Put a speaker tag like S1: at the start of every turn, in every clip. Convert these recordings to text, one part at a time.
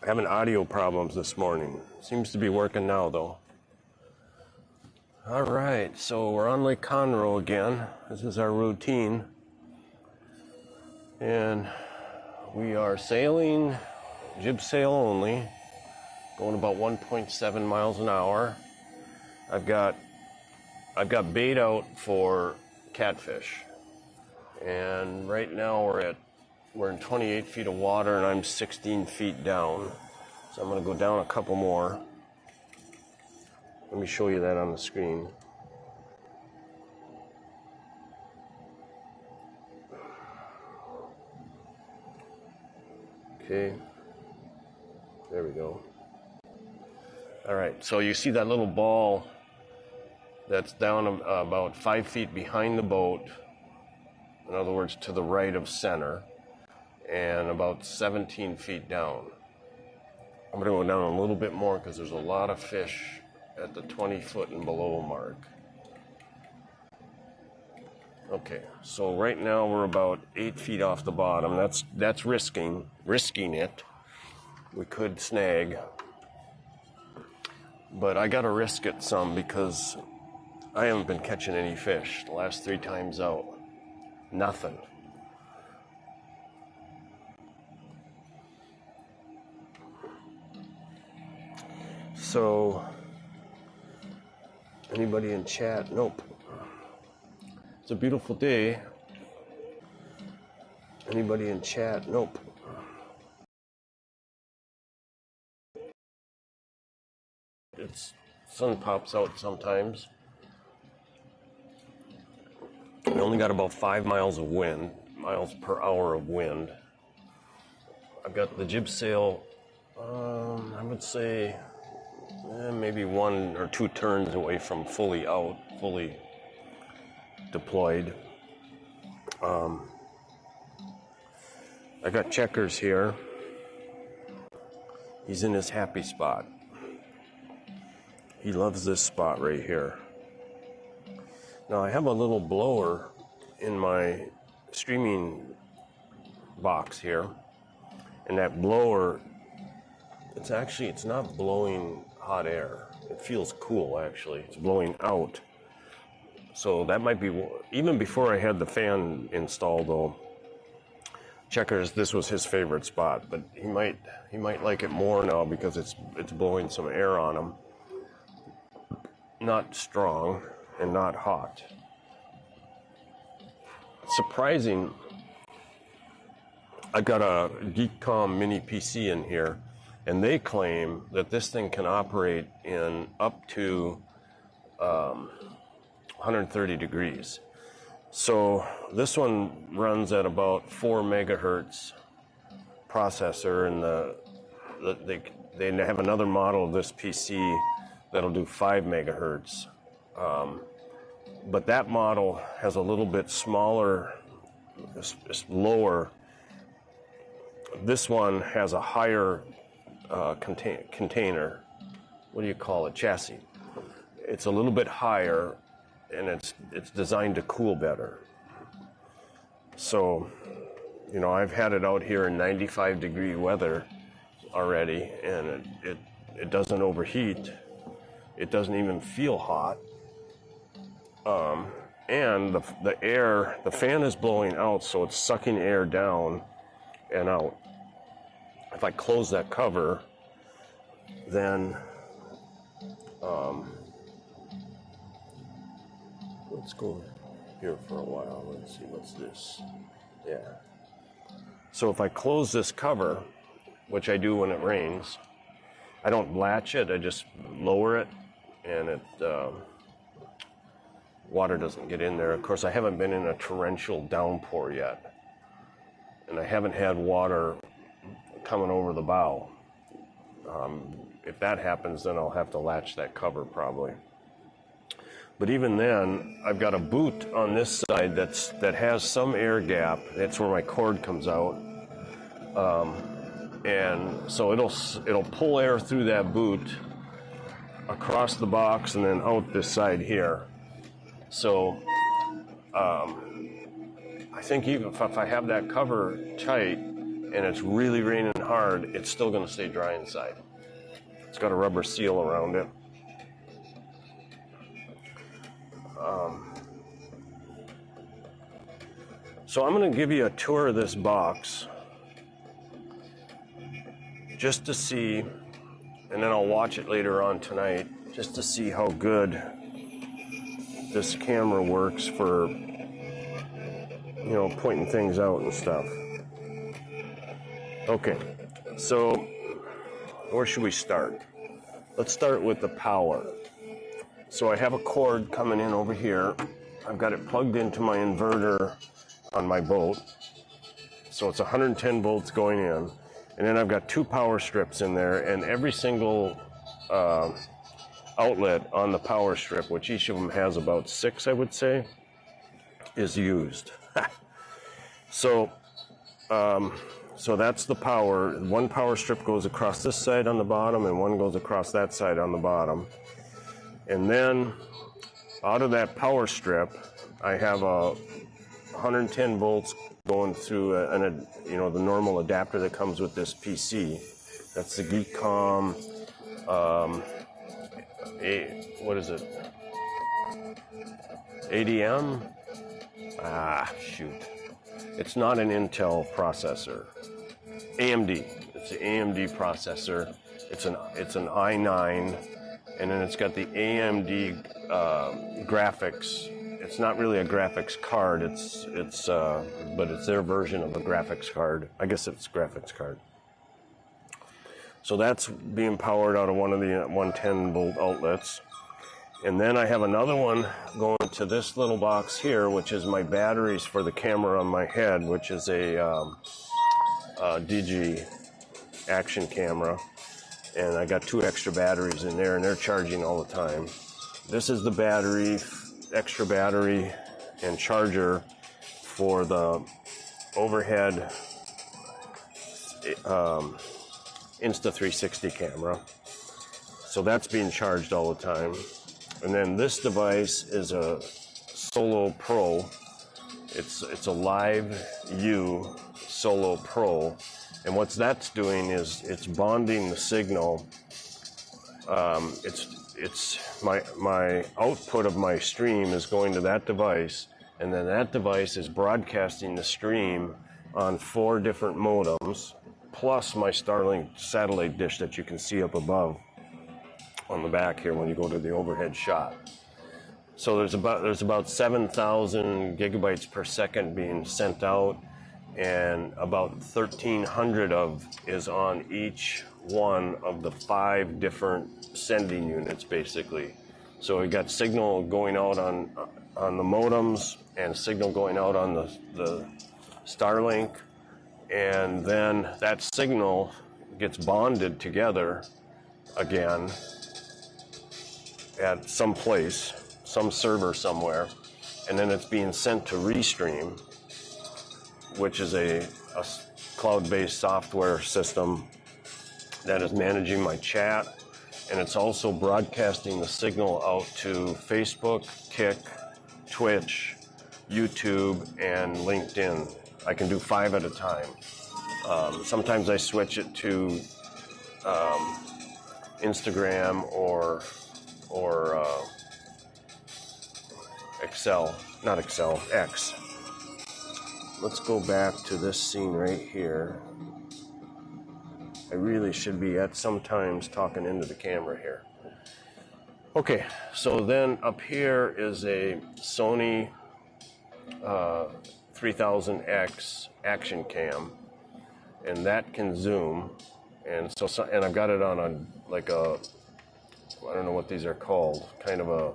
S1: Having audio problems this morning. Seems to be working now though. All right, so we're on Lake Conroe again. This is our routine. And we are sailing, jib sail only, going about 1.7 miles an hour. I've got bait out for catfish. And right now we're in 28 feet of water and I'm 16 feet down. So I'm gonna go down a couple more. Let me show you that on the screen. Okay, there we go. All right, so you see that little ball that's down about 5 feet behind the boat. In other words, to the right of center, and about 17 feet down. I'm gonna go down a little bit more because there's a lot of fish at the 20 foot and below mark. Okay, so right now we're about 8 feet off the bottom. That's risking it. We could snag, but I gotta risk it some because I haven't been catching any fish the last 3 times out. Nothing. So, anybody in chat? Nope. It's a beautiful day. Anybody in chat? Nope. Sun pops out sometimes. We only got about 5 miles of wind, miles per hour of wind. I've got the jib sail, I would say maybe 1 or 2 turns away from fully deployed. I got Checkers here. He's in his happy spot. He loves this spot right here. Now I have a little blower in my streaming box here, and that blower, it's not blowing hot air. It feels cool actually. It's blowing out. So that might be, even before I had the fan installed though, Checkers, this was his favorite spot, but he might like it more now because it's blowing some air on him. Not strong and not hot. Surprising, I've got a GeekCom mini PC in here, and they claim that this thing can operate in up to 130 degrees. So this one runs at about 4 megahertz processor, and they have another model of this PC that'll do 5 megahertz. But that model has a little bit smaller, lower. This one has a higher container. What do you call it? Chassis. It's a little bit higher, and it's designed to cool better. So, you know, I've had it out here in 95-degree weather already, and it doesn't overheat. It doesn't even feel hot. And the fan is blowing out, so it's sucking air down and out. If I close that cover, then let's go here for a while. Let's see, what's this? Yeah. So if I close this cover, which I do when it rains, I don't latch it, I just lower it, and water doesn't get in there. Of course, I haven't been in a torrential downpour yet, and I haven't had water coming over the bow. If that happens, then I'll have to latch that cover probably. But even then, I've got a boot on this side that has some air gap. That's where my cord comes out, and so it'll pull air through that boot across the box and then out this side here. So I think even if I have that cover tight, and it's really raining hard, it's still going to stay dry inside. It's got a rubber seal around it. So I'm going to give you a tour of this box just to see, and then I'll watch it later on tonight just to see how good this camera works for, you know, pointing things out and stuff. Okay, so where should we start? Let's start with the power. So I have a cord coming in over here. I've got it plugged into my inverter on my boat. So it's 110 volts going in. And then I've got 2 power strips in there, and every single outlet on the power strip, which each of them has about 6, I would say, is used. So that's the power. One power strip goes across this side on the bottom, and one goes across that side on the bottom. And then out of that power strip, I have a 110 volts going through the normal adapter that comes with this PC. That's the Geekcom. What is it? ADM? Shoot. It's not an Intel processor. AMD. It's an AMD processor. It's an i9, and then it's got the AMD graphics. It's not really a graphics card. But it's their version of a graphics card. I guess it's a graphics card. So that's being powered out of one of the 110 volt outlets. And then I have another one going to this little box here, which is my batteries for the camera on my head, which is a DG action camera. And I got 2 extra batteries in there, and they're charging all the time. This is the battery, extra battery and charger for the overhead Insta360 camera. So that's being charged all the time. And then this device is a Solo Pro. It's a Live U Solo Pro. And what that's doing is it's bonding the signal. It's my output of my stream is going to that device, and then that device is broadcasting the stream on 4 different modems, plus my Starlink satellite dish that you can see up above on the back here when you go to the overhead shot. So there's about 7,000 gigabytes per second being sent out, and about 1,300 is on each one of the 5 different sending units, basically. So we got signal going out on the modems, and signal going out on the Starlink, and then that signal gets bonded together again at some place, some server somewhere, and then it's being sent to Restream, which is a cloud-based software system that is managing my chat, and it's also broadcasting the signal out to Facebook, Kick, Twitch, YouTube, and LinkedIn. I can do 5 at a time. Sometimes I switch it to Instagram or X. Let's go back to this scene right here. I really should be at sometimes talking into the camera here. Okay, so then up here is a Sony 3000X action cam, and that can zoom, and I've got it on I don't know what these are called, kind of a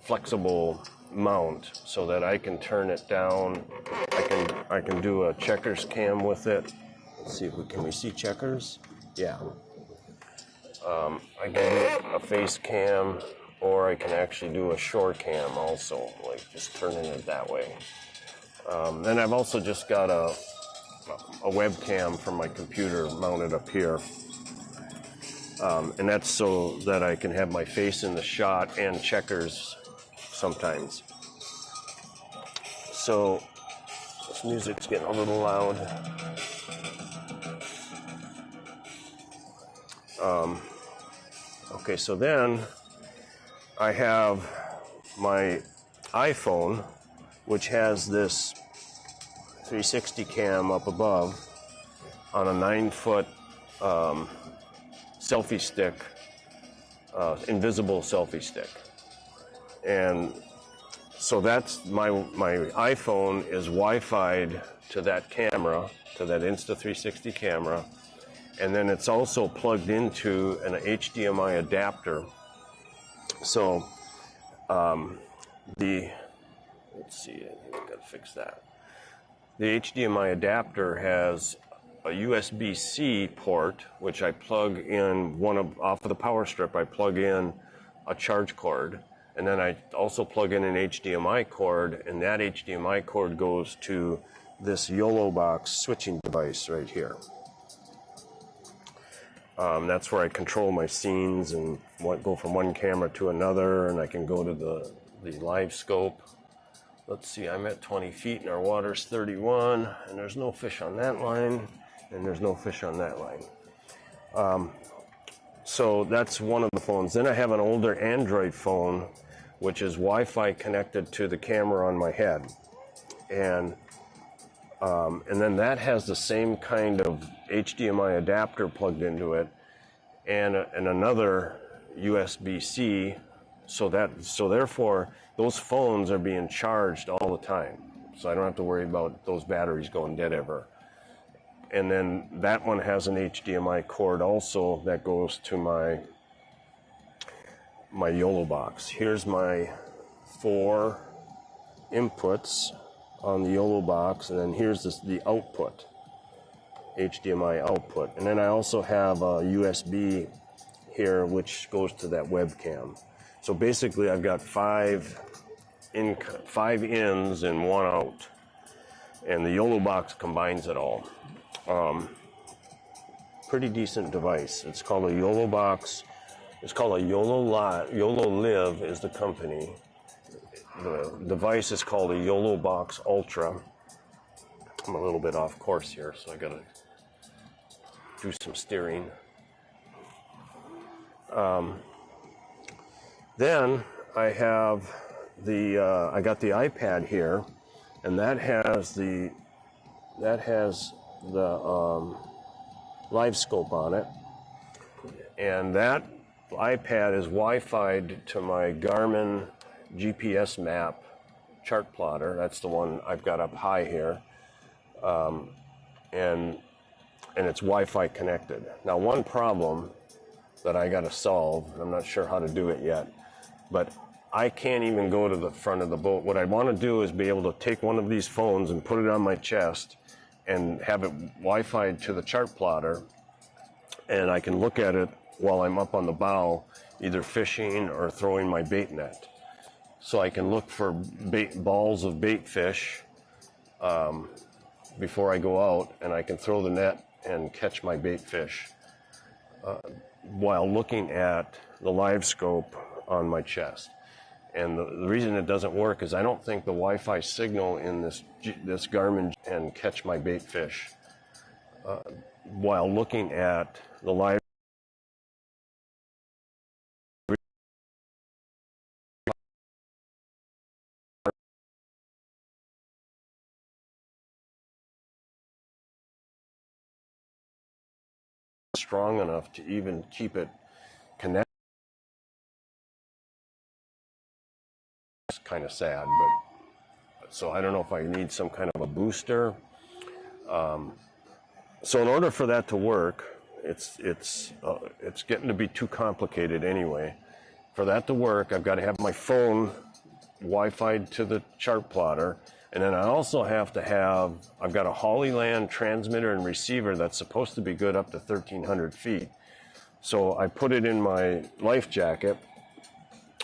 S1: flexible mount, so that I can turn it down. I can do a checkers cam with it. Let's see if can we see checkers? Yeah. I can do a face cam, or I can actually do a shore cam also, like just turning it that way. Then I've also just got a webcam from my computer mounted up here. And that's so that I can have my face in the shot and checkers sometimes. So this music's getting a little loud. Okay, so then I have my iPhone, which has this 360 cam up above on a 9-foot selfie stick, invisible selfie stick. And so that's my iPhone is Wi-Fi'd to that camera, to that Insta360 camera. And then it's also plugged into an HDMI adapter. So let's see, I think I've got to fix that. The HDMI adapter has a USB-C port, which I plug in off of the power strip. I plug in a charge cord, and then I also plug in an HDMI cord, and that HDMI cord goes to this YOLO box switching device right here. That's where I control my scenes and go from one camera to another, and I can go to the live scope. Let's see, I'm at 20 feet and our water's 31, and there's no fish on that line, and there's no fish on that line. So that's one of the phones. Then I have an older Android phone, which is Wi-Fi connected to the camera on my head. And then that has the same kind of HDMI adapter plugged into it, and another USB-C, so therefore those phones are being charged all the time. So I don't have to worry about those batteries going dead ever. And then that one has an HDMI cord also that goes to my YOLO box. Here's my 4 inputs on the YOLO box, and then here's the output, HDMI output. And then I also have a USB here, which goes to that webcam. So basically I've got 5 ins and 1 out, and the YOLO box combines it all. Pretty decent device. It's called a YOLO box. It's called a YOLO Live is the company. The device is called a YOLO Box Ultra. I'm a little bit off course here, so I gotta do some steering. Then I have I got the iPad here, and that has the live scope on it, and that iPad is Wi-Fi'd to my Garmin GPS map chart plotter. That's the one I've got up high here, and it's Wi-Fi connected. Now, one problem that I got to solve, I'm not sure how to do it yet, but I can't even go to the front of the boat. What I want to do is be able to take one of these phones and put it on my chest and have it Wi-Fi'd to the chart plotter, and I can look at it while I'm up on the bow, either fishing or throwing my bait net. So I can look for balls of bait fish before I go out, and I can throw the net and catch my bait fish while looking at the live scope on my chest. And the reason it doesn't work is I don't think the Wi-Fi signal in this Garmin can catch my bait fish while looking at the live strong enough to even keep it connected. It's kind of sad, but so I don't know if I need some kind of a booster. So in order for that to work, it's getting to be too complicated anyway. For that to work, I've got to have my phone Wi-Fi'd to the chart plotter, and then I also have to have, I've got a Hollyland transmitter and receiver that's supposed to be good up to 1,300 feet. So I put it in my life jacket.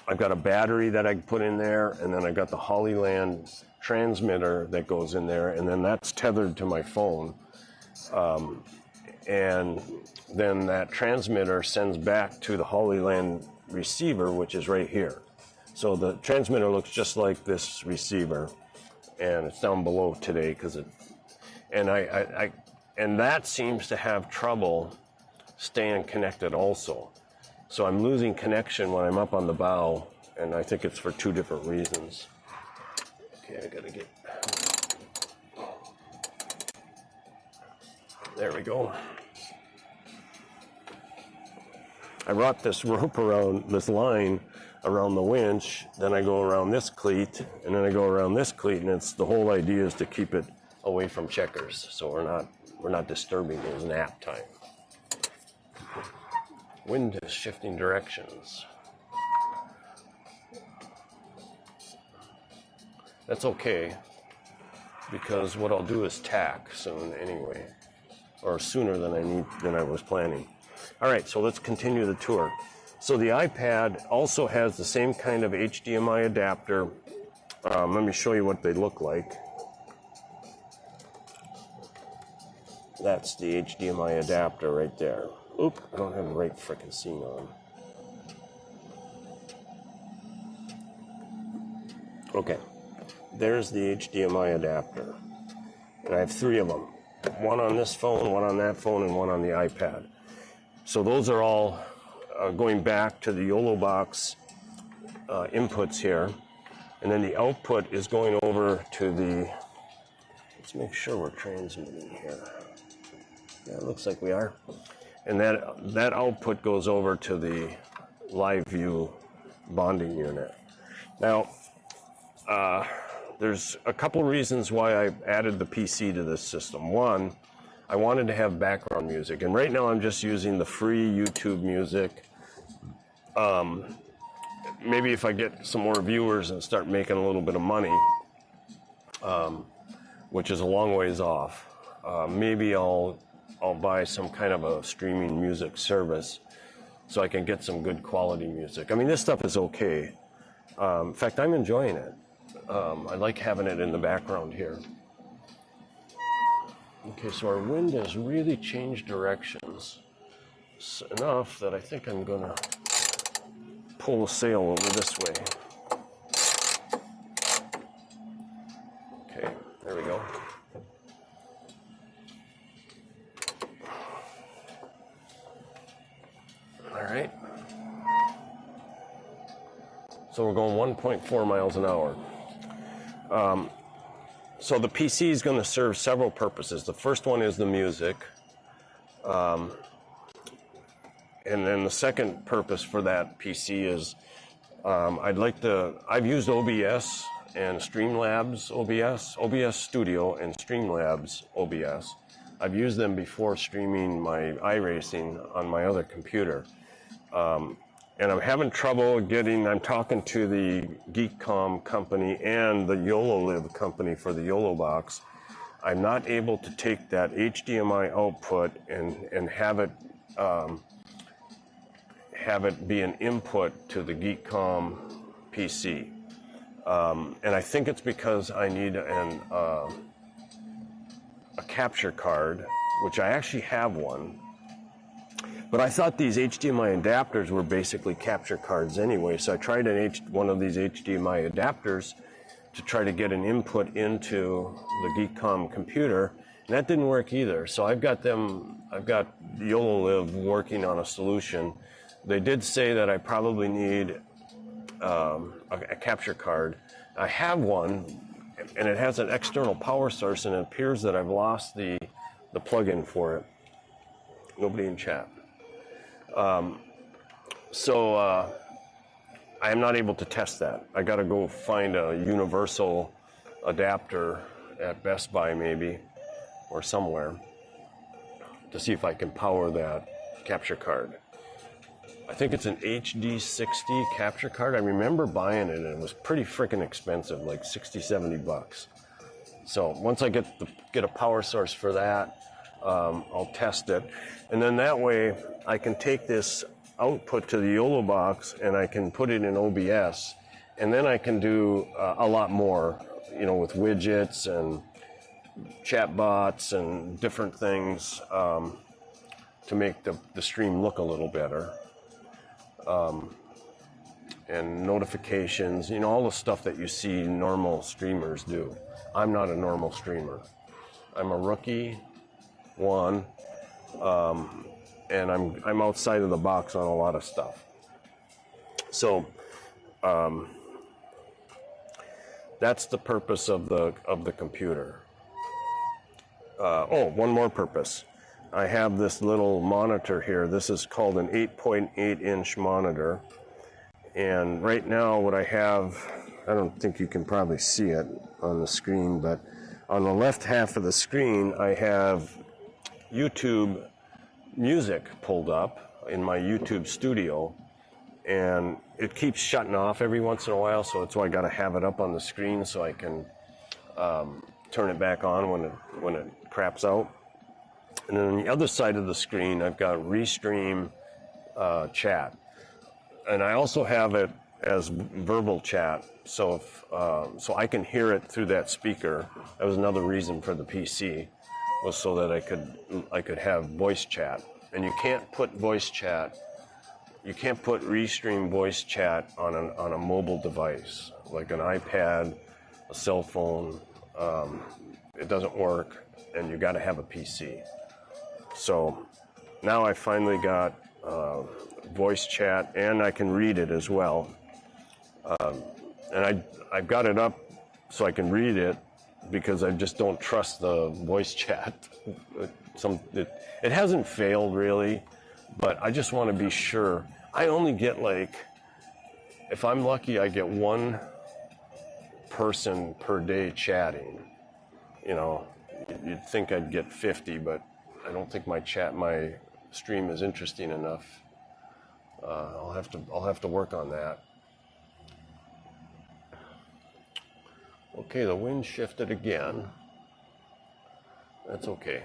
S1: I've got a battery that I put in there, and then I've got the Hollyland transmitter that goes in there, and then that's tethered to my phone. And then that transmitter sends back to the Hollyland receiver, which is right here. So the transmitter looks just like this receiver, and it's down below today because and that seems to have trouble staying connected also. So I'm losing connection when I'm up on the bow, and I think it's for two different reasons. Okay, I gotta get... There we go. I wrap this rope around, this line around the winch, then I go around this cleat, and then I go around this cleat, and it's the whole idea is to keep it away from checkers, so we're not disturbing his nap time. Wind is shifting directions. That's okay, because what I'll do is tack soon anyway, or sooner than I was planning. All right, so let's continue the tour. So the iPad also has the same kind of HDMI adapter. Let me show you what they look like. That's the HDMI adapter right there. Oop, I don't have the right frickin' scene on. Okay, there's the HDMI adapter. And I have three of them. One on this phone, one on that phone, and one on the iPad. So those are all going back to the YOLO box inputs here. And then the output is going over to the, let's make sure we're transmitting here. Yeah, it looks like we are. And that output goes over to the live view bonding unit. Now, there's a couple reasons why I added the PC to this system. One, I wanted to have background music, and right now I'm just using the free YouTube music. Maybe if I get some more viewers and start making a little bit of money, which is a long ways off, maybe I'll buy some kind of a streaming music service so I can get some good quality music. I mean, this stuff is okay. In fact, I'm enjoying it. I like having it in the background here. Okay, so our wind has really changed directions enough that I think I'm gonna pull the sail over this way. Okay, there we go. All right. So we're going 1.4 miles an hour. So the PC is going to serve several purposes. The first one is the music. And then the second purpose for that PC is I've used OBS and Streamlabs OBS Studio and Streamlabs OBS. I've used them before streaming my iRacing on my other computer. And I'm having trouble I'm talking to the GeekCom company and the YOLOLive company for the YOLO box. I'm not able to take that HDMI output and have it be an input to the GeekCom PC. And I think it's because I need a capture card, which I actually have one. But I thought these HDMI adapters were basically capture cards anyway, so I tried one of these HDMI adapters to try to get an input into the GeekCom computer, and that didn't work either. So I've got YOLOLive working on a solution. They did say that I probably need a capture card. I have one, and it has an external power source, and it appears that I've lost the plug-in for it. Nobody in chat. So I am not able to test that. I got to go find a universal adapter at Best Buy maybe, or somewhere, to see if I can power that capture card. I think it's an HD60 capture card. I remember buying it, and it was pretty freaking expensive, like 60, 70 bucks. So once I get a power source for that, I'll test it. And then that way I can take this output to the YOLO box and I can put it in OBS, and then I can do a lot more, with widgets and chat bots and different things to make the stream look a little better. And notifications, all the stuff that you see normal streamers do. I'm not a normal streamer. I'm a rookie one. and I'm outside of the box on a lot of stuff. So that's the purpose of the computer. One more purpose. I have this little monitor here. This is called an 8.8 inch monitor. And right now what I have, I don't think you can probably see it on the screen, but on the left half of the screen, I have YouTube music pulled up in my YouTube studio. And it keeps shutting off every once in a while, so that's why I got to have it up on the screen so I can turn it back on when it craps out. And then on the other side of the screen, I've got Restream chat, and I also have it as verbal chat. So if so I can hear it through that speaker. That was another reason for the PC, was so that I could have voice chat. And you can't put voice chat. You can't put Restream voice chat on a mobile device like an iPad, a cell phone. It doesn't work, and you got to have a PC. So now I finally got voice chat, and I can read it as well. And I've got it up so I can read it because I just don't trust the voice chat. It hasn't failed really, but I just want to be sure. I only get if I'm lucky, I get one person per day chatting. You know, you'd think I'd get 50, but I don't think my stream is interesting enough. I'll have to work on that. Okay, the wind shifted again. That's okay.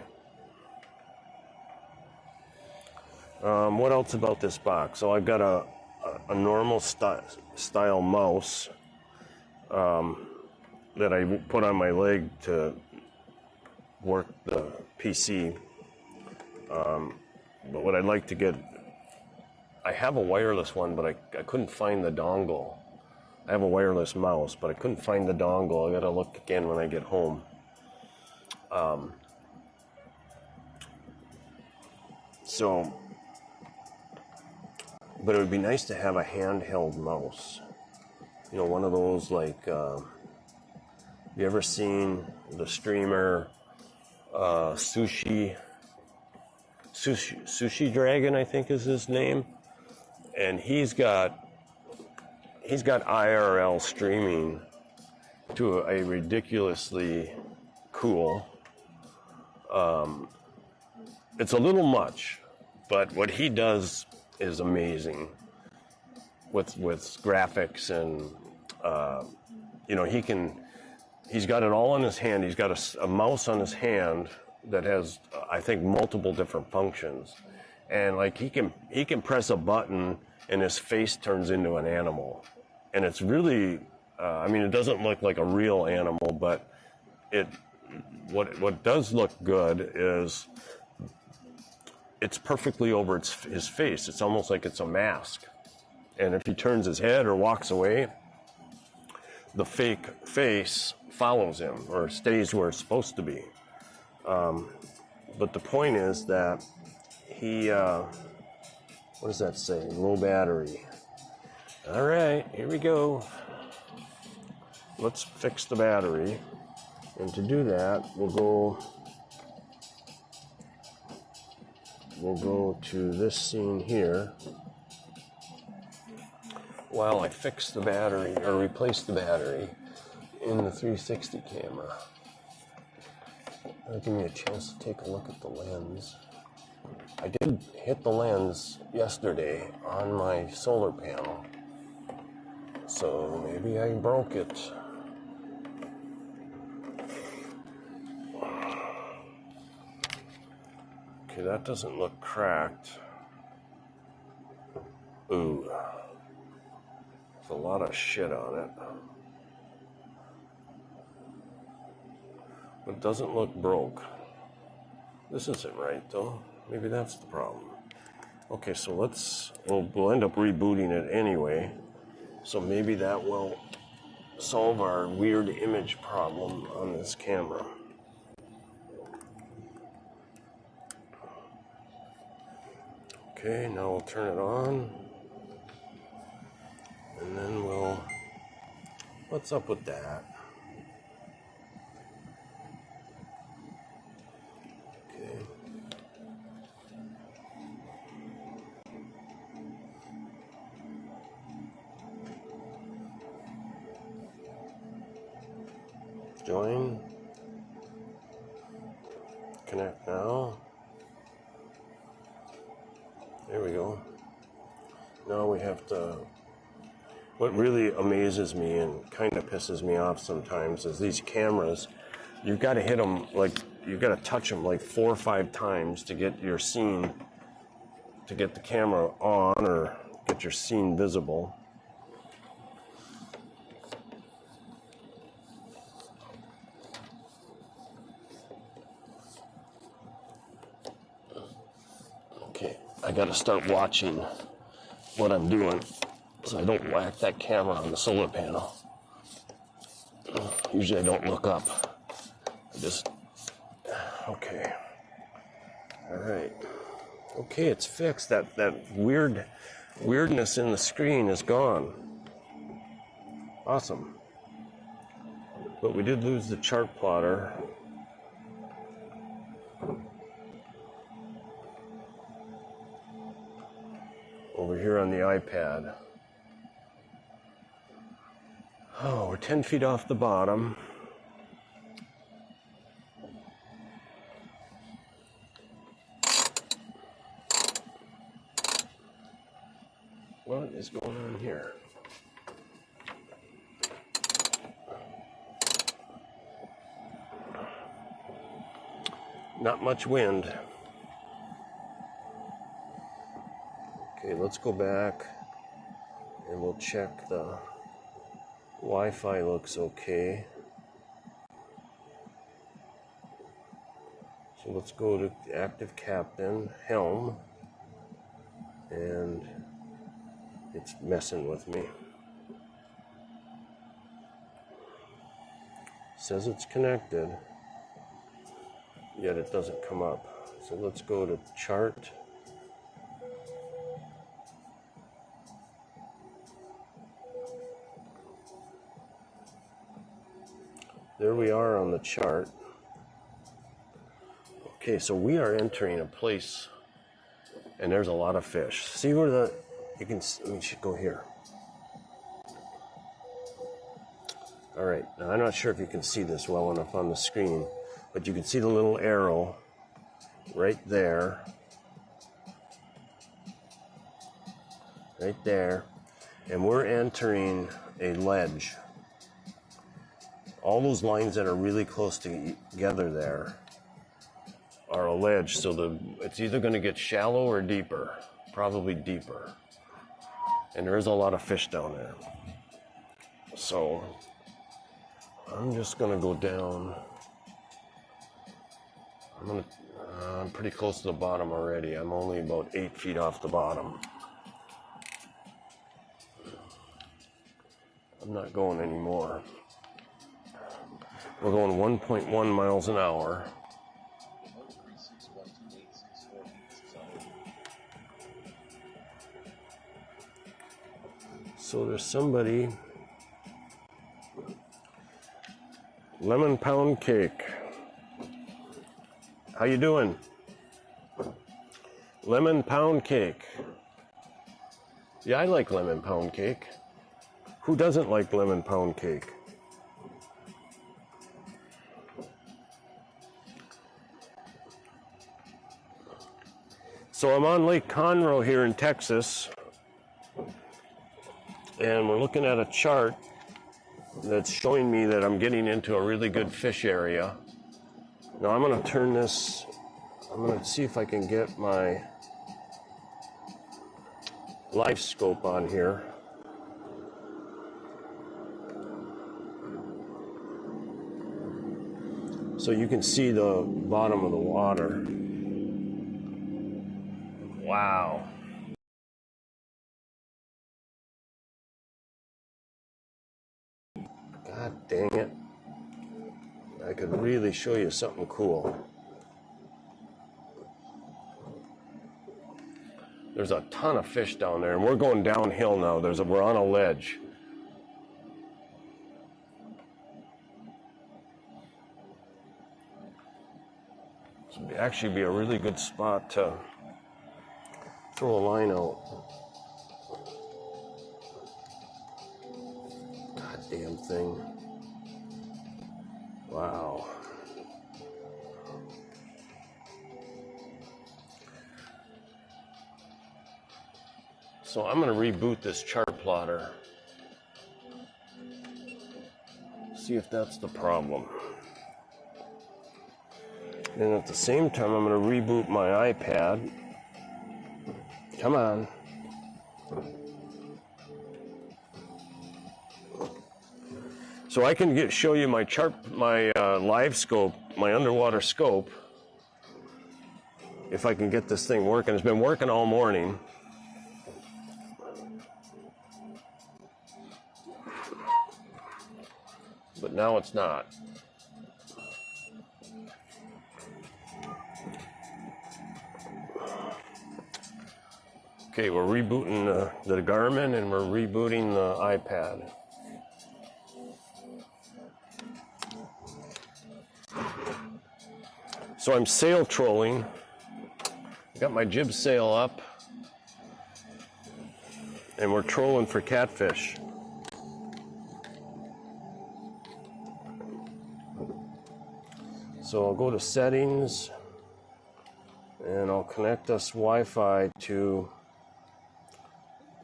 S1: What else about this box? So I've got a normal style mouse that I put on my leg to work the PC. But what I'd like to get, I have a wireless one, but I couldn't find the dongle. I have a wireless mouse, but I couldn't find the dongle. I gotta look again when I get home. But it would be nice to have a handheld mouse. You know, one of those you ever seen the streamer Sushi Dragon, I think is his name, and he's got IRL streaming to a ridiculously cool. It's a little much, but what he does is amazing with graphics, and he's got it all in his hand. He's got a mouse on his hand that has I think multiple different functions, and he can press a button and his face turns into an animal, and it's really it doesn't look like a real animal, but what does look good is it's perfectly over his face. It's almost like it's a mask. And if he turns his head or walks away, the fake face follows him or stays where it's supposed to be. But the point is that he, what does that say? Low battery. All right, here we go. Let's fix the battery. And to do that, we'll go to this scene here while I fix the battery or replace the battery in the 360 camera. That'll give me a chance to take a look at the lens. I did hit the lens yesterday on my solar panel, so maybe I broke it. Okay, that doesn't look cracked. Ooh. There's a lot of shit on it. But it doesn't look broke. This isn't right, though. Maybe that's the problem. Okay, so we'll end up rebooting it anyway. So maybe that will solve our weird image problem on this camera. Okay, now we'll turn it on. And then we'll, what's up with that? Okay. Join. Connect now. There we go. Now we have to, what really amazes me and kind of pisses me off sometimes is these cameras, you've got to hit them like, you've got to touch them like 4 or 5 times to get your scene, to get the camera on or get your scene visible. Okay, I got to start watching what I'm doing so I don't whack that camera on the solar panel. Usually I don't look up. I just, okay. All right. Okay, it's fixed. That weirdness in the screen is gone. Awesome. But we did lose the chart plotter. Over here on the iPad. Oh, we're 10 feet off the bottom. What is going on here? Not much wind. Okay, let's go back and we'll check the Wi-Fi looks okay. So let's go to active captain, helm, and it's messing with me. Says it's connected, yet it doesn't come up. So let's go to chart. There we are on the chart. Okay, so we are entering a place, and there's a lot of fish. See where the, you can, we should go here. All right, now I'm not sure if you can see this well enough on the screen, but you can see the little arrow right there. Right there. And we're entering a ledge. All those lines that are really close together there are a ledge, so it's either going to get shallow or deeper, probably deeper. And there is a lot of fish down there. So I'm just going to go down. I'm pretty close to the bottom already. I'm only about 8 feet off the bottom. I'm not going anymore. We're going 1.1 miles an hour. So there's somebody. Lemon pound cake. How you doing? Lemon pound cake. Yeah, I like lemon pound cake. Who doesn't like lemon pound cake? So I'm on Lake Conroe here in Texas, and we're looking at a chart that's showing me that I'm getting into a really good fish area. Now I'm going to turn this, I'm going to see if I can get my live scope on here. So you can see the bottom of the water. Wow. God dang it. I could really show you something cool. There's a ton of fish down there, and we're going downhill now. We're on a ledge. This would actually be a really good spot to throw a line out. Goddamn thing. Wow. So I'm going to reboot this chart plotter. See if that's the problem. And at the same time, I'm going to reboot my iPad. Come on. So I can show you my live scope, my underwater scope, if I can get this thing working. It's been working all morning. But now it's not. Okay, we're rebooting the Garmin and we're rebooting the iPad. So I'm sail trolling. Got my jib sail up. And we're trolling for catfish. So I'll go to settings and I'll connect this Wi-Fi to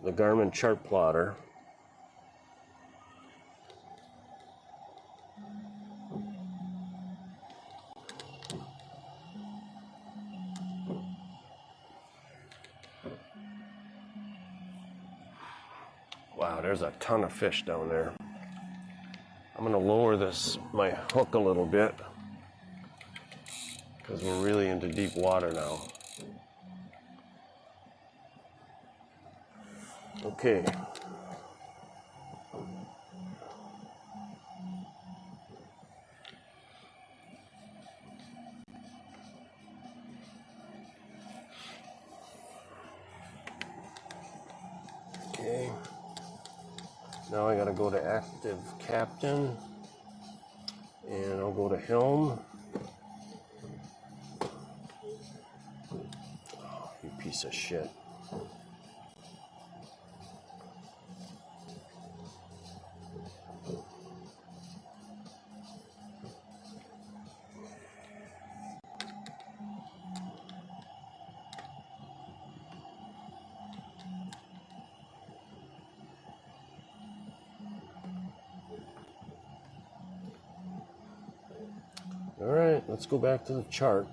S1: the Garmin chart plotter. Wow, there's a ton of fish down there. I'm going to lower my hook a little bit because we're really into deep water now. Okay. Okay. Now I gotta go to active captain and I'll go to helm. Oh, you piece of shit. All right, let's go back to the chart.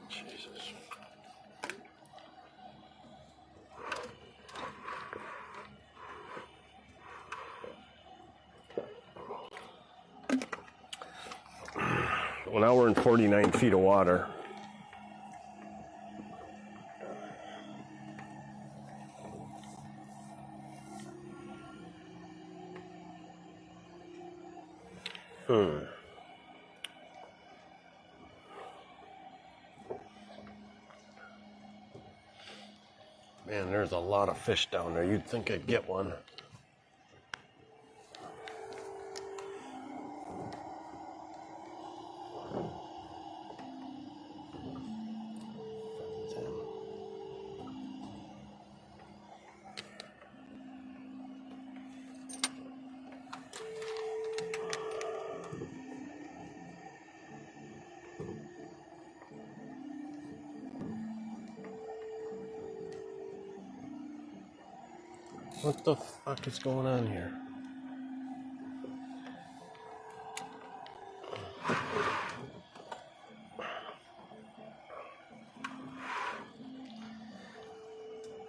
S1: Jesus. Well, now we're in 49 feet of water. Man, there's a lot of fish down there. You'd think I'd get one. What the fuck is going on here?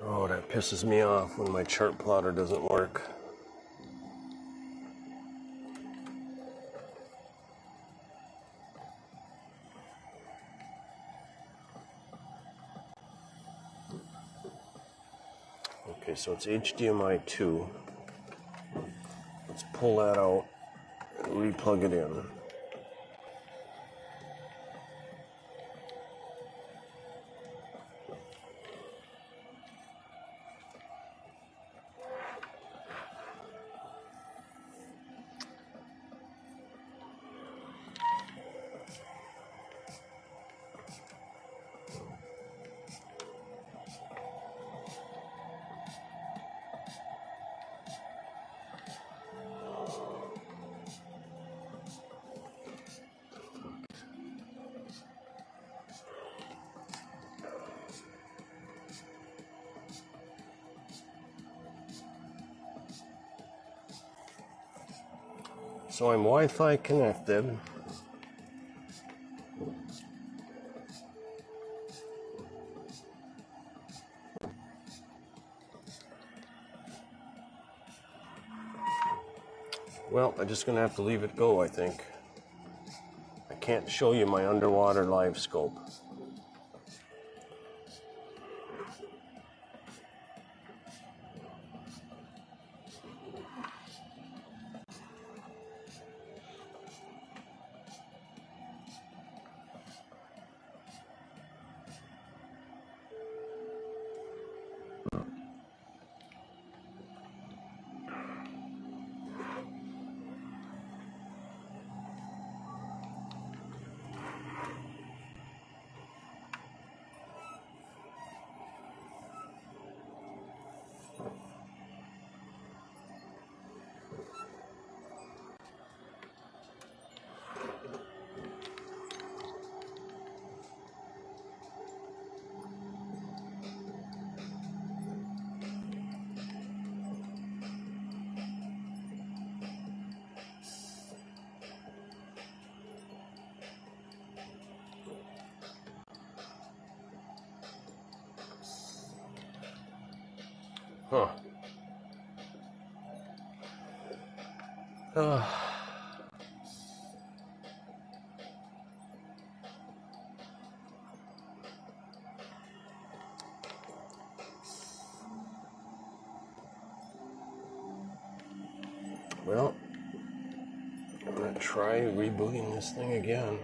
S1: Oh, that pisses me off when my chart plotter doesn't work. Okay, so it's HDMI 2. Let's pull that out and re-plug it in. So I'm Wi-Fi connected. Well, I'm just gonna have to leave it go, I think. I can't show you my underwater live scope. Huh. Well, I'm gonna try rebooting this thing again.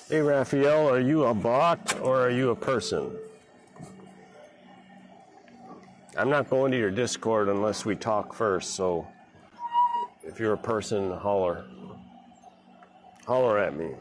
S1: Hey Raphael, are you a bot or are you a person? I'm not going to your Discord unless we talk first, so if you're a person, holler. Holler at me.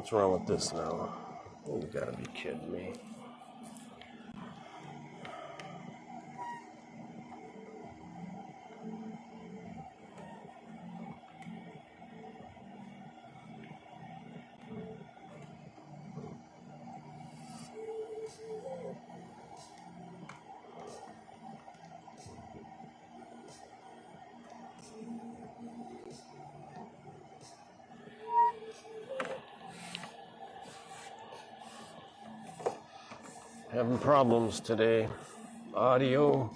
S1: What's wrong with this now? Oh, you gotta be kidding me. Having problems today. Audio,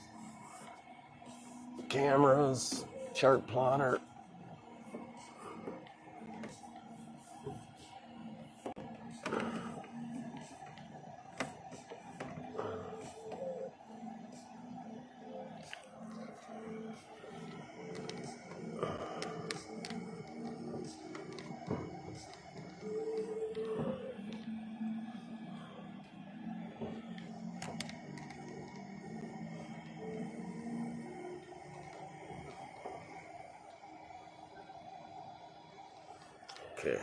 S1: cameras, chart plotter. Okay.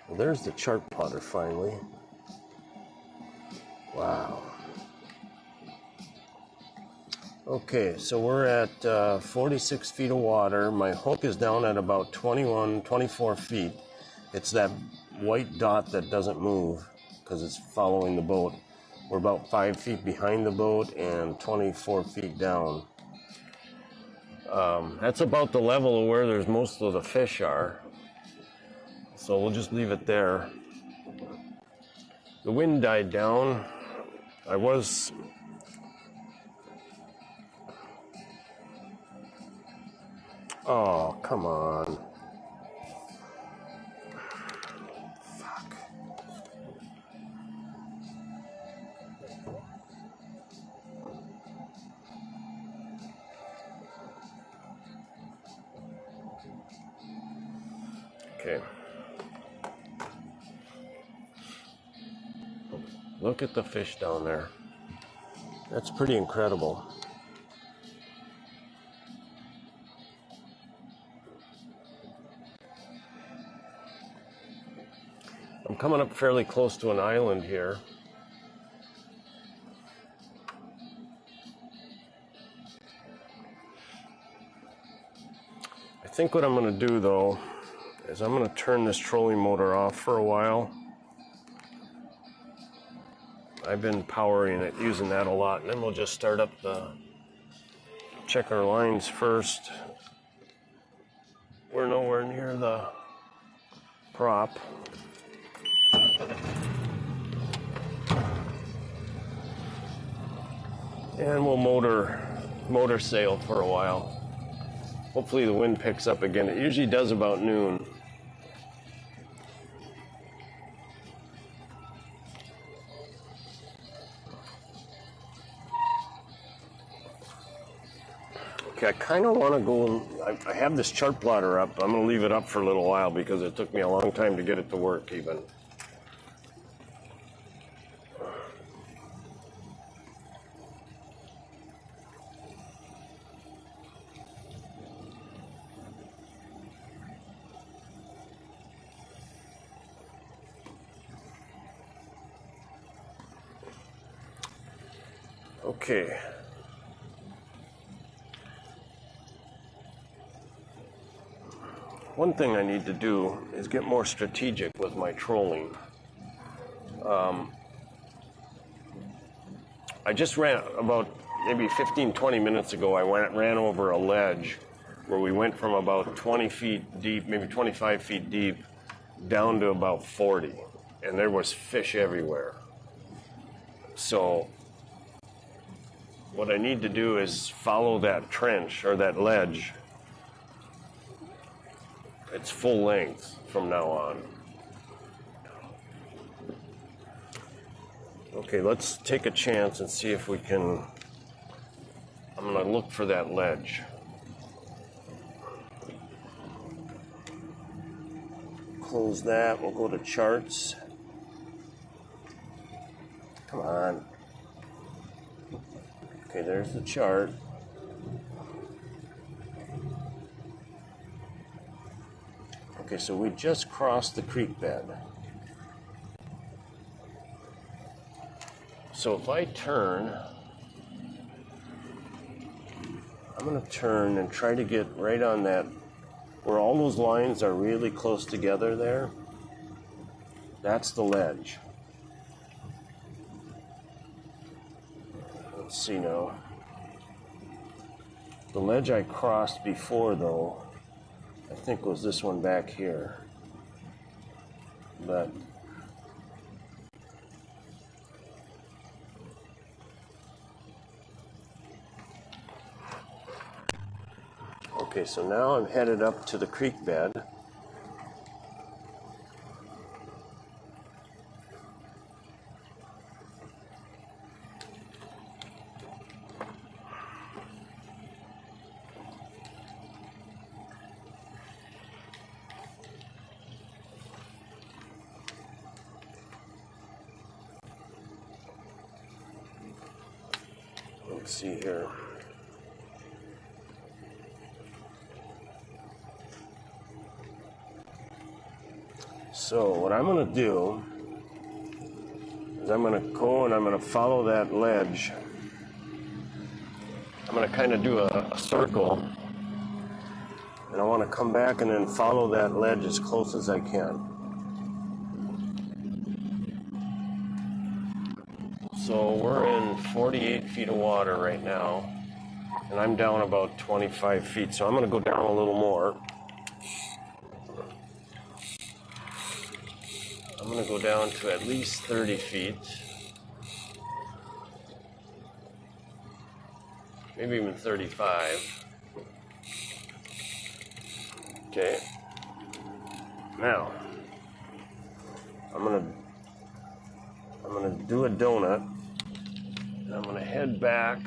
S1: Well, there's the chart plotter finally. Wow. Okay, so we're at 46 feet of water. My hook is down at about 21, 24 feet. It's that white dot that doesn't move because it's following the boat. We're about 5 feet behind the boat and 24 feet down. That's about the level of where there's most of the fish are. So we'll just leave it there. The wind died down. Oh, come on. Fuck. Okay. Look at the fish down there. That's pretty incredible. I'm coming up fairly close to an island here. I think what I'm going to do though is I'm going to turn this trolling motor off for a while. I've been powering it, using that a lot, and then we'll just start up check our lines first. We're nowhere near the prop. And we'll motor sail for a while. Hopefully the wind picks up again. It usually does about noon. Okay, I kind of want to go, I have this chart plotter up. I'm going to leave it up for a little while because it took me a long time to get it to work even. Okay. One thing I need to do is get more strategic with my trolling. I just ran about maybe 15-20 minutes ago, I ran over a ledge where we went from about 20 feet deep, maybe 25 feet deep, down to about 40. And there was fish everywhere. So what I need to do is follow that trench or that ledge. It's full length from now on. Okay, let's take a chance and see if we can. I'm going to look for that ledge. Close that. We'll go to charts. Come on. Okay, there's the chart. Okay, so we just crossed the creek bed. So if I turn, I'm going to turn and try to get right on that, where all those lines are really close together there. That's the ledge. Let's see now. The ledge I crossed before, though, I think was this one back here. But okay, so now I'm headed up to the creek bed. Let's see here. So what I'm going to do is I'm going to go and I'm going to follow that ledge. I'm going to kind of do a circle, and I want to come back and then follow that ledge as close as I can. So we're in 48 feet of water right now, and I'm down about 25 feet, so I'm going to go down a little more. I'm going to go down to at least 30 feet. Maybe even 35. Okay. Now, I'm gonna do a donut, and I'm gonna head back.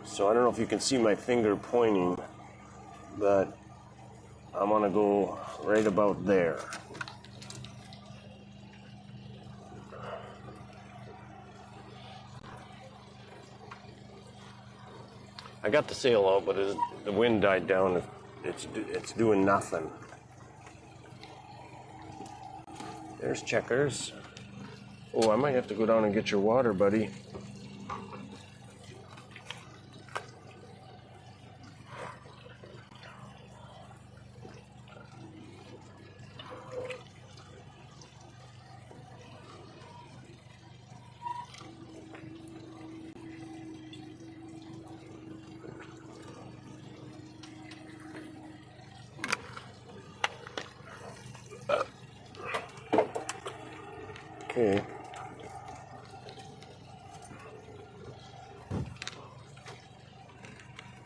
S1: So I don't know if you can see my finger pointing, but I'm gonna go right about there. I got the sail out, but the wind died down. It's doing nothing. There's Checkers. Oh, I might have to go down and get your water, buddy. Okay.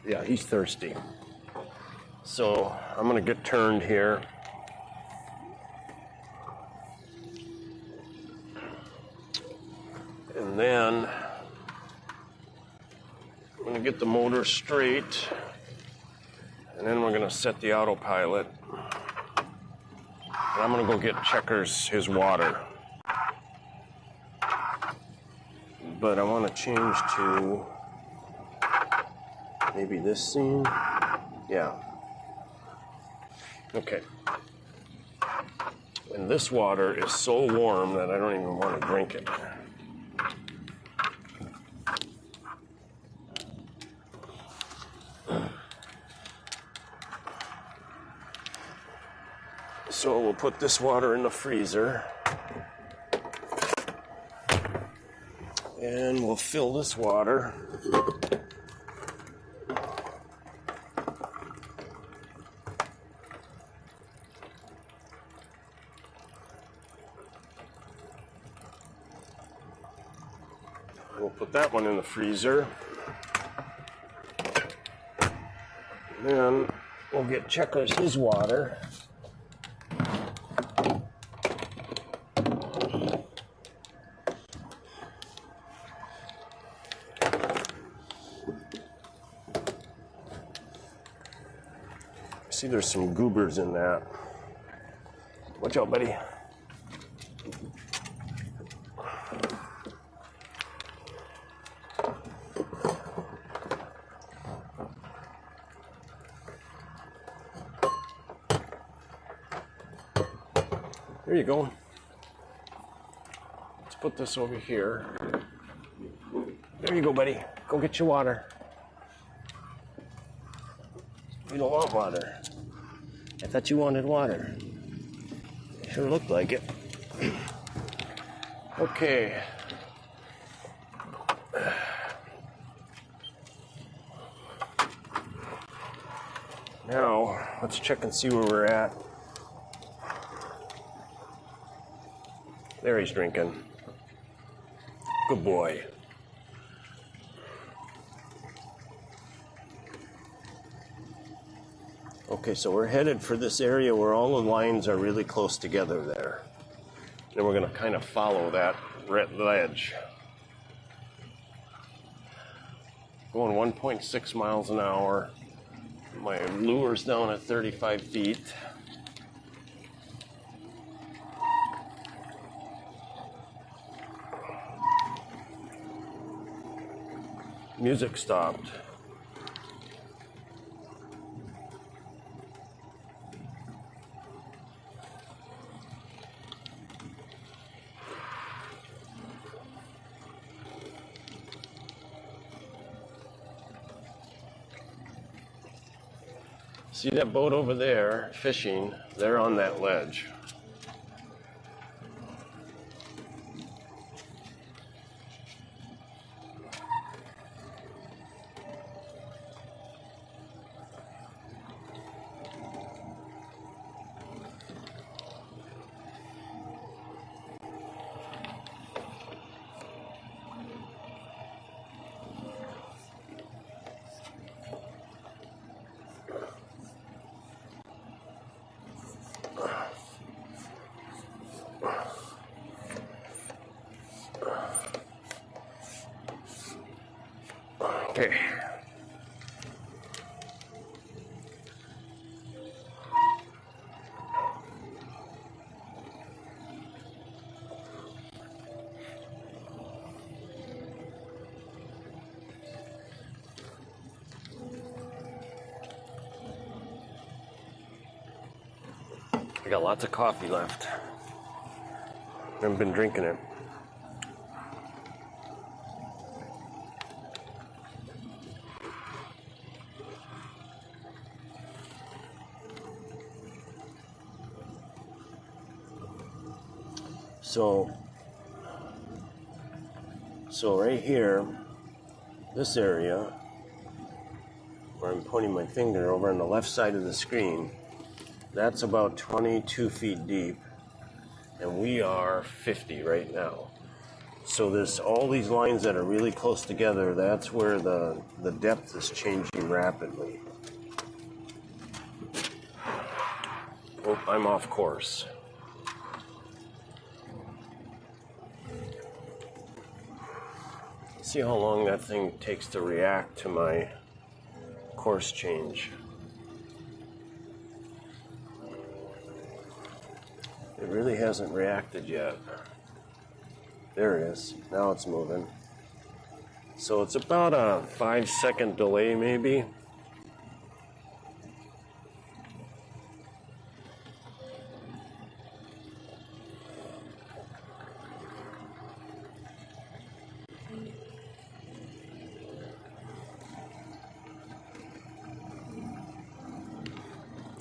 S1: Yeah, he's thirsty. So I'm going to get turned here. And then I'm going to get the motor straight. And then we're going to set the autopilot. And I'm going to go get Checkers his water. But I want to change to maybe this scene. Yeah. Okay. And this water is so warm that I don't even want to drink it. So we'll put this water in the freezer. And we'll fill this water. We'll put that one in the freezer. And then we'll get Checkers his water. See, there's some goobers in that. Watch out, buddy. There you go. Let's put this over here. There you go, buddy. Go get your water. You don't want water. I thought you wanted water. Sure looked like it. Okay. Now, let's check and see where we're at. There he's drinking. Good boy. Okay, so we're headed for this area where all the lines are really close together there. And we're going to kind of follow that red ledge. Going 1.6 miles an hour. My lure's down at 35 feet. Music stopped. See that boat over there fishing? They're on that ledge. Okay. I got lots of coffee left. I've been drinking it. So right here, this area, where I'm pointing my finger over on the left side of the screen, that's about 22 feet deep, and we are 50 right now. So there's all these lines that are really close together. That's where the depth is changing rapidly. Oh, I'm off course. See how long that thing takes to react to my course change. It really hasn't reacted yet. There it is. Now it's moving. So it's about a 5-second delay maybe.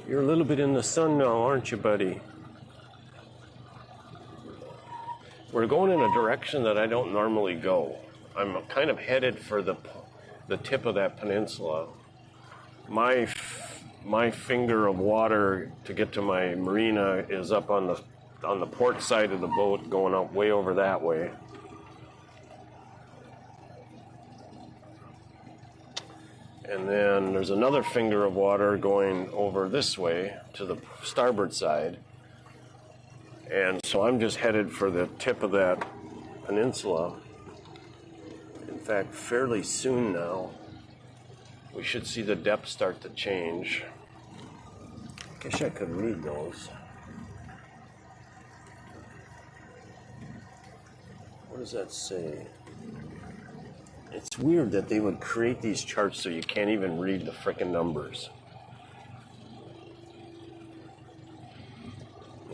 S1: You're a little bit in the sun now, aren't you, buddy? We're going in a direction that I don't normally go. I'm kind of headed for the tip of that peninsula. My finger of water to get to my marina is up on the port side of the boat, going up way over that way. And then there's another finger of water going over this way to the starboard side. And so I'm just headed for the tip of that peninsula. In fact, fairly soon now, we should see the depth start to change. Guess I could read those. What does that say? It's weird that they would create these charts so you can't even read the frickin' numbers.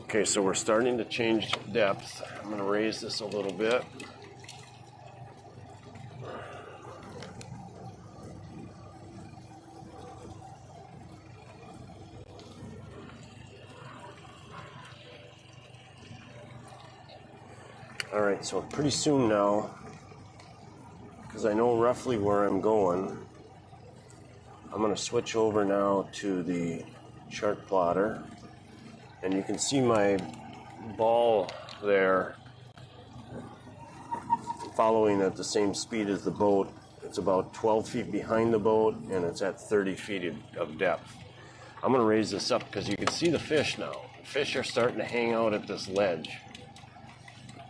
S1: Okay, so we're starting to change depth. I'm going to raise this a little bit. All right, so pretty soon now, because I know roughly where I'm going, I'm going to switch over now to the chart plotter. And you can see my ball there following at the same speed as the boat. It's about 12 feet behind the boat, and it's at 30 feet of depth. I'm going to raise this up because you can see the fish now. The fish are starting to hang out at this ledge.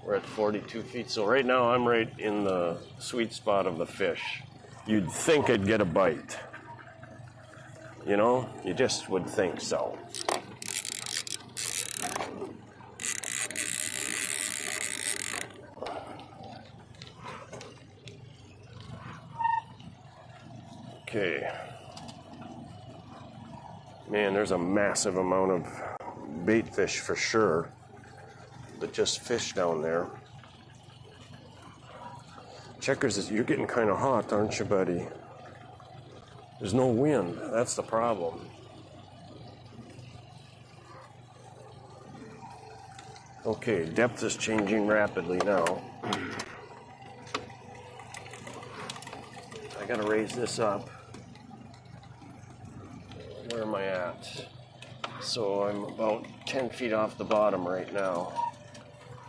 S1: We're at 42 feet, so right now I'm right in the sweet spot of the fish. You'd think I'd get a bite. You know, you just would think so. Okay. Man, there's a massive amount of bait fish for sure, but just fish down there. Checkers, you're getting kind of hot, aren't you, buddy? There's no wind. That's the problem. Okay, depth is changing rapidly now. I gotta raise this up. Where am I at? So I'm about 10 feet off the bottom right now.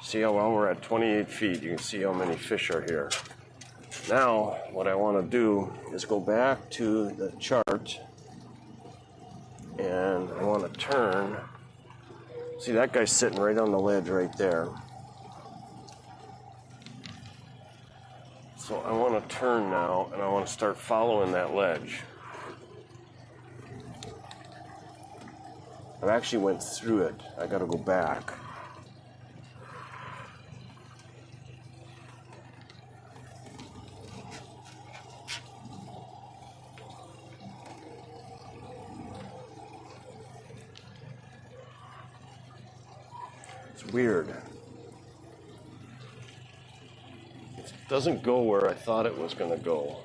S1: See how well we're at 28 feet. You can see how many fish are here. Now, what I want to do is go back to the chart, and I want to turn. See, that guy's sitting right on the ledge right there. So I want to turn now, and I want to start following that ledge. I actually went through it. I got to go back. It's weird. It doesn't go where I thought it was going to go.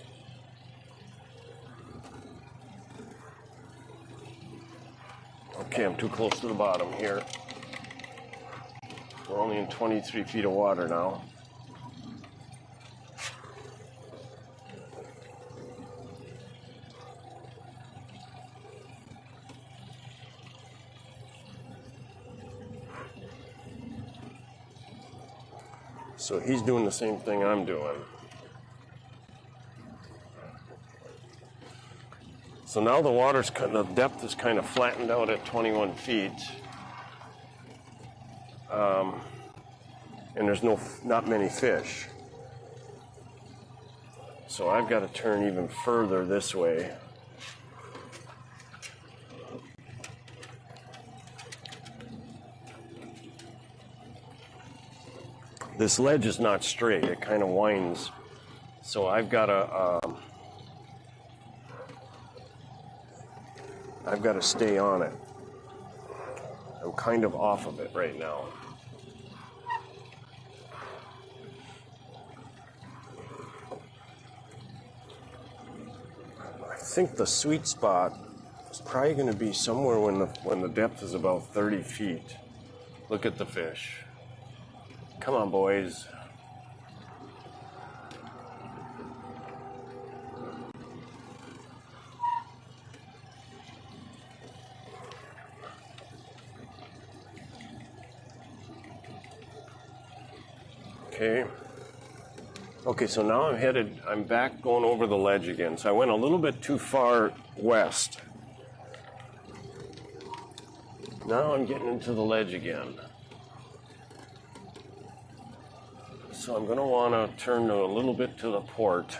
S1: Okay, I'm too close to the bottom here. We're only in 23 feet of water now. So he's doing the same thing I'm doing. So now the depth is kind of flattened out at 21 feet. And there's not many fish. So I've got to turn even further this way. This ledge is not straight, it kind of winds. So I've got to stay on it. I'm kind of off of it right now. I think the sweet spot is probably going to be somewhere when the depth is about 30 feet. Look at the fish. Come on, boys. Okay, so now I'm back going over the ledge again. So I went a little bit too far west. Now I'm getting into the ledge again. So I'm going to want to turn a little bit to the port.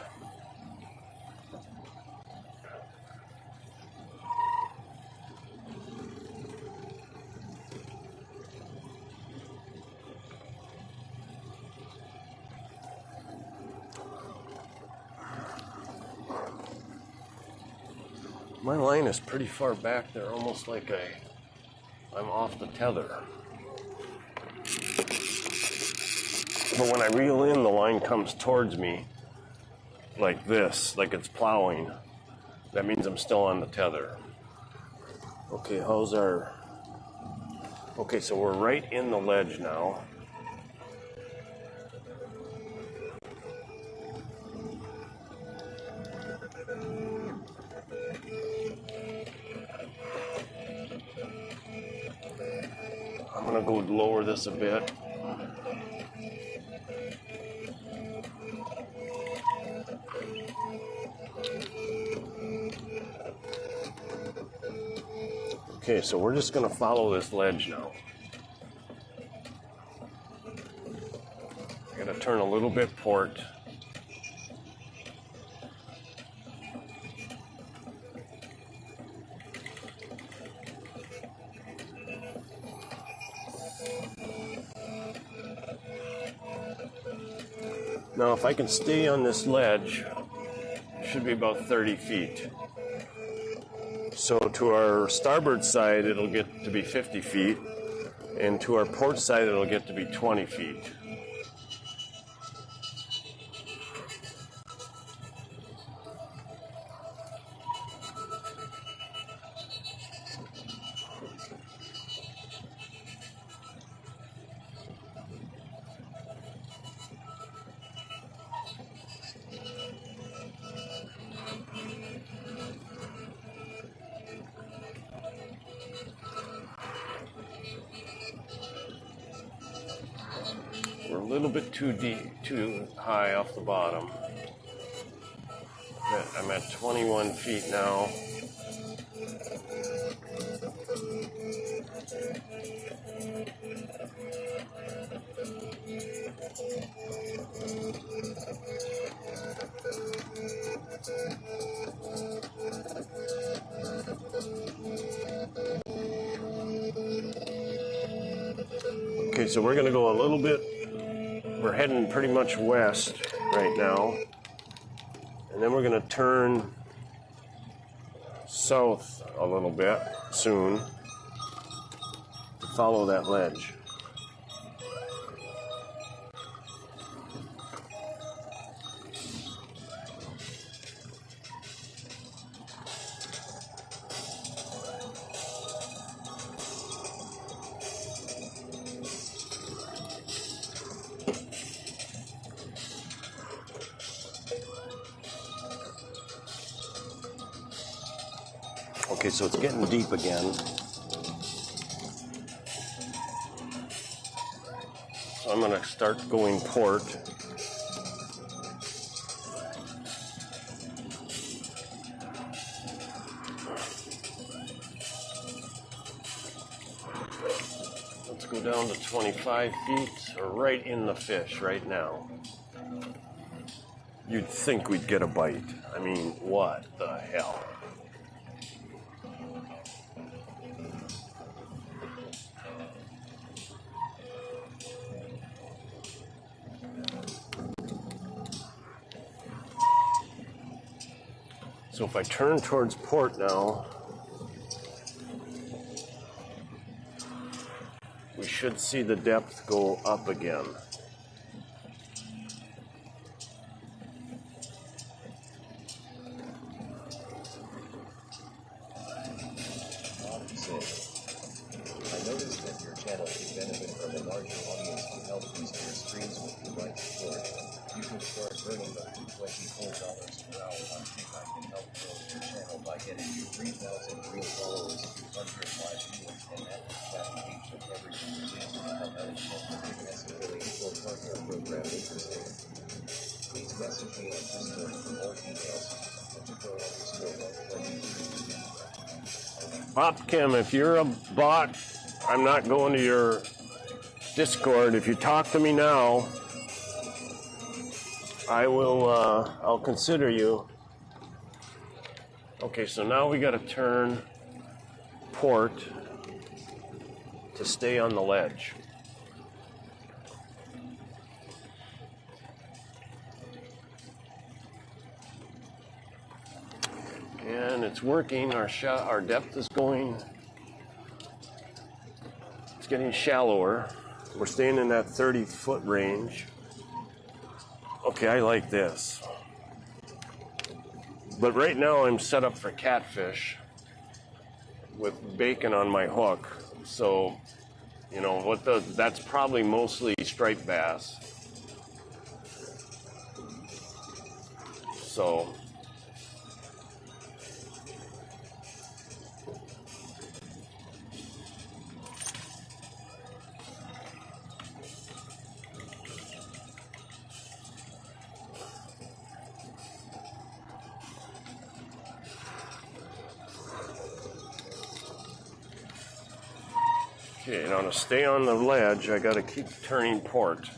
S1: My line is pretty far back there, almost like I'm off the tether. But when I reel in, the line comes towards me like this, like it's plowing. That means I'm still on the tether. Okay, how's our... Okay, so we're right in the ledge now. I'm gonna go lower this a bit. Okay, so we're just gonna follow this ledge now. I gotta turn a little bit port. Now, if I can stay on this ledge, it should be about 30 feet. So to our starboard side, it'll get to be 50 feet, and to our port side, it'll get to be 20 feet. We're a little bit too deep, too high off the bottom. I'm at 21 feet now. Okay, so we're going to go a little bit. We're heading pretty much west right now. And then we're going to turn south a little bit soon to follow that ledge. Okay, so it's getting deep again. So I'm going to start going port. Let's go down to 25 feet, or right in the fish right now. You'd think we'd get a bite. I mean, what the hell? So if I turn towards port now, we should see the depth go up again.
S2: I noticed that your channel could benefit from a larger audience to help boost your streams with the right support. You can start earning up to $24 per hour on TikTok and help grow your channel by getting you 3,000 real followers, 200 live viewers, and active chat engagement every single day. How management the fitness affiliate or partner program interesting? Please message me on Discord for more details.
S1: Opkim, if you're a bot, I'm not going to your Discord. If you talk to me now, I will, I'll consider you. Okay, so now we got to turn port to stay on the ledge. And it's working. Our depth is going. It's getting shallower. We're staying in that 30-foot range. Okay, I like this. But right now I'm set up for catfish with bacon on my hook. So, you know, that's probably mostly striped bass. So, okay, now to stay on the ledge, I gotta keep turning port.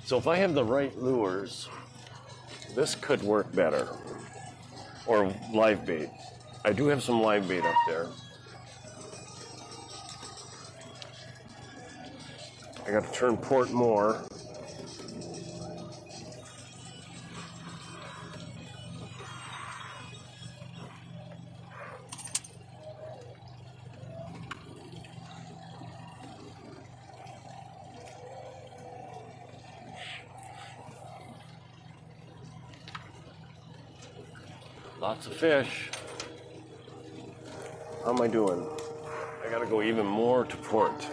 S1: So if I have the right lures, this could work better. Or live bait. I do have some live bait up there. I got to turn port more. Lots of fish. How am I doing? I gotta go even more to port.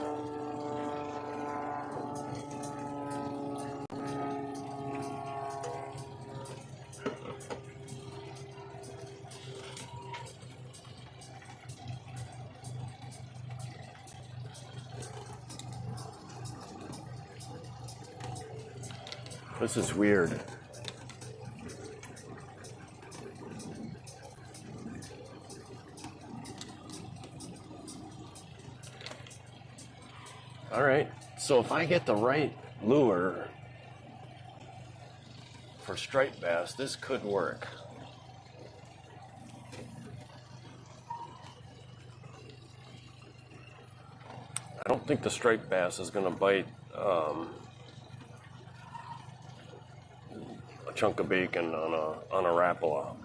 S1: This is weird. All right, so if I get the right lure for striped bass, this could work. I don't think the striped bass is going to bite a chunk of bacon on a Rapala.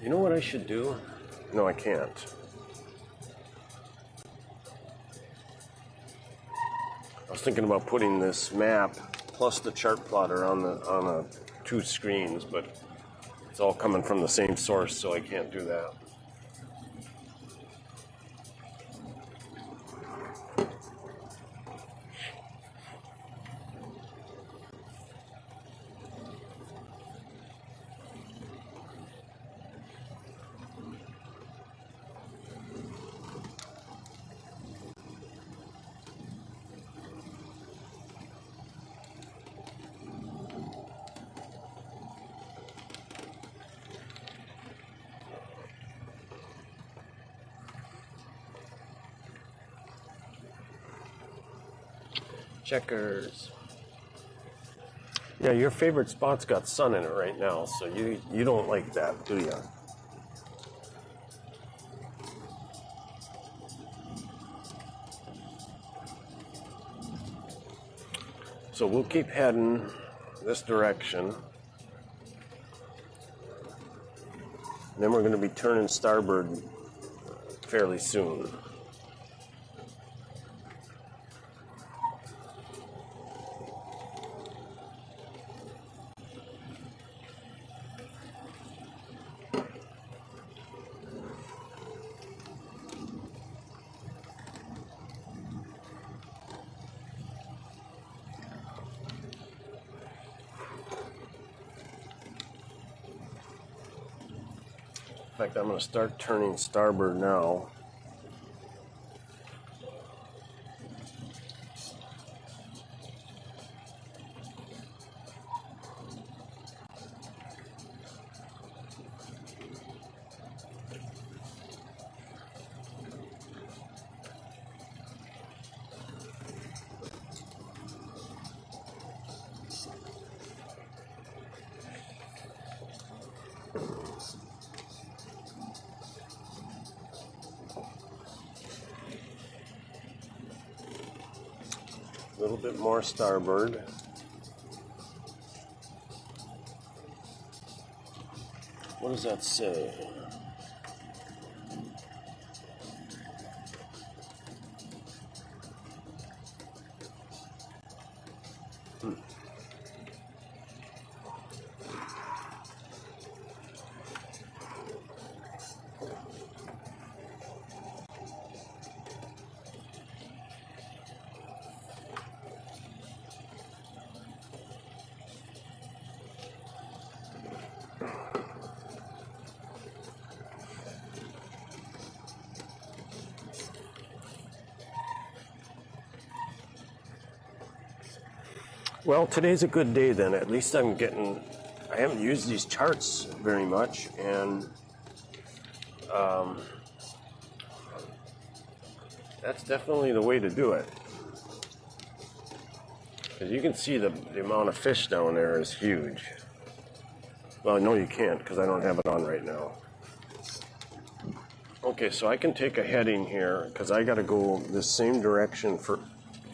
S1: You know what I should do? No, I can't. I was thinking about putting this map plus the chart plotter on the two screens, but it's all coming from the same source, so I can't do that. Checkers. Yeah, your favorite spot's got sun in it right now, so you don't like that, do you? So we'll keep heading this direction. And then we're going to be turning starboard fairly soon. In fact, I'm going to start turning starboard now. A little bit more starboard. What does that say? Well, today's a good day then. At least I haven't used these charts very much, and that's definitely the way to do it. As you can see, the amount of fish down there is huge. Well, no, you can't because I don't have it on right now. Okay, so I can take a heading here because I got to go the same direction for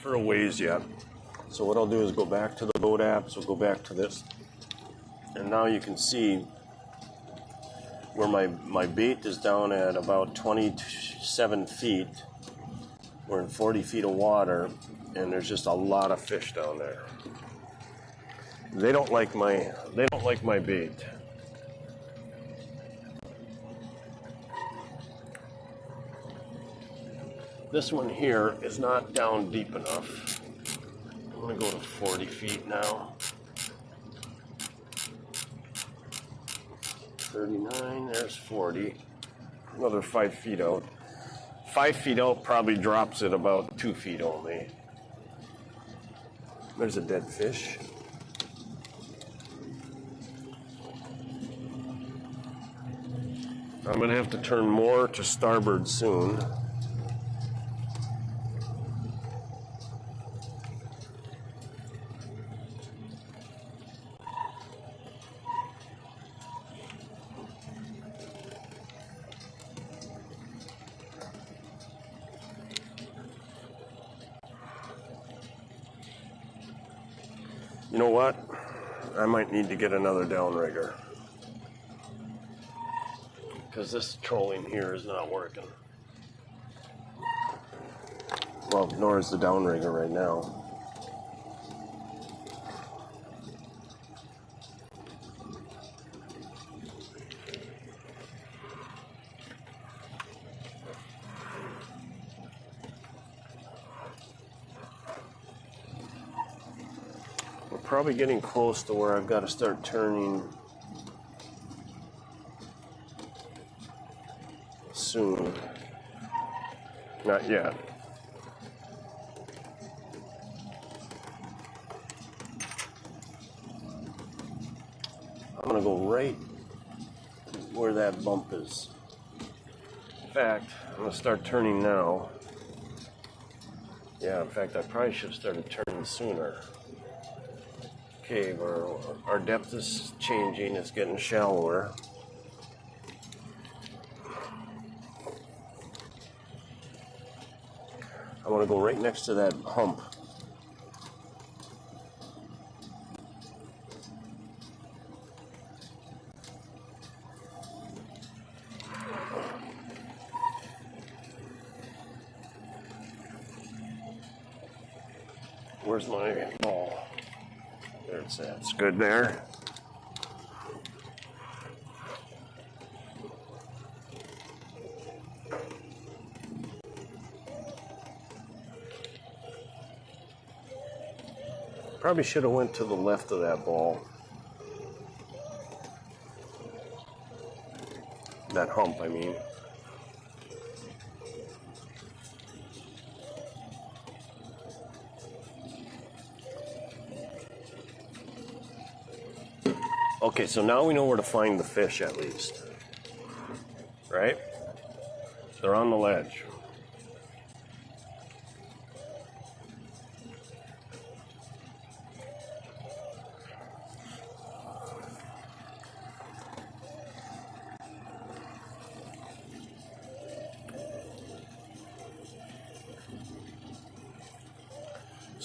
S1: a ways yet. So what I'll do is go back to the boat app, so go back to this. And now you can see where my bait is down at about 27 feet. We're in 40 feet of water, and there's just a lot of fish down there. They don't like my bait. This one here is not down deep enough. I'm going to go to 40 feet now. 39, there's 40. Another 5 feet out. 5 feet out probably drops it about 2 feet only. There's a dead fish. I'm going to have to turn more to starboard soon. You know what? I might need to get another downrigger because this trolling here is not working. Well, nor is the downrigger right now. Probably getting close to where I've got to start turning soon. Not yet. I'm going to go right where that bump is. In fact, I'm going to start turning now. Yeah, in fact, I probably should have started turning sooner. Okay, our depth is changing, it's getting shallower. I want to go right next to that hump. Where's my ball? There it's at. It's good there. Probably should have went to the left of that ball. That hump, I mean. Okay, so now we know where to find the fish at least. Right? They're on the ledge.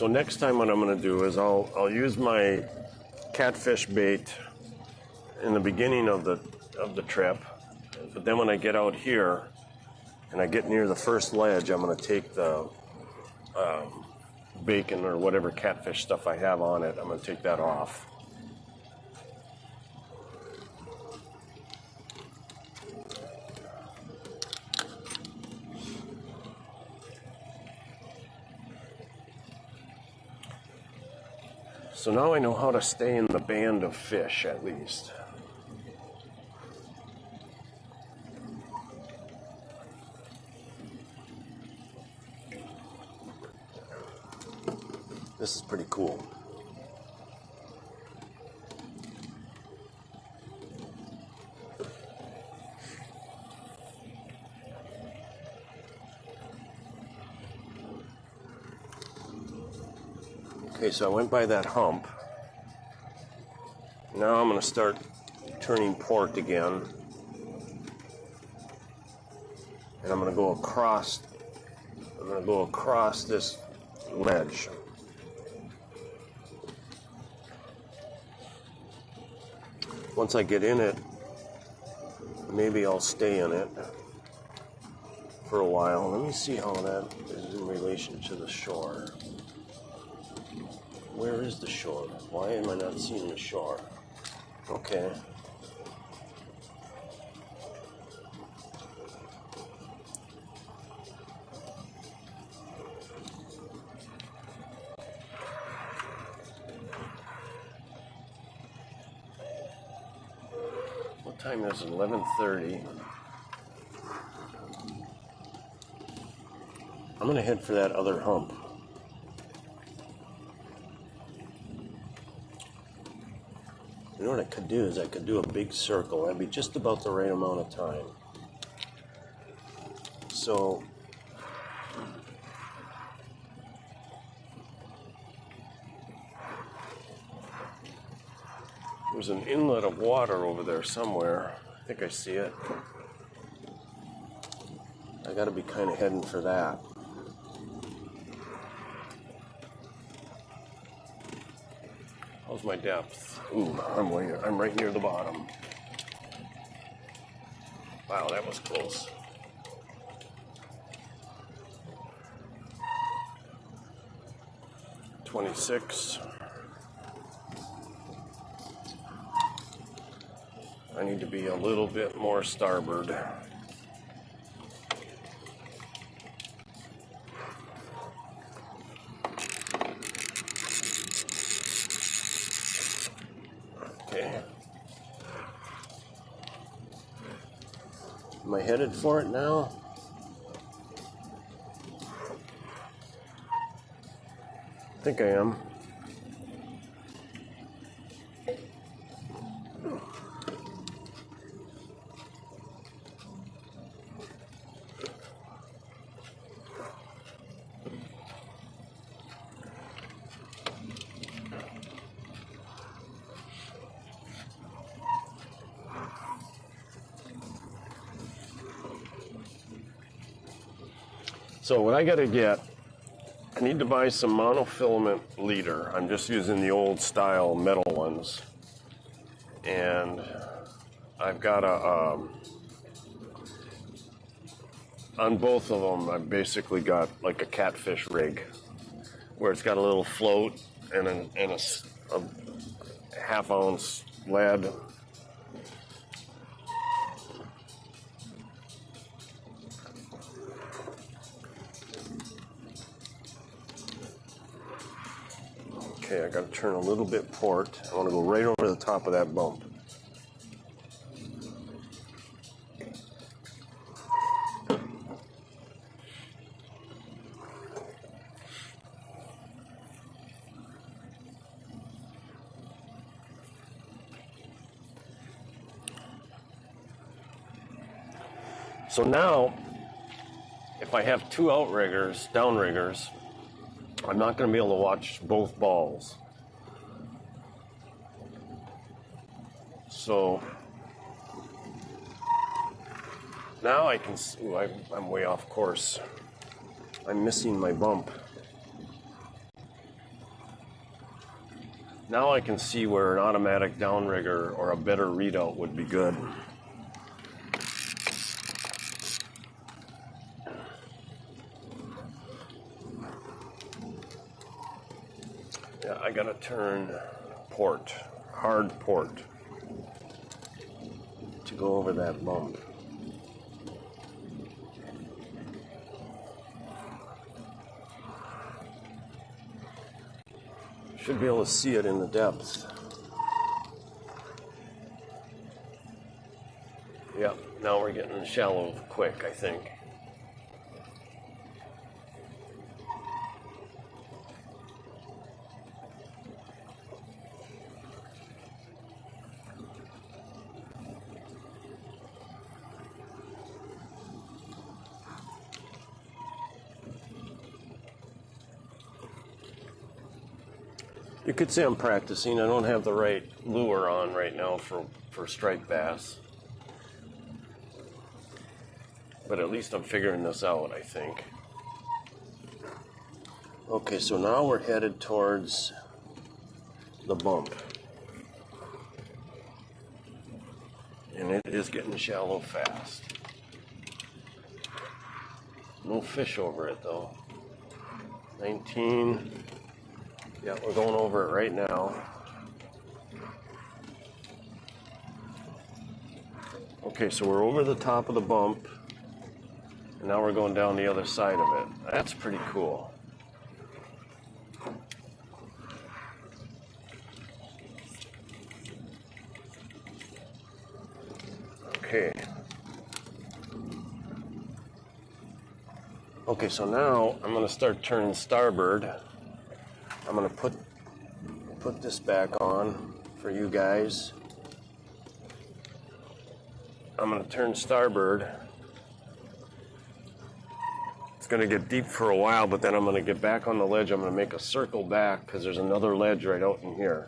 S1: So next time what I'm going to do is I'll use my catfish bait in the beginning of the trip, but then when I get out here and I get near the first ledge, I'm going to take the bacon or whatever catfish stuff I have on it, I'm going to take that off. So now I know how to stay in the band of fish, at least. This is pretty cool. Okay, so I went by that hump. Now I'm going to start turning port again. And I'm going to go across this ledge. Once I get in it, maybe I'll stay in it for a while. Let me see how that is in relation to the shore. Where is the shore? Why am I not seeing the shore? Okay. What time is it? 11:30. I'm going to head for that other hump. You know what I could do is I could do a big circle. That'd be just about the right amount of time. So there's an inlet of water over there somewhere. I think I see it. I gotta be kind of heading for that. How's my depth? Ooh, I'm right near the bottom. Wow, that was close. $26. I need to be a little bit more starboard. Okay. Am I headed for it now? I think I am. So what I gotta get, I need to buy some monofilament leader. I'm just using the old style metal ones. And I've got on both of them, I've basically got like a catfish rig where it's got a little float and a half-ounce lead. Okay, I got to turn a little bit port. I want to go right over the top of that bump. So now, if I have two outriggers, downriggers, I'm not going to be able to watch both balls. So now I can see, I'm way off course. I'm missing my bump. Now I can see where an automatic downrigger or a better readout would be good. Yeah, I gotta turn port, hard port, to go over that bump. Should be able to see it in the depth. Yep, now we're getting shallow quick, I think. You could say I'm practicing. I don't have the right lure on right now for striped bass. But at least I'm figuring this out, I think. Okay, so now we're headed towards the bump. And it is getting shallow fast. No fish over it though. 19. Yeah, we're going over it right now. Okay, so we're over the top of the bump, and now we're going down the other side of it. That's pretty cool. Okay. Okay, so now I'm going to start turning starboard. I'm going to put this back on for you guys. I'm going to turn starboard. It's going to get deep for a while, but then I'm going to get back on the ledge. I'm going to make a circle back because there's another ledge right out in here.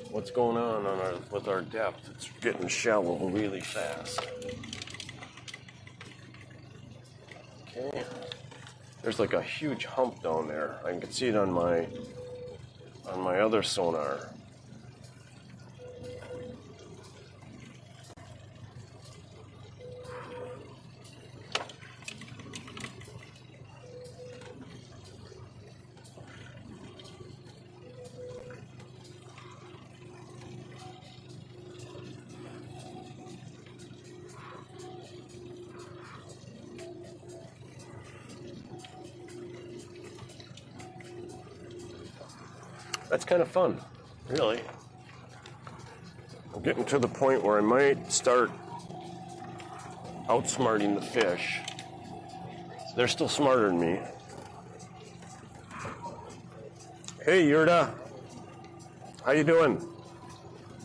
S1: What's going on with our depth? It's getting shallow really fast. Okay. There's like a huge hump down there. I can see it on my other sonar. That's kind of fun, really. I'm getting to the point where I might start outsmarting the fish. They're still smarter than me. Hey, Yurda. How you doing?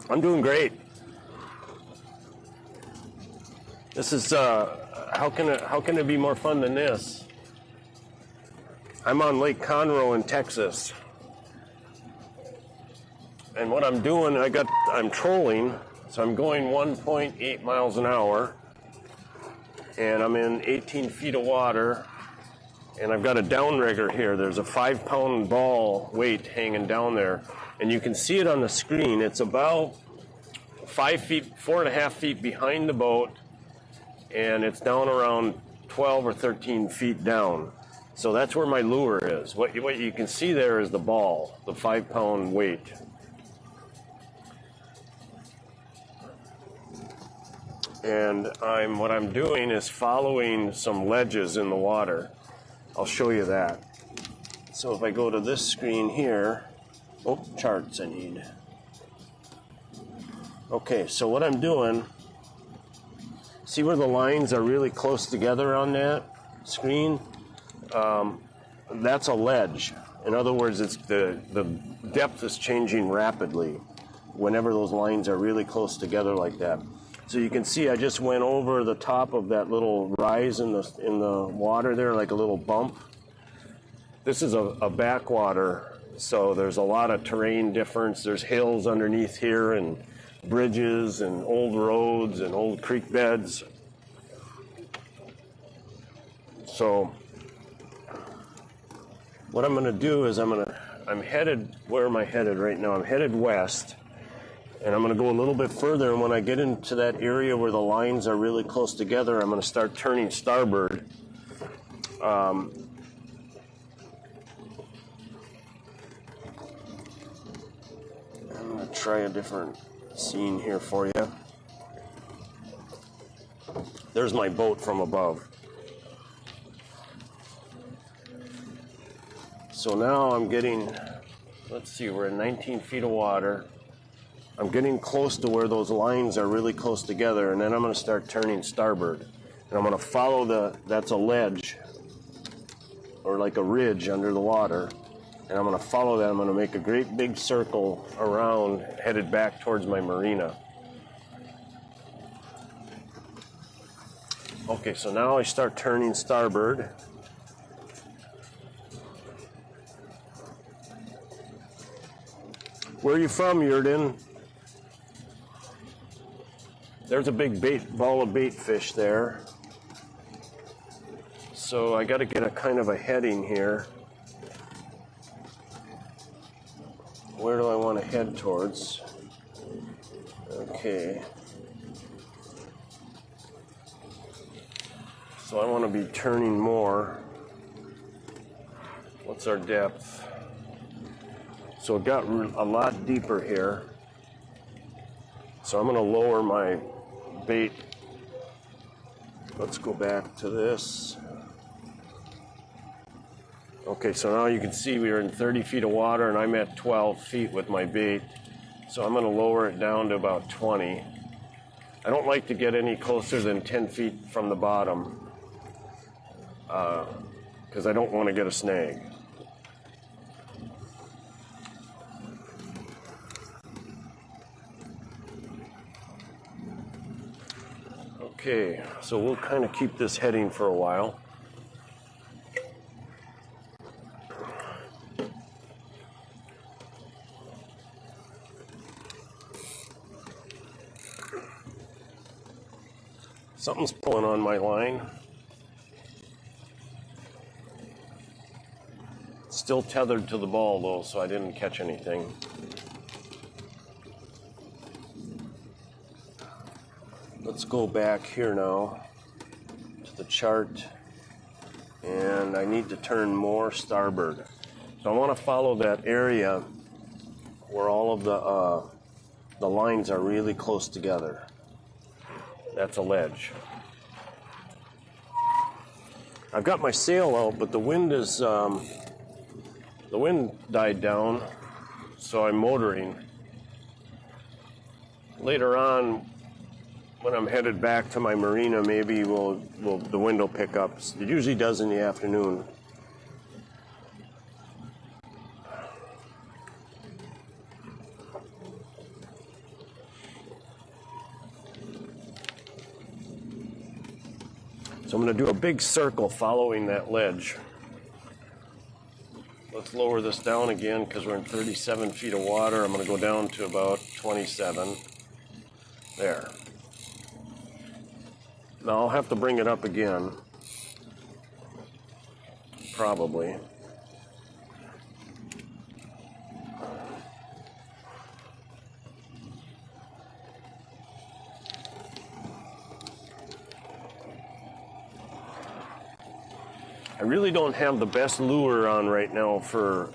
S1: I'm doing great. This is, how can it be more fun than this? I'm on Lake Conroe in Texas. And what I'm doing, I'm trolling, so I'm going 1.8 miles an hour, and I'm in 18 feet of water, and I've got a downrigger here. There's a 5-pound ball weight hanging down there, and you can see it on the screen. It's about 4.5 feet behind the boat, and it's down around 12 or 13 feet down. So that's where my lure is. What you can see there is the ball, the 5-pound weight. And what I'm doing is following some ledges in the water. I'll show you that. So if I go to this screen here, charts I need. Okay, so what I'm doing, see where the lines are really close together on that screen? That's a ledge. In other words, it's the depth is changing rapidly whenever those lines are really close together like that. So you can see I just went over the top of that little rise in the water there, like a little bump. This is a backwater, so there's a lot of terrain difference. There's hills underneath here and bridges and old roads and old creek beds. So what I'm going to do is I'm headed, where am I headed right now? I'm headed west, and I'm going to go a little bit further, and when I get into that area where the lines are really close together, I'm going to start turning starboard. I'm going to try a different scene here for you. There's my boat from above. So now I'm getting, let's see, we're at 19 feet of water. I'm getting close to where those lines are really close together, and then I'm going to start turning starboard. And I'm going to follow that's a ledge, or like a ridge under the water. And I'm going to follow that. I'm going to make a great big circle around, headed back towards my marina. Okay, so now I start turning starboard. Where are you from, Yurden? There's a big ball of bait fish there. So I got to get a kind of a heading here. Where do I want to head towards? Okay. So I want to be turning more. What's our depth? So it got a lot deeper here. So I'm going to lower my bait. Let's go back to this. Okay, so now you can see we are in 30 feet of water and I'm at 12 feet with my bait. So I'm going to lower it down to about 20. I don't like to get any closer than 10 feet from the bottom because I don't want to get a snag. Okay, so we'll kind of keep this heading for a while. Something's pulling on my line. Still tethered to the ball though, so I didn't catch anything. Let's go back here now to the chart, and I need to turn more starboard. So I want to follow that area where all of the lines are really close together. That's a ledge. I've got my sail out, but the wind died down, so I'm motoring. Later on, when I'm headed back to my marina, maybe the wind will pick up. It usually does in the afternoon. So I'm going to do a big circle following that ledge. Let's lower this down again because we're in 37 feet of water. I'm going to go down to about 27. There. Now I'll have to bring it up again. Probably. I really don't have the best lure on right now for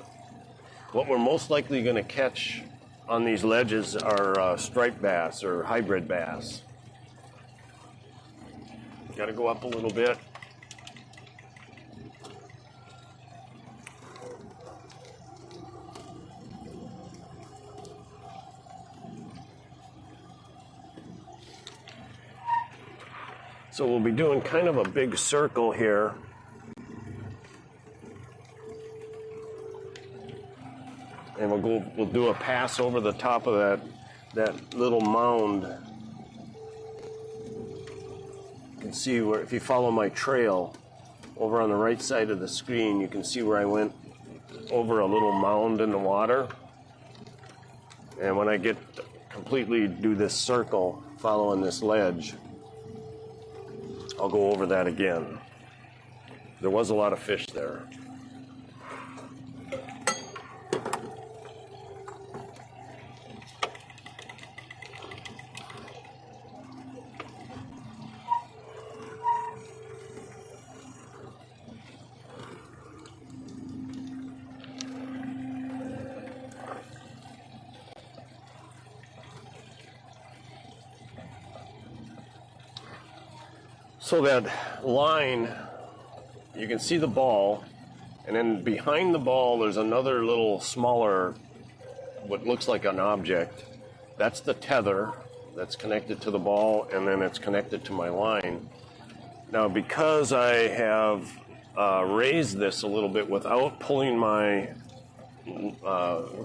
S1: what we're most likely going to catch on these ledges are striped bass or hybrid bass. Got to go up a little bit. So we'll be doing kind of a big circle here. And we'll do a pass over the top of that little mound. You can see where, if you follow my trail, over on the right side of the screen, you can see where I went over a little mound in the water. And when I get completely do this circle following this ledge, I'll go over that again. There was a lot of fish there. So that line, you can see the ball, and then behind the ball there's another little smaller, what looks like an object. That's the tether that's connected to the ball, and then it's connected to my line. Now, because I have raised this a little bit without pulling my,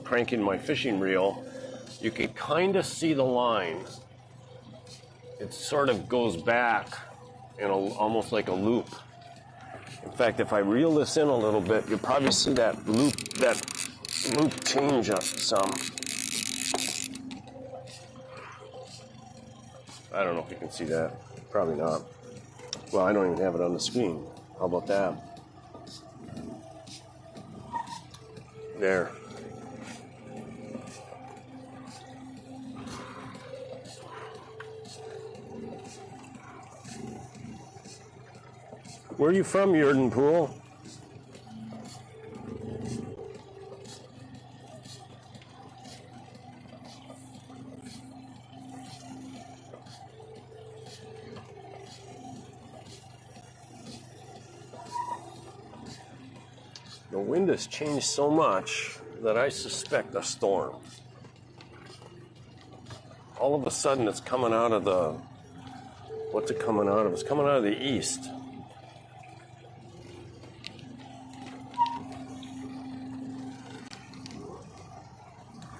S1: cranking my fishing reel, you can kind of see the line. It sort of goes back in almost like a loop. In fact, if I reel this in a little bit, you'll probably see that loop change up some. I don't know if you can see that. Probably not. Well, I don't even have it on the screen. How about that? There. Where are you from, Jordan Pool? The wind has changed so much that I suspect a storm. All of a sudden it's coming out of the, what's it coming out of? It's coming out of the east.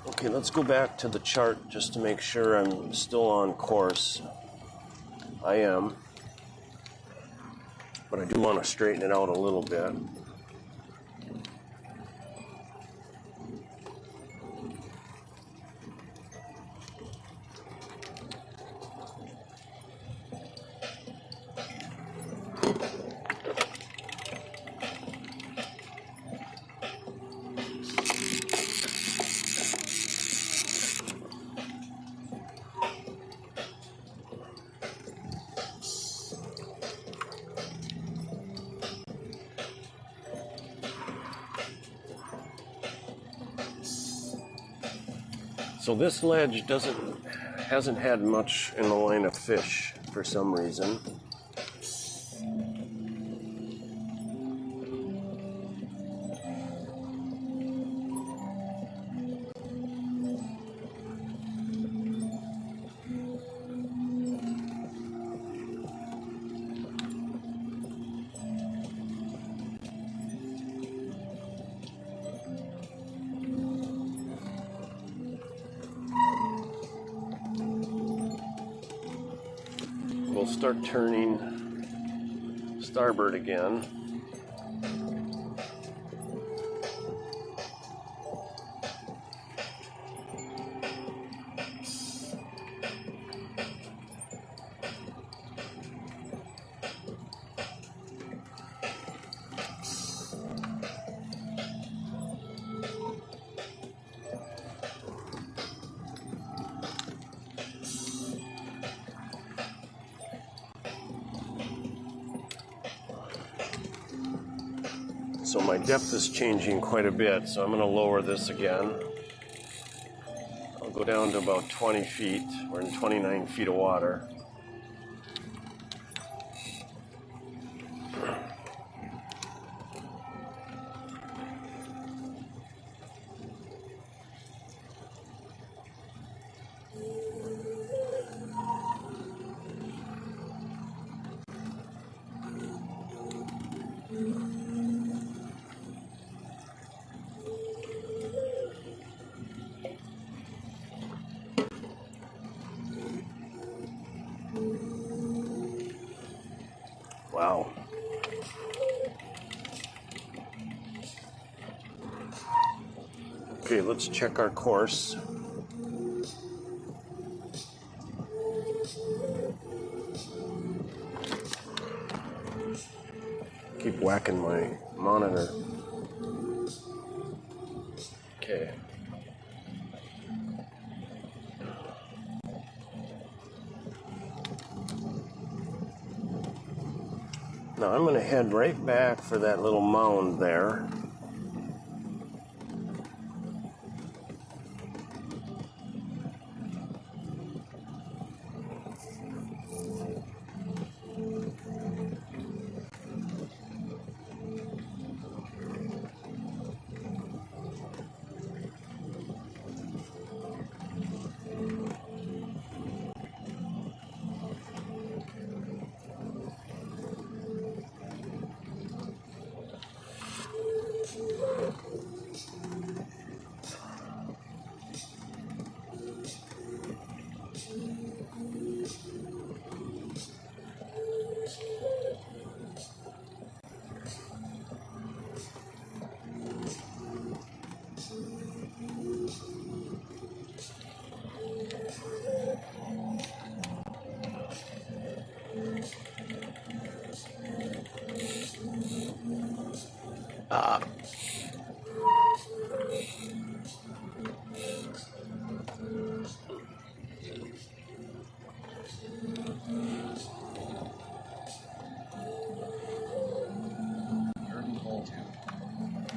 S1: Okay, let's go back to the chart just to make sure I'm still on course. I am. But I do want to straighten it out a little bit. So this ledge hasn't had much in the line of fish for some reason. We'll start turning starboard again. So my depth is changing quite a bit, so I'm going to lower this again. I'll go down to about 20 feet. We're in 29 feet of water. Okay, let's check our course. Keep whacking my monitor. Okay. Now I'm going to head right back for that little mound there.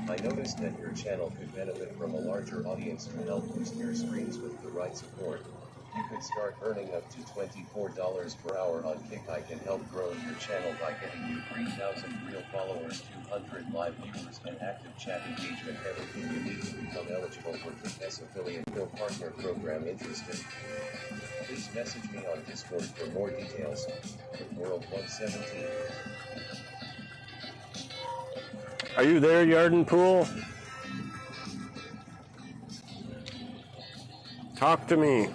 S2: I noticed that your channel could benefit from a larger audience to help boost your streams with the right support. You could start earning up to $24 per hour on Kick. I can help grow your channel by getting you 3,000 real followers, 200 live viewers, and active chat engagement. Everything you need to become eligible for Kick affiliate Bill Partner Program. Interested? Please message me on Discord for more details. World 117.
S1: Are you there, Yarden Pool? Talk to me.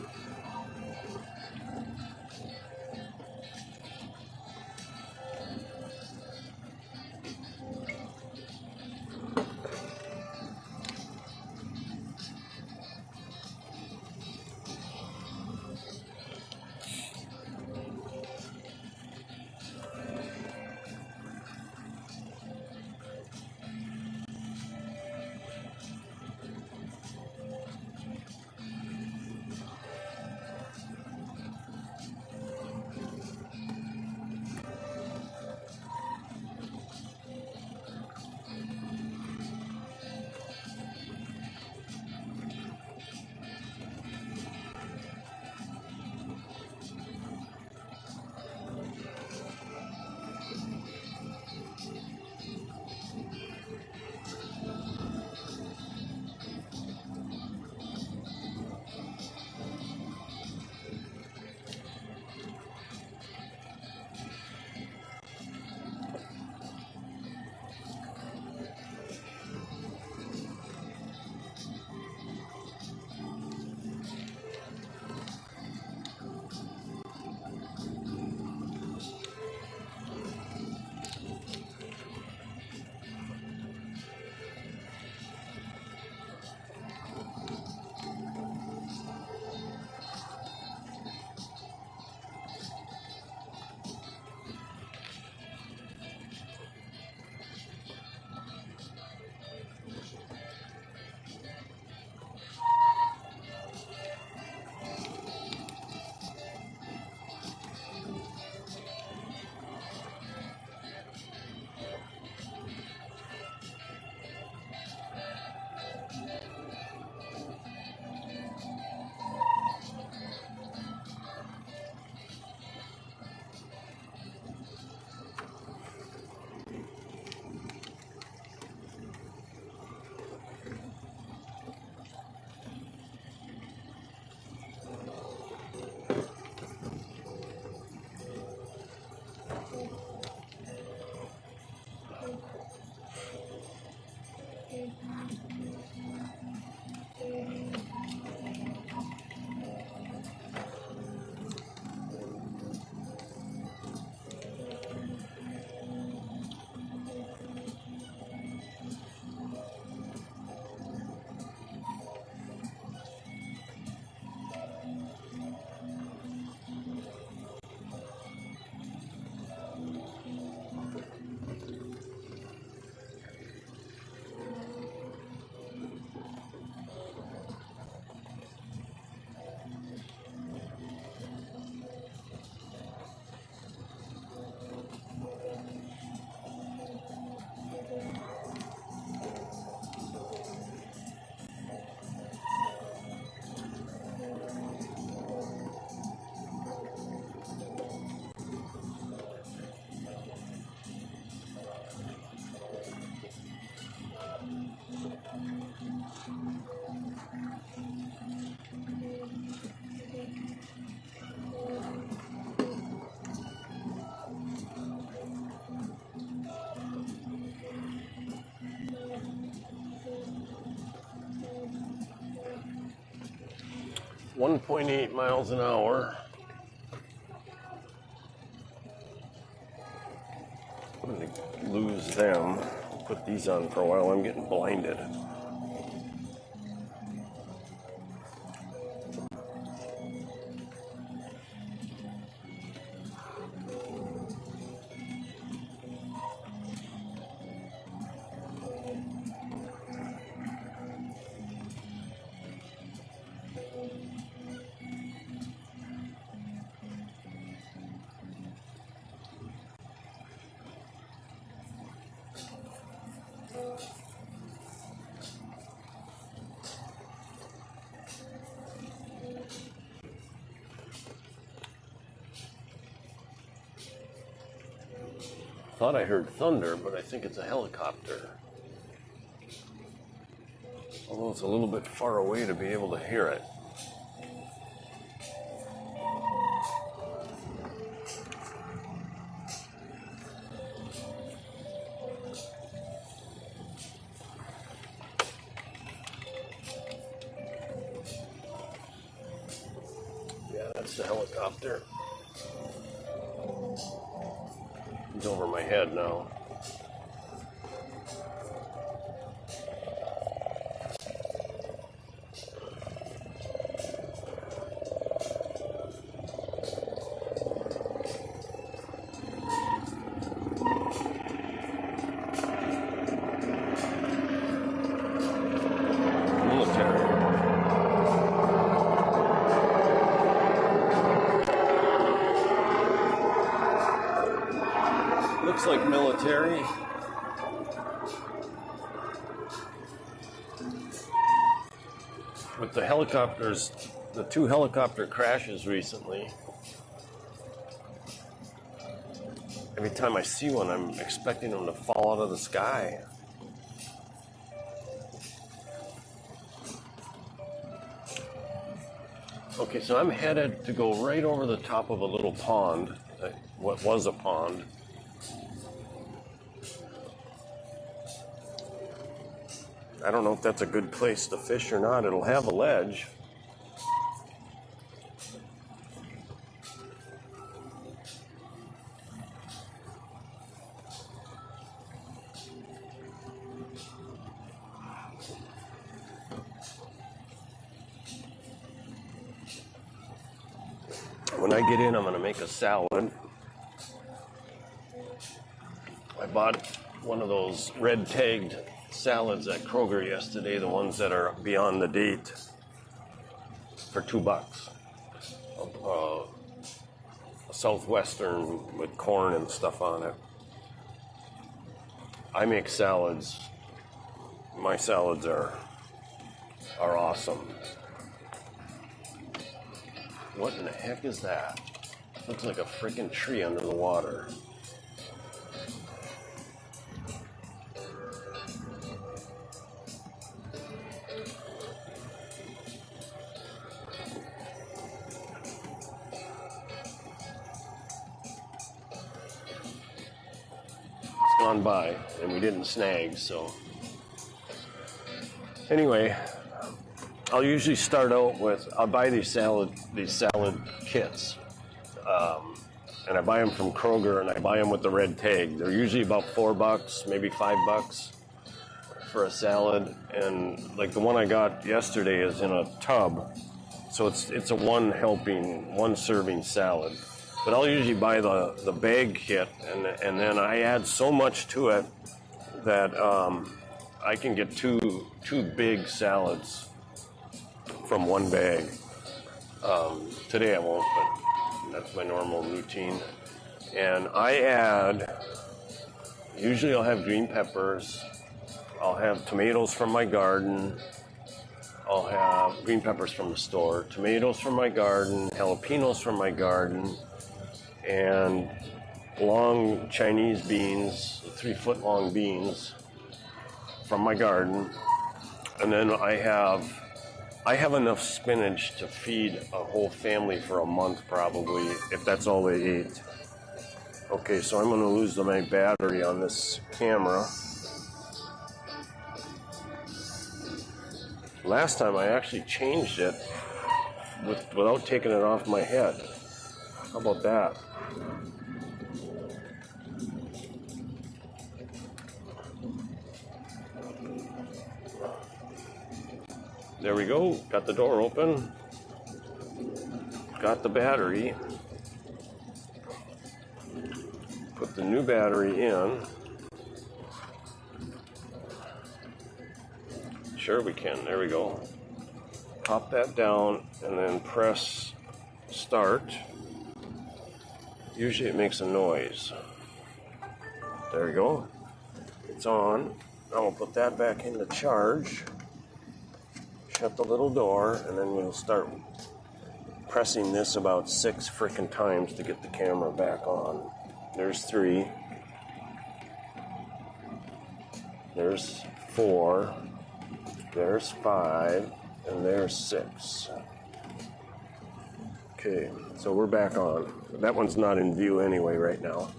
S1: 1.8 miles an hour. I'm going to lose them. Put these on for a while. I'm getting blinded. Thought I heard thunder, but I think it's a helicopter. Although it's a little bit far away to be able to hear it. Yeah, that's the helicopter. He's over my head now. Looks like military. With the helicopters, the 2 helicopter crashes recently, every time I see one, I'm expecting them to fall out of the sky. Okay, so I'm headed to go right over the top of a little pond, what was a pond. I don't know if that's a good place to fish or not. It'll have a ledge. When I get in, I'm going to make a salad. I bought one of those red tagged salads at Kroger yesterday, the ones that are beyond the date, for $2. A Southwestern with corn and stuff on it. I make salads. My salads are awesome. What in the heck is that? Looks like a freaking tree under the water. Gone by and we didn't snag, so anyway, I'll usually start out with, I'll buy these salad kits, and I buy them from Kroger, and I buy them with the red tag. They're usually about $4, maybe $5 for a salad, and like the one I got yesterday is in a tub, so it's a one serving salad. But I'll usually buy the bag kit, and then I add so much to it that I can get two big salads from one bag. Today I won't, but that's my normal routine. And I add, usually I'll have green peppers, I'll have tomatoes from my garden, I'll have green peppers from the store, tomatoes from my garden, jalapenos from my garden, and long Chinese beans, 3-foot long beans from my garden. And then I have enough spinach to feed a whole family for a month probably, if that's all they eat. Okay, so I'm going to lose my battery on this camera. Last time I actually changed it without taking it off my head. How about that? There we go. Got the door open. Got the battery. Put the new battery in. Sure we can. There we go. Pop that down and then press start. Usually it makes a noise. There we go. It's on. Now we'll put that back into charge. Shut the little door, and then we'll start pressing this about 6 frickin' times to get the camera back on. There's 3. There's 4. There's 5. And there's 6. Okay, so we're back on. That one's not in view anyway right now.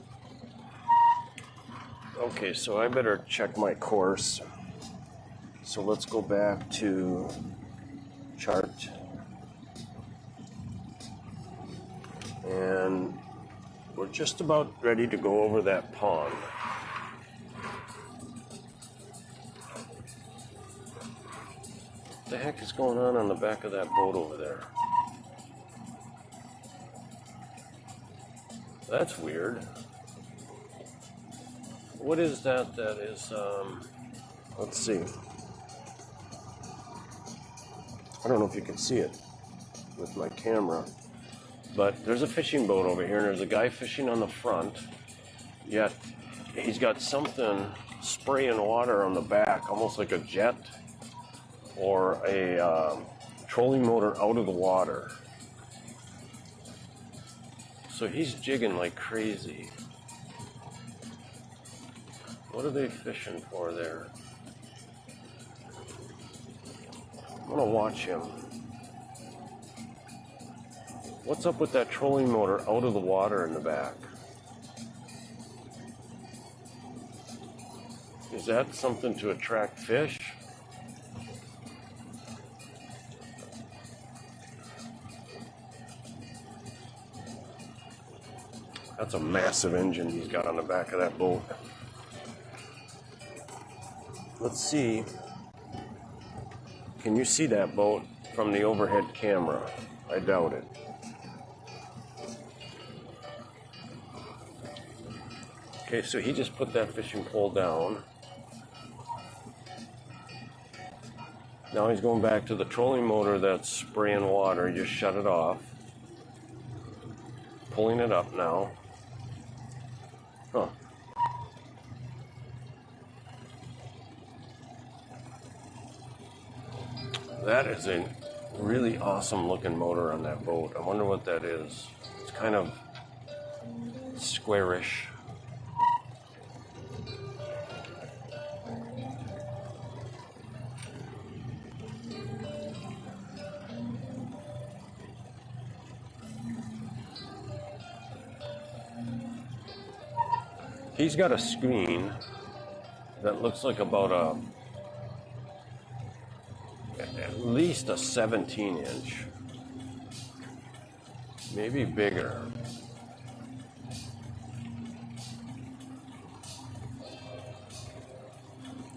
S1: Okay, so I better check my course. So let's go back to chart. And we're just about ready to go over that pond. What the heck is going on the back of that boat over there? That's weird. What is that? That is, let's see. I don't know if you can see it with my camera, but there's a fishing boat over here, and there's a guy fishing on the front, yet he's got something spraying water on the back, almost like a jet or a trolling motor out of the water. So he's jigging like crazy. What are they fishing for there? I'm gonna watch him. What's up with that trolling motor out of the water in the back? Is that something to attract fish? That's a massive engine he's got on the back of that boat. Let's see. Can you see that boat from the overhead camera? I doubt it. Okay, so he just put that fishing pole down. Now he's going back to the trolling motor that's spraying water. He just shut it off. Pulling it up now. Huh. That is a really awesome looking motor on that boat. I wonder what that is. It's kind of squarish. He's got a screen that looks like about at least a 17-inch, maybe bigger.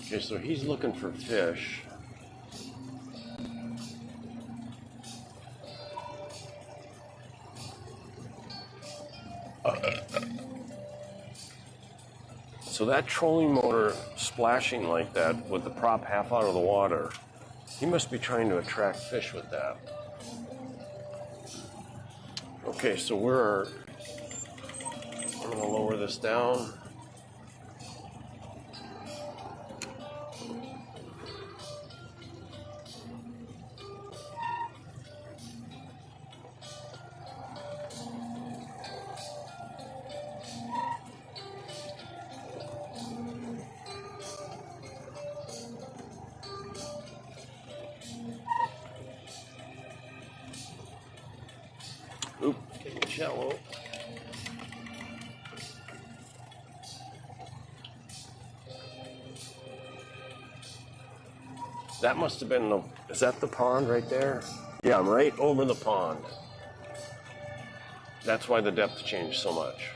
S1: Okay, so he's looking for fish. So that trolling motor splashing like that with the prop half out of the water, he must be trying to attract fish with that. Okay, so I'm going to lower this down. Oop, getting shallow. That must have been is that the pond right there? Yeah, I'm right over the pond. That's why the depth changed so much.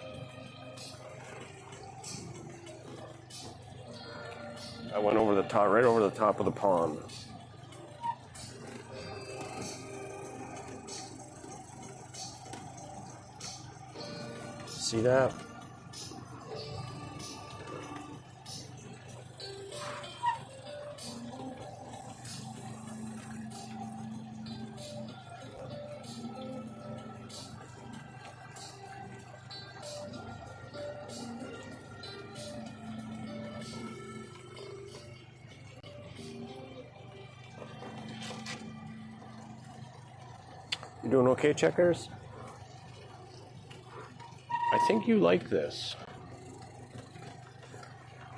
S1: I went over the top, right over the top of the pond. See that? You doing okay, Checkers? I think you like this.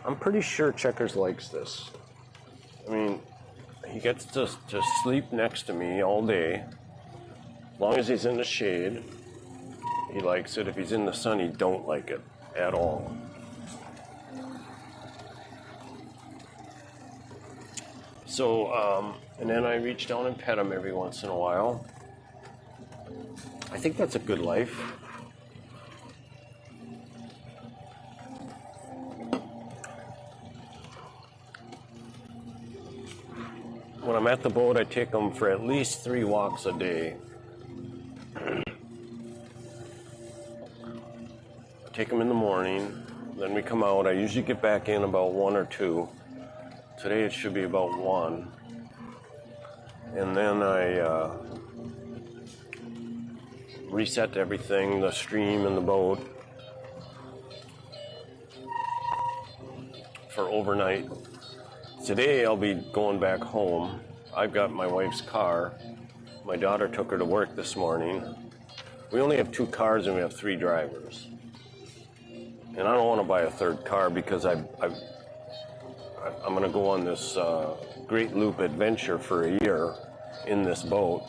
S1: I'm pretty sure Checkers likes this. I mean, he gets to sleep next to me all day. As long as he's in the shade, he likes it. If he's in the sun, he don't like it at all. So, and then I reach down and pet him every once in a while. I think that's a good life. When I'm at the boat, I take them for at least 3 walks a day. I take them in the morning, then we come out. I usually get back in about 1 or 2. Today it should be about 1. And then I reset everything, the stream and the boat, for overnight. Today I'll be going back home. I've got my wife's car. My daughter took her to work this morning. We only have 2 cars and we have 3 drivers. And I don't want to buy a 3rd car because I'm going to go on this Great Loop adventure for a year in this boat.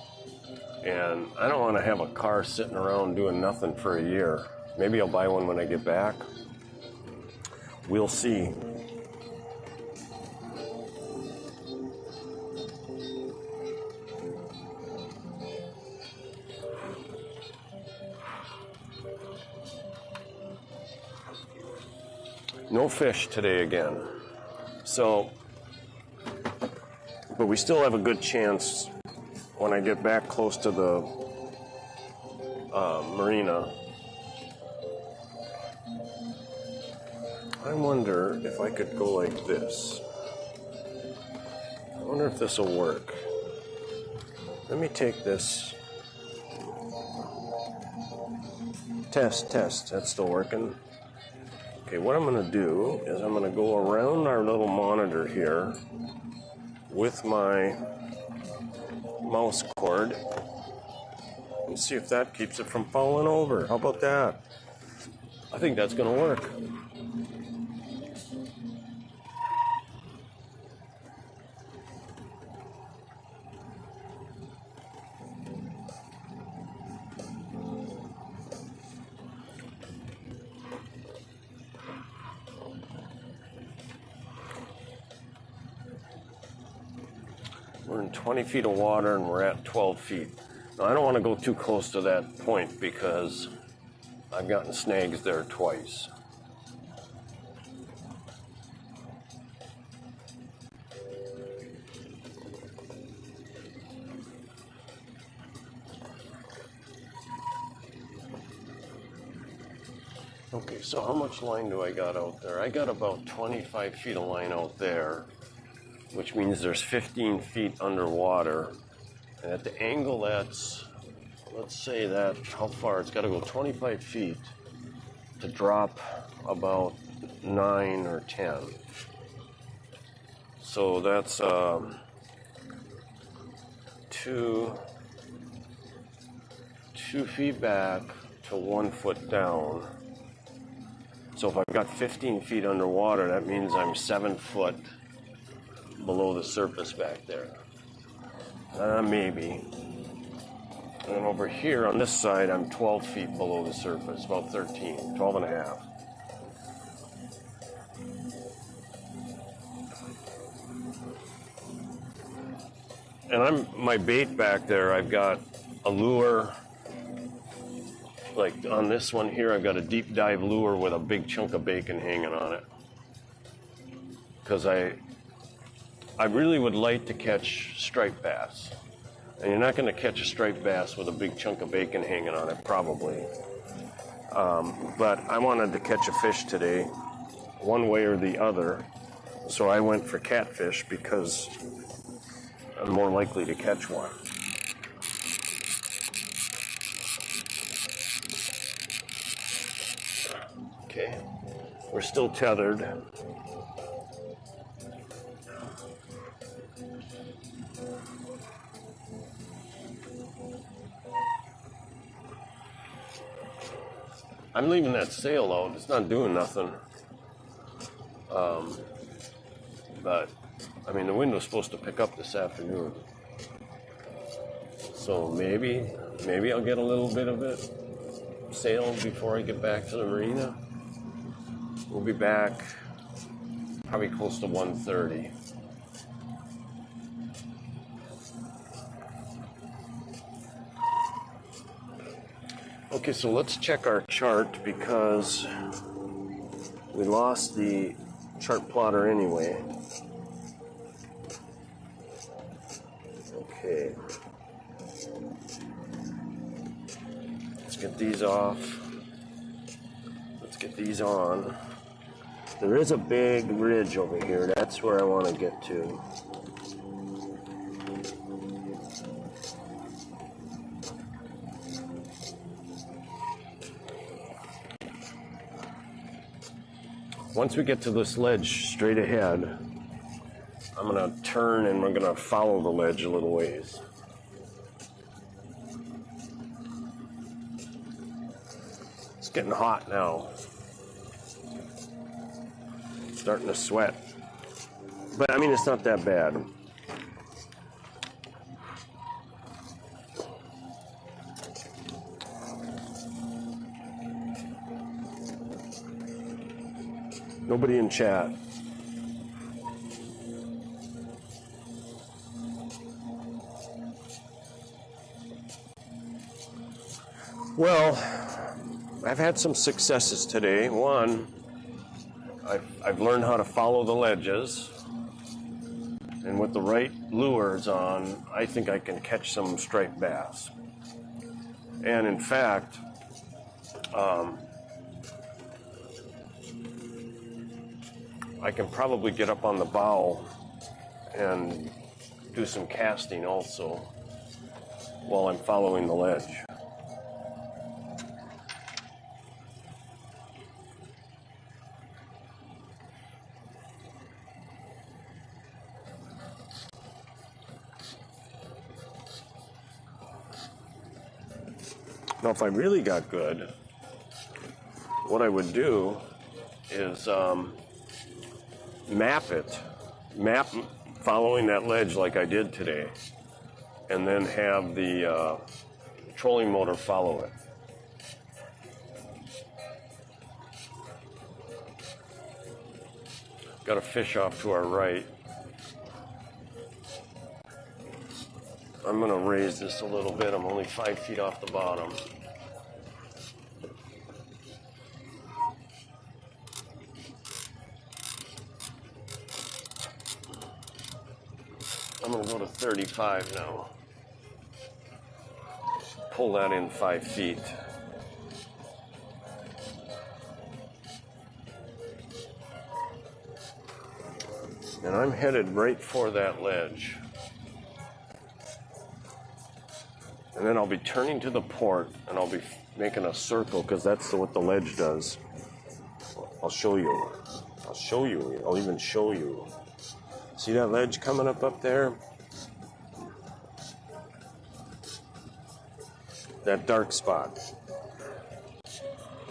S1: And I don't want to have a car sitting around doing nothing for a year. Maybe I'll buy one when I get back. We'll see. No fish today again. So, but we still have a good chance when I get back close to the marina. I wonder if I could go like this. I wonder if this will work. Let me take this. Test. That's still working. Okay, what I'm going to do is I'm going to go around our little monitor here with my mouse cord and see if that keeps it from falling over. How about that? I think that's going to work. We're in 20 feet of water and we're at 12 feet. Now, I don't want to go too close to that point because I've gotten snags there twice. Okay, so how much line do I got out there? I got about 25 feet of line out there, which means there's 15 feet underwater. And at the angle that's, let's say that, how far? It's got to go 25 feet to drop about 9 or 10. So that's 2 feet back to 1 foot down. So if I've got 15 feet underwater, that means I'm 7 foot below the surface back there. Maybe. And then over here on this side, I'm 12 feet below the surface, about 13, 12 and a half. And my bait back there, I've got a lure, like on this one here, I've got a deep dive lure with a big chunk of bacon hanging on it. Because I really would like to catch striped bass. And you're not going to catch a striped bass with a big chunk of bacon hanging on it, probably. But I wanted to catch a fish today, one way or the other. So I went for catfish because I'm more likely to catch one. Okay, we're still tethered. I'm leaving that sail out. It's not doing nothing. But, I mean, the wind was supposed to pick up this afternoon. So maybe I'll get a little bit of it sailed before I get back to the marina. We'll be back probably close to 1:30. Okay, so let's check our chart because we lost the chart plotter anyway. Okay. Let's get these off. Let's get these on. There is a big ridge over here. That's where I want to get to. Once we get to this ledge straight ahead, I'm going to turn and we're going to follow the ledge a little ways. It's getting hot now. Starting to sweat. But I mean, it's not that bad. Nobody in chat. Well, I've had some successes today. One, I've learned how to follow the ledges. And with the right lures on, I think I can catch some striped bass. And in fact, I can probably get up on the bow and do some casting also while I'm following the ledge. Now, if I really got good, what I would do is map following that ledge like I did today, and then have the trolling motor follow it. Got a fish off to our right. I'm going to raise this a little bit. I'm only 5 feet off the bottom. I'm going to go to 35 now. Pull that in 5 feet. And I'm headed right for that ledge. And then I'll be turning to the port and I'll be making a circle because that's what the ledge does. I'll show you. I'll even show you. See that ledge coming up there? That dark spot.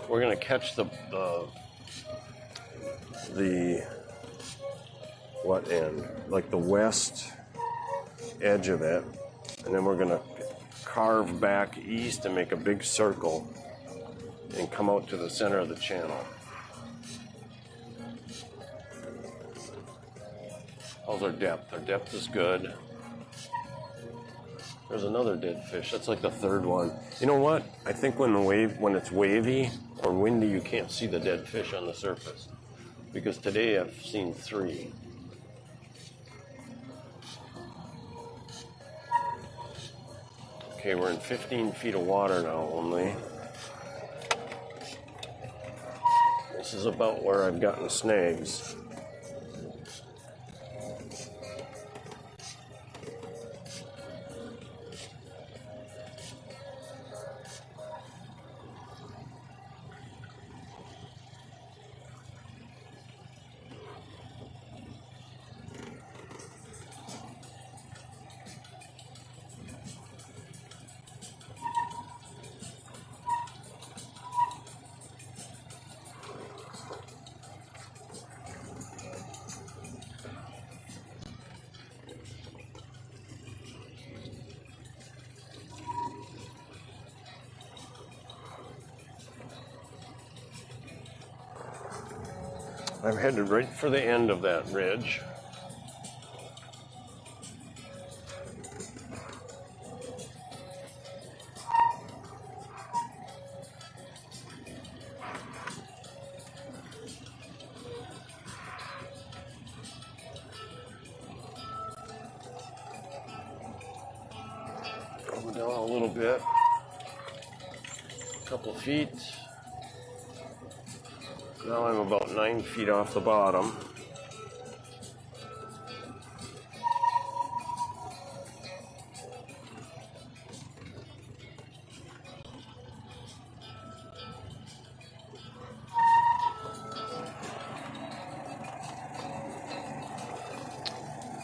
S1: We're going to catch the what end? Like the west edge of it. And then we're going to carve back east and make a big circle and come out to the center of the channel. How's our depth? Our depth is good. There's another dead fish. That's like the third one. You know what? I think when it's wavy or windy, you can't see the dead fish on the surface. Because today I've seen 3. Okay, we're in 15 feet of water now only. This is about where I've gotten snags. I'm headed right for the end of that ridge. Go down a little bit, a couple feet. Now I'm about 9 feet off the bottom.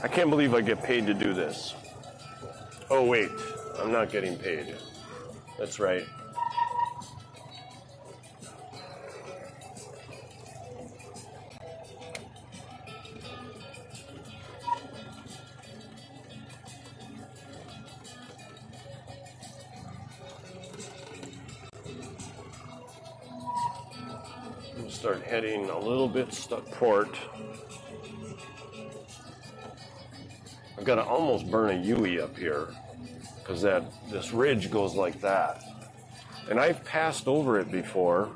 S1: I can't believe I get paid to do this. Oh wait, I'm not getting paid. That's right. Start heading a little bit port. I've got to almost burn a Yui up here because this ridge goes like that. And I've passed over it before.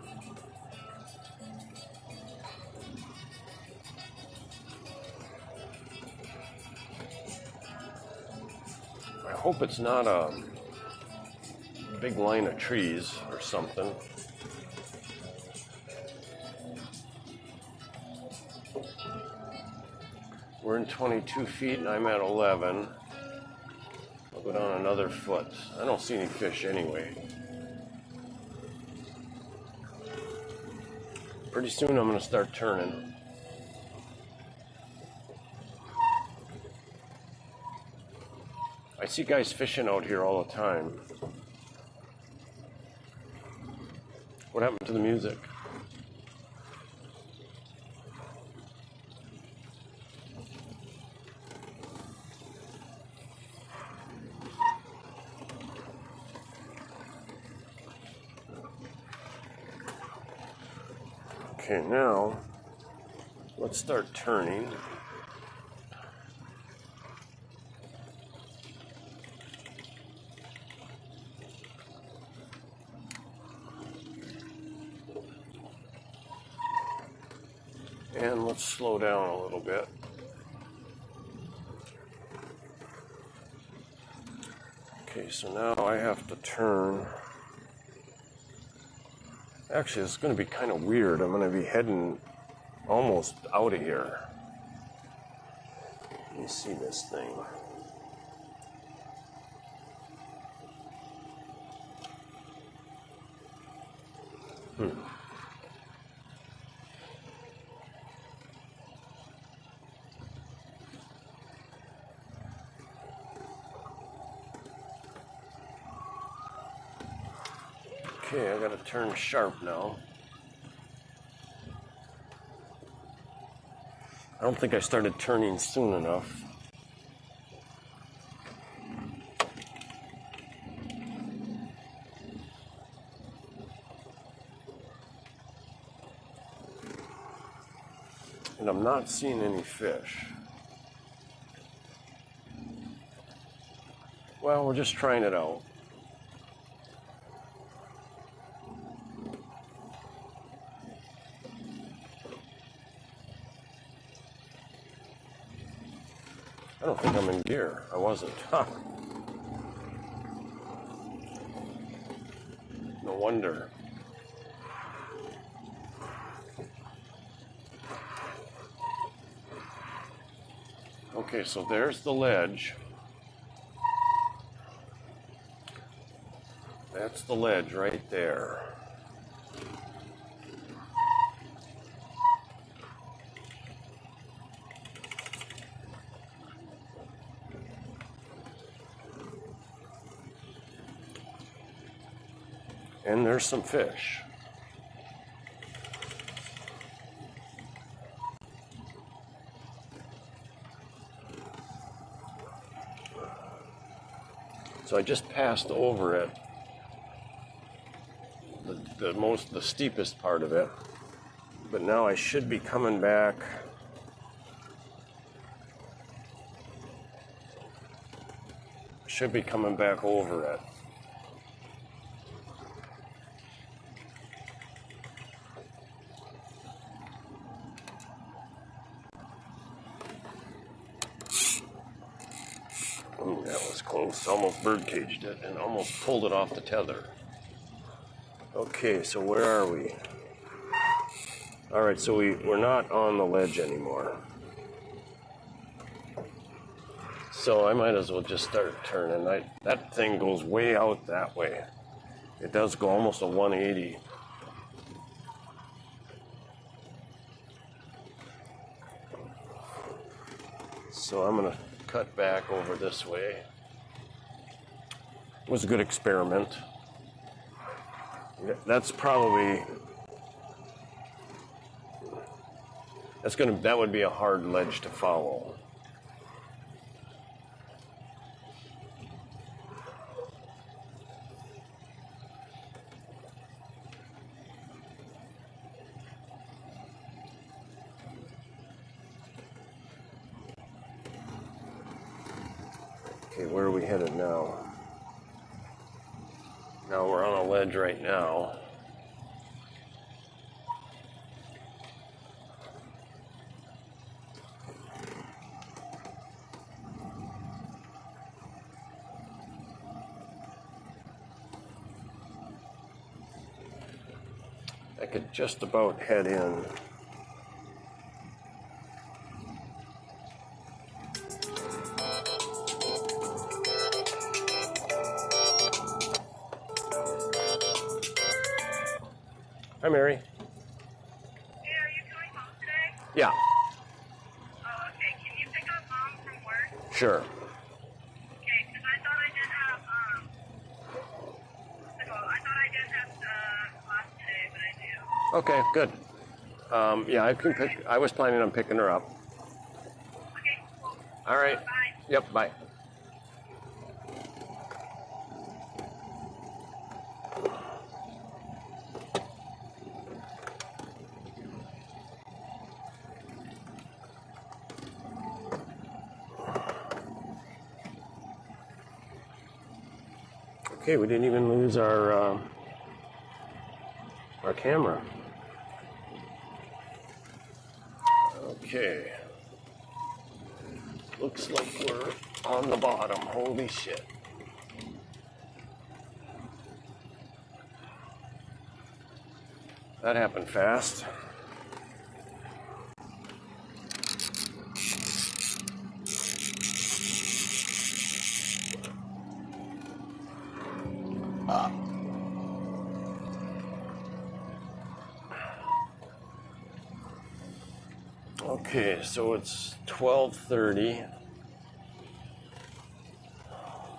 S1: I hope it's not a big line of trees or something. We're in 22 feet and I'm at 11. I'll go down another foot. I don't see any fish anyway. Pretty soon I'm going to start turning. I see guys fishing out here all the time. What happened to the music? Okay, now let's start turning. And let's slow down a little bit. Okay, so now I have to turn. Actually, it's going to be kind of weird. I'm going to be heading almost out of here. Let me see this thing. Okay, I gotta turn sharp now. I don't think I started turning soon enough. And I'm not seeing any fish. Well, we're just trying it out. I don't think I'm in gear. I wasn't. Huh. No wonder. Okay, so there's the ledge. That's the ledge right there. And there's some fish. So I just passed over it, the steepest part of it, but now I should be coming back. Should be coming back over it. Ooh, that was close. Almost birdcaged it and almost pulled it off the tether. Okay, so where are we? All right, so we're not on the ledge anymore. So I might as well just start turning. That thing goes way out that way. It does go almost a 180. So I'm gonna cut back over this way. It was a good experiment. That's probably, that would be a hard ledge to follow. Okay, where are we headed now? Now we're on a ledge right now. I could just about head in. Hi, Mary.
S3: Hey, are you coming home today?
S1: Yeah,
S3: Oh, okay. Can you pick up Mom from work?
S1: sure.
S3: Okay, because I thought I did have, class today, but I do.
S1: Okay, good. Yeah, I was planning on picking her up.
S3: Okay, cool.
S1: All right.
S3: Bye.
S1: Yep, bye. Okay, we didn't even lose our camera. Okay. Looks like we're on the bottom. Holy shit. That happened fast. Okay, so it's 12:30.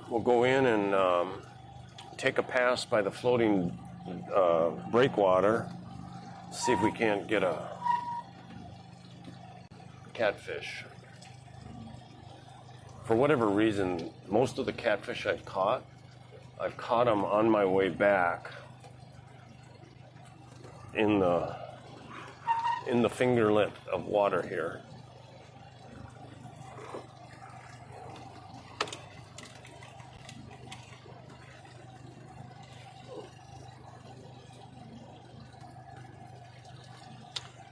S1: We'll go in and take a pass by the floating breakwater, see if we can't get a catfish. For whatever reason, most of the catfish I've caught them on my way back in the fingerlet of water here.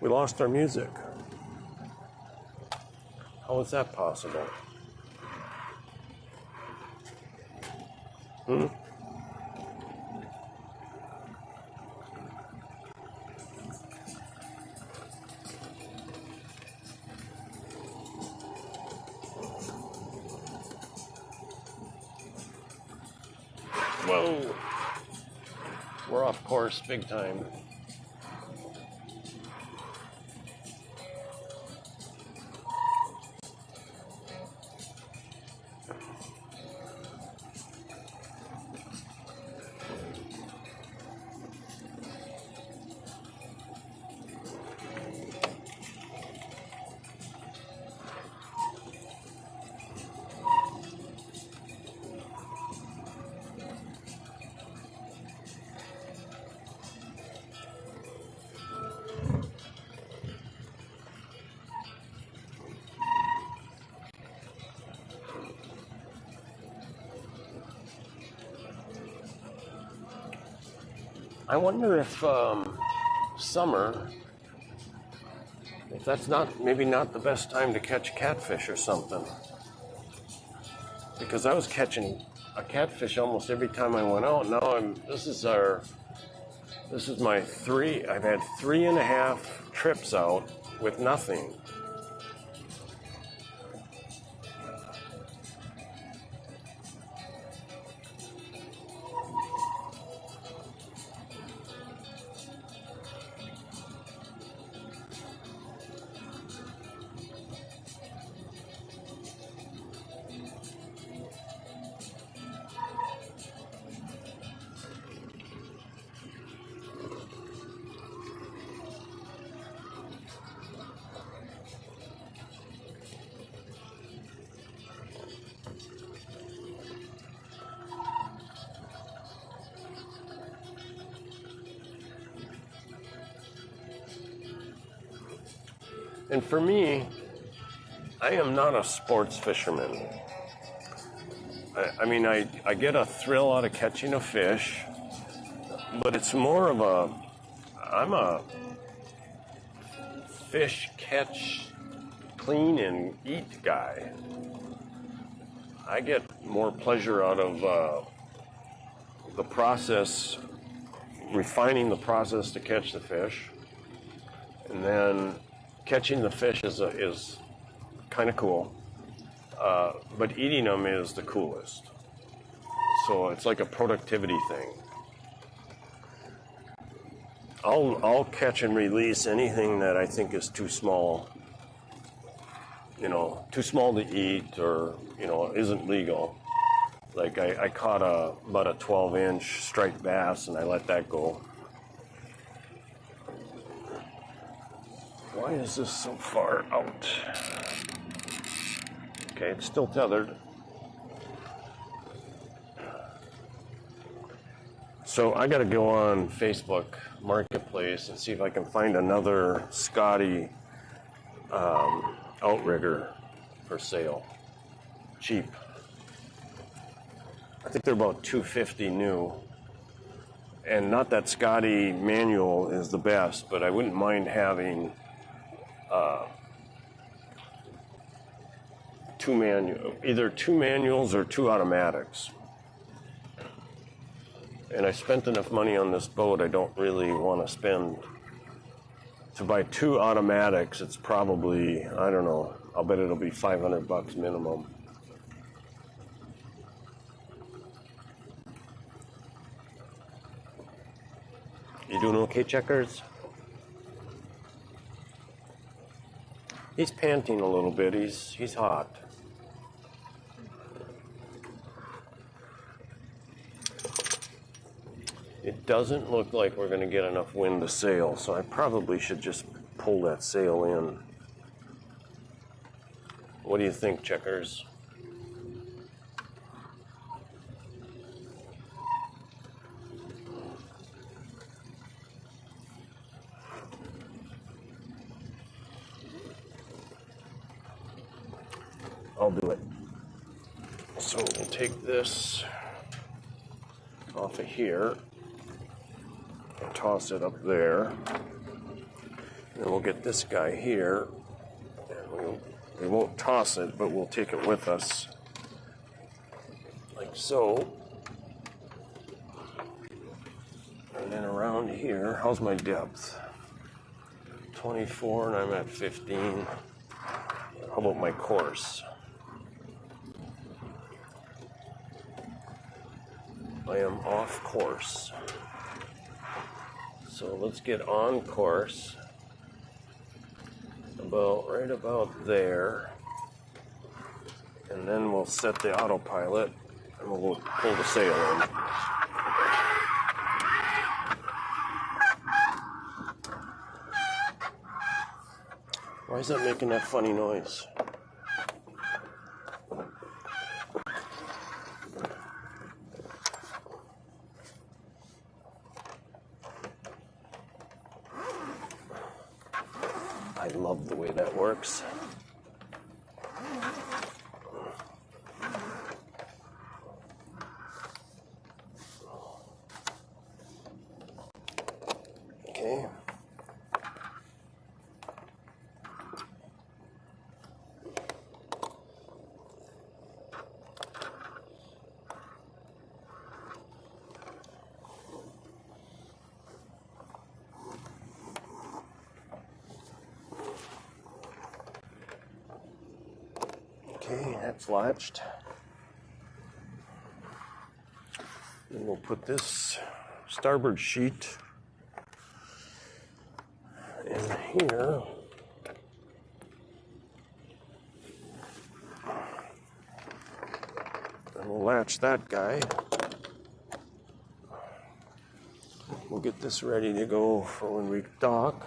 S1: We lost our music. How is that possible? Whoa. We're off course big time. I wonder if summer, if that's maybe not the best time to catch catfish or something. Because I was catching a catfish almost every time I went out. Now this is my I've had 3.5 trips out with nothing. And for me, I am not a sports fisherman. I mean, I get a thrill out of catching a fish, but it's more of I'm a fish catch, clean, and eat guy. I get more pleasure out of the process, refining the process to catch the fish, and then catching the fish is kind of cool, but eating them is the coolest. So it's like a productivity thing. I'll catch and release anything that I think is too small, too small to eat, or isn't legal. Like I caught about a 12-inch striped bass, and I let that go. Why is this so far out? Okay, it's still tethered. So I gotta go on Facebook Marketplace and see if I can find another Scotty outrigger for sale. Cheap. I think they're about $250 new. And not that Scotty manual is the best, but I wouldn't mind having either two manuals or two automatics. And I spent enough money on this boat, I don't really want to spend. To buy two automatics, it's probably, I don't know, I'll bet it'll be $500 minimum. You doing okay, Checkers? He's panting a little bit. He's hot. It doesn't look like we're going to get enough wind to sail, so I probably should just pull that sail in. What do you think, Checkers? I'll do it. So we'll take this off of here and toss it up there. Then we'll get this guy here. And we won't toss it, but we'll take it with us. Like so. And then around here, how's my depth? 24 and I'm at 15. How about my course? I am off course. So let's get on course. Right about there. And then we'll set the autopilot and we'll pull the sail in. Why is that making that funny noise? I love the way that works. Okay. Okay, that's latched. Then we'll put this starboard sheet in here. And we'll latch that guy. We'll get this ready to go for when we dock.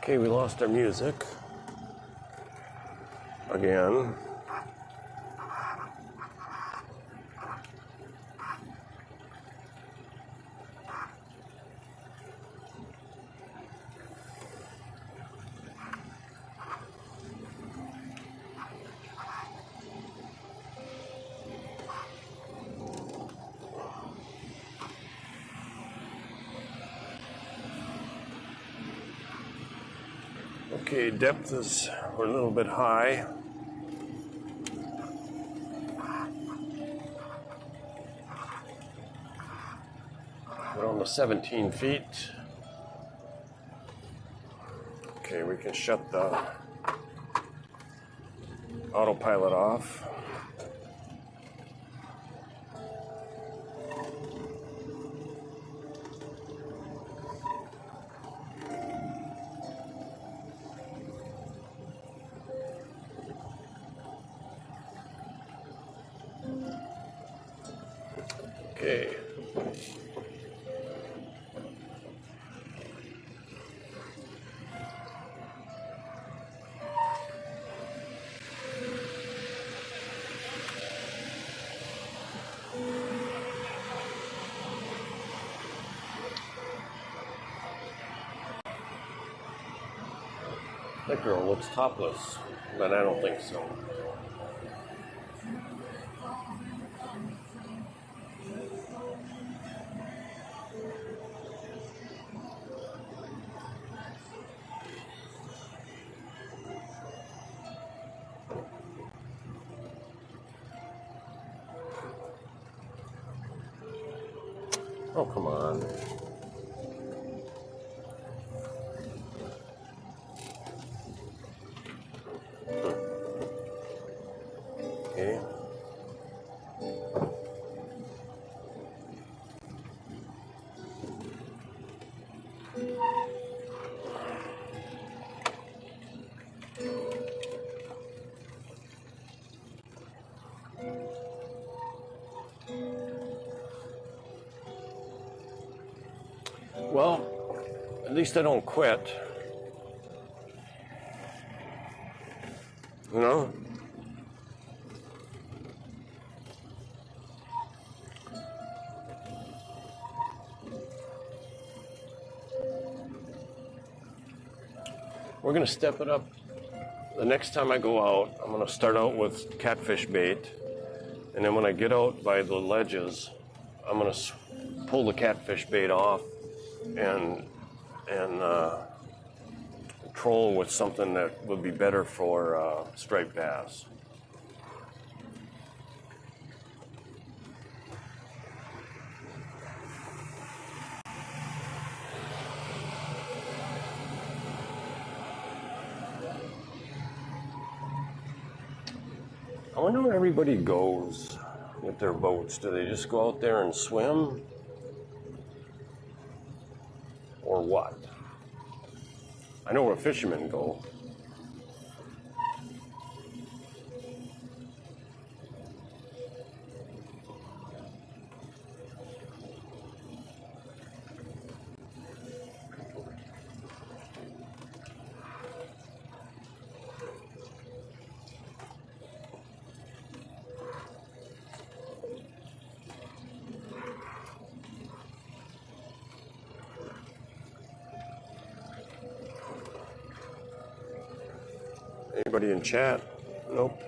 S1: Okay, we lost our music again. Okay, depth is, we're a little bit high. We're on the 17 feet. Okay, we can shut the autopilot off. Okay. That girl looks topless, but I don't think so. Oh, come on. Okay. Well, at least I don't quit. You know? We're going to step it up. The next time I go out, I'm going to start out with catfish bait. And then when I get out by the ledges, I'm gonna pull the catfish bait off and troll with something that would be better for striped bass. I wonder where everybody goes with their boats. Do they just go out there and swim? Or what? I know where fishermen go. Anybody in chat? Nope.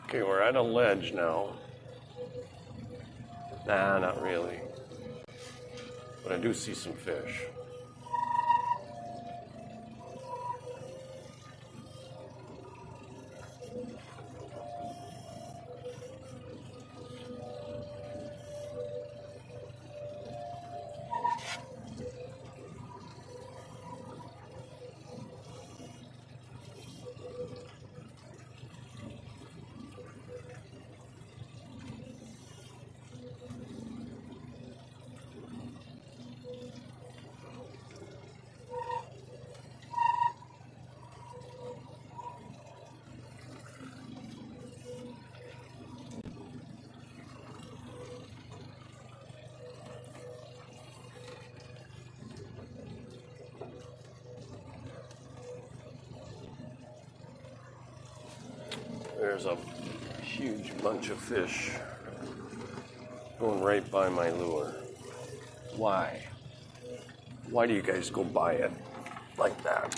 S1: Okay, we're at a ledge now. Nah, not really. But I do see some fish. There's a huge bunch of fish going right by my lure. Why? Why do you guys go by it like that?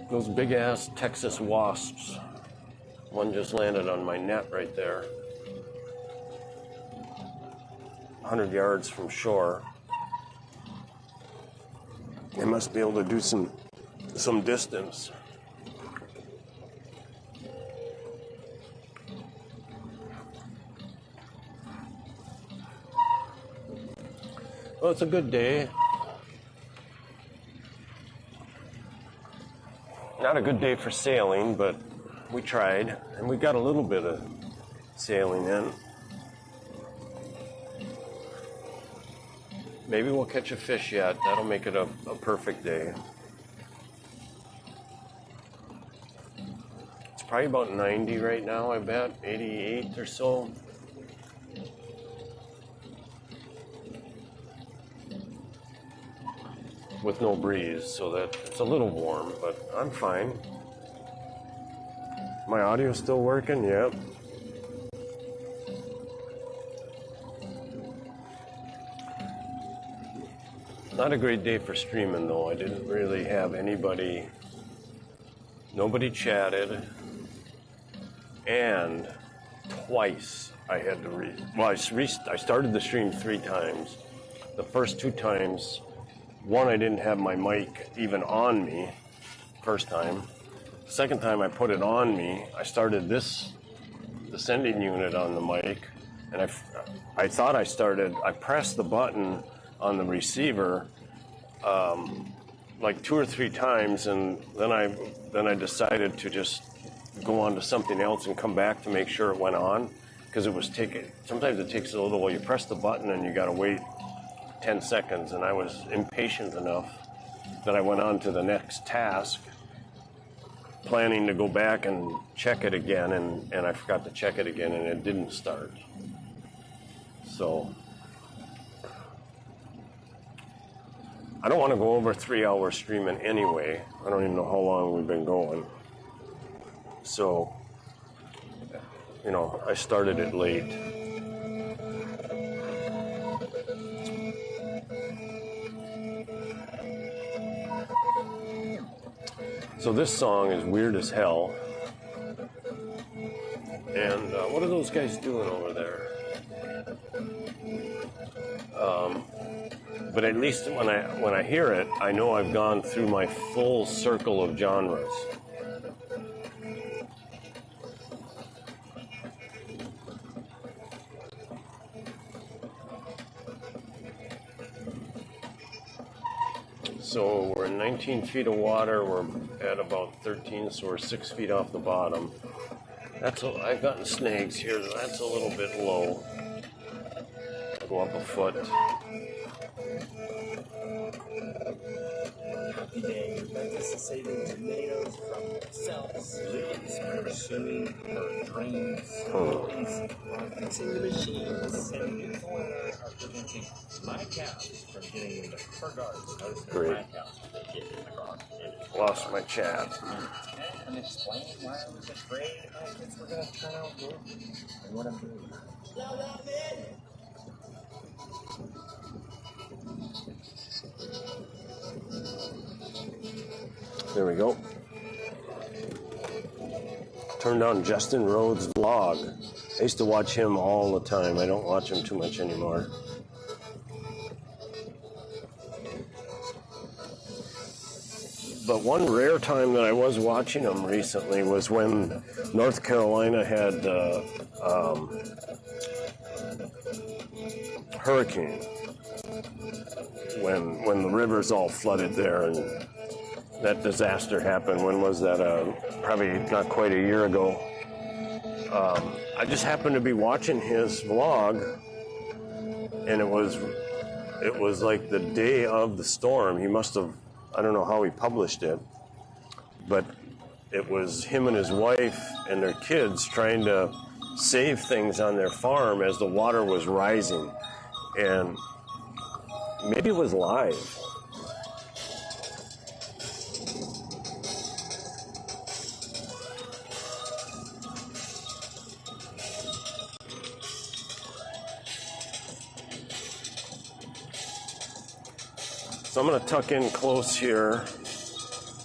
S1: Those big ass Texas wasps. One just landed on my net right there. 100 yards from shore. They must be able to do some distance. Well, it's a good day. Not a good day for sailing, but we tried, and we got a little bit of sailing in. Maybe we'll catch a fish yet. That'll make it a perfect day. It's probably about 90 right now, I bet. 88 or so. With no breeze, so that it's a little warm, but I'm fine. My audio's still working? Yep. Not a great day for streaming, though. I didn't really have anybody. Nobody chatted. And twice I had to I started the stream 3 times. The first 2 times, one, I didn't have my mic even on me. First time. Second time I put it on me, I started the sending unit on the mic, and I thought I pressed the button on the receiver like 2 or 3 times, and then I decided to just go on to something else and come back to make sure it went on, because sometimes it takes a little while. You press the button and you got to wait 10 seconds, and I was impatient enough that I went on to the next task, planning to go back and check it again, and I forgot to check it again, and it didn't start. So I don't want to go over 3 hours streaming anyway. I don't even know how long we've been going. So, I started it late. So this song is weird as hell. And what are those guys doing over there? But at least when I hear it, I know I've gone through my full circle of genres. So we're in 19 feet of water. We're at about 13, so we're 6 feet off the bottom. I've gotten snags here. That's a little bit low. I'll go up a foot.
S4: Happy day. This is saving tomatoes from themselves. Ladies are swimming for drains. Ladies are fixing the machines. And new foreigners are preventing my cows from getting into her garden. Notice that
S1: Great.
S4: my cows they get in the garden.
S1: Lost my chat.
S4: And explain why I was afraid my kids were going to turn out good. And what I'm doing.
S1: There we go. Turned on Justin Rhodes' vlog. I used to watch him all the time. I don't watch him too much anymore. But one rare time that I was watching him recently was when North Carolina had hurricane. When the rivers all flooded there and that disaster happened. When was that? Probably not quite a year ago. I just happened to be watching his vlog, and it was like the day of the storm. He must have, I don't know how he published it, but it was him and his wife and their kids trying to save things on their farm as the water was rising. And maybe it was live. So I'm going to tuck in close here.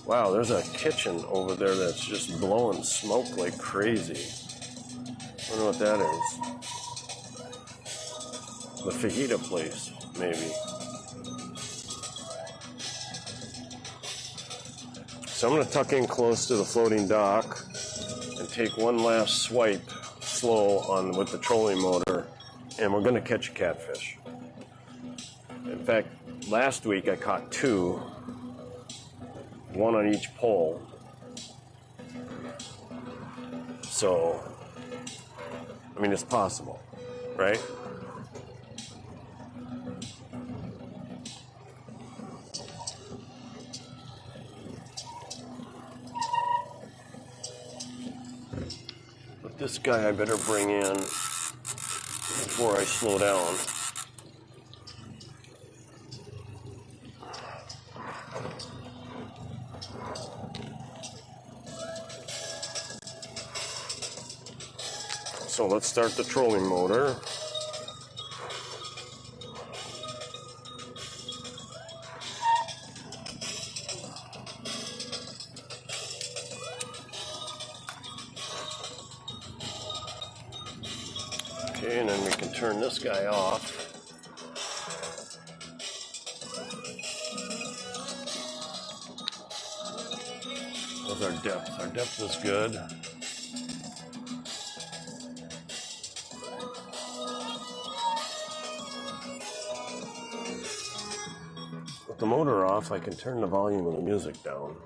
S1: Wow, there's a kitchen over there that's just blowing smoke like crazy. I wonder what that is. The fajita place, maybe. So I'm going to tuck in close to the floating dock and take one last swipe slow with the trolling motor, and we're going to catch a catfish. In fact, last week I caught 2, one on each pole. So, I mean, it's possible, right? But this guy I better bring in before I slow down. let's start the trolling motor. Okay, and then we can turn this guy off. How's our depth? Our depth is good. With the motor off, I can turn the volume of the music down.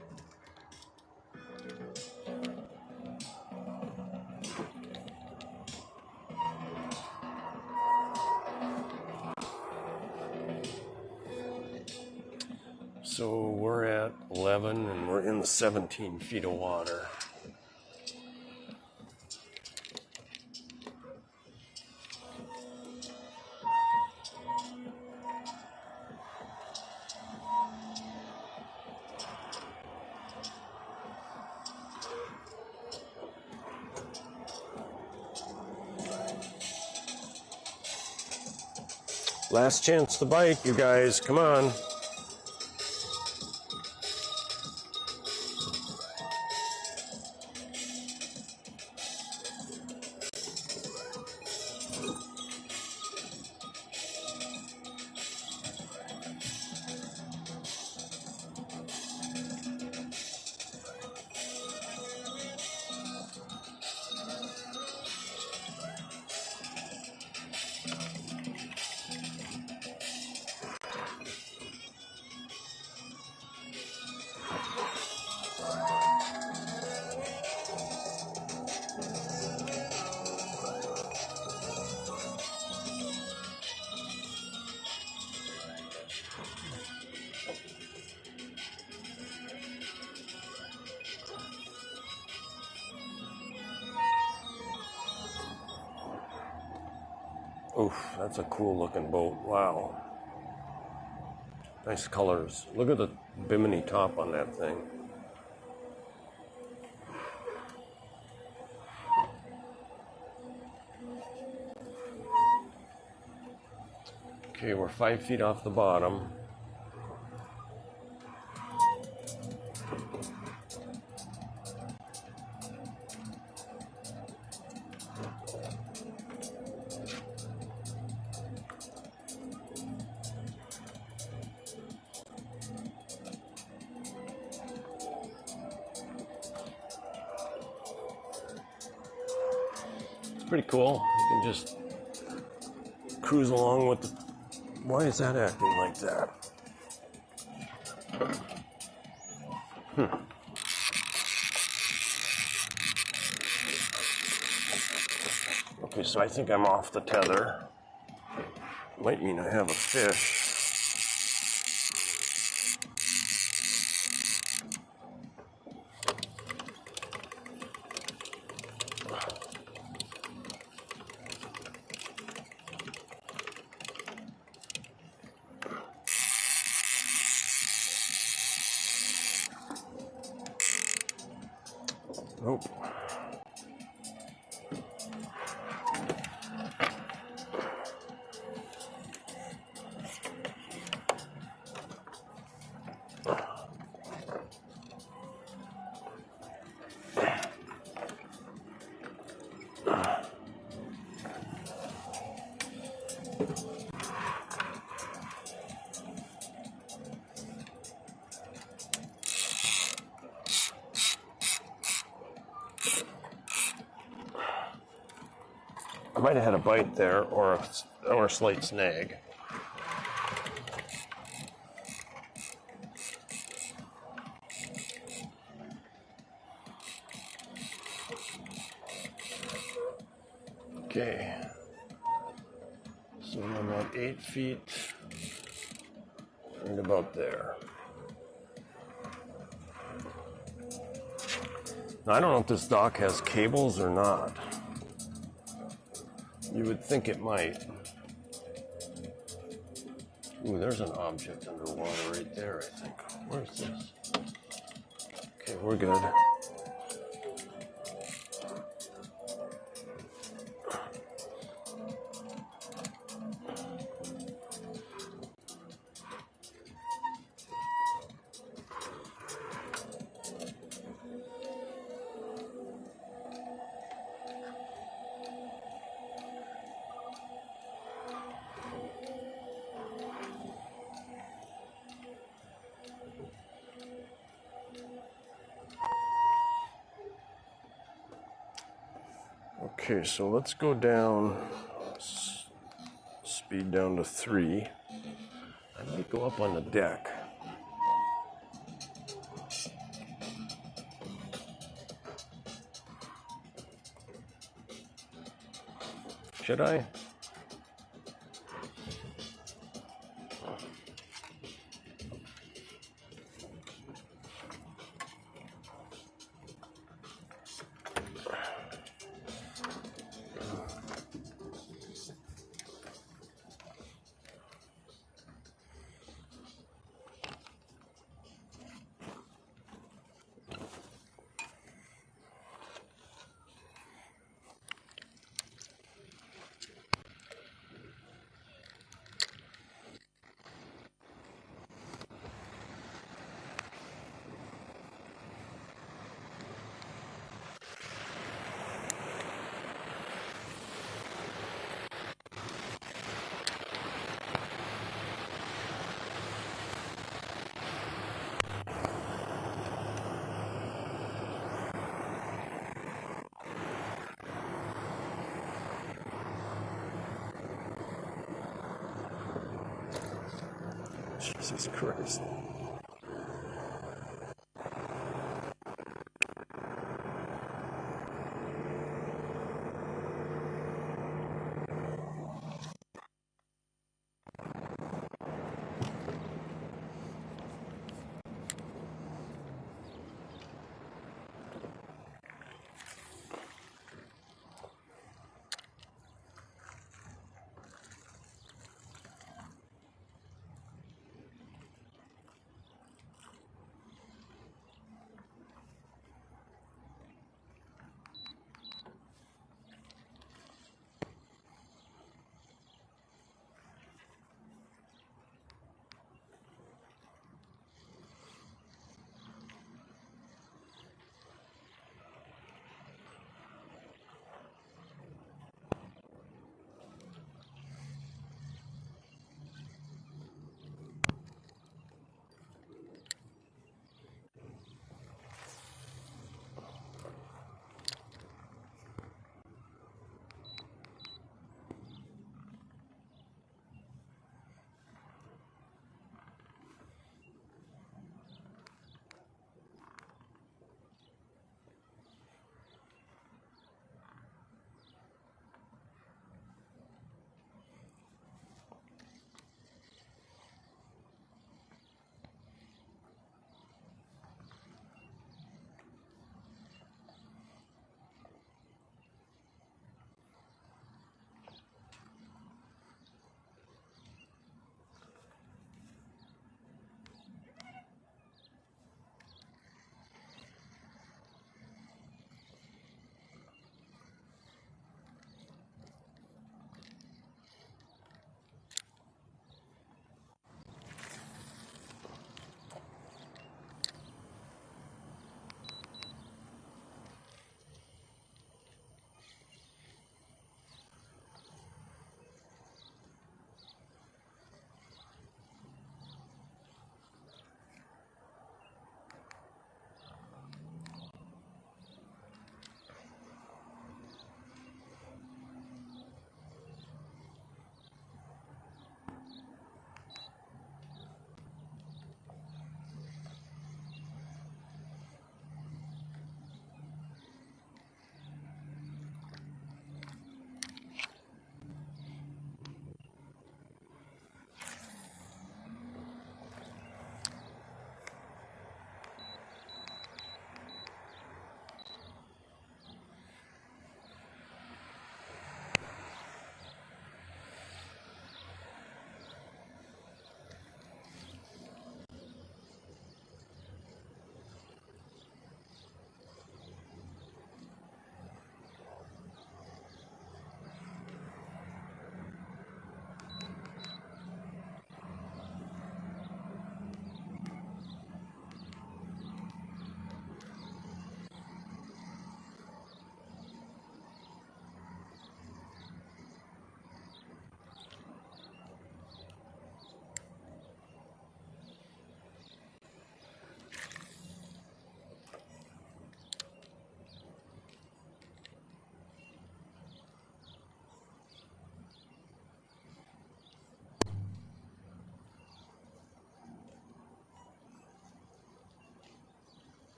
S1: So we're at 11 and we're in 17 feet of water. Last chance to bite, you guys. Come on. Oof, that's a cool looking boat. Wow. Nice colors. Look at the bimini top on that thing. Okay, we're 5 feet off the bottom. Pretty cool. You can just cruise along with the... Why is that acting like that? Okay, so I think I'm off the tether. Might mean I have a fish. Nope. I might have had a bite there or a slight snag. Okay, so I'm about 8 feet and about there. Now, I don't know if this dock has cables or not. You would think it might. Ooh, there's an object underwater right there, I think. Where's this? Okay, we're good. Okay, so let's go down, speed down to 3. I might go up on the deck. Should I? Jesus Christ.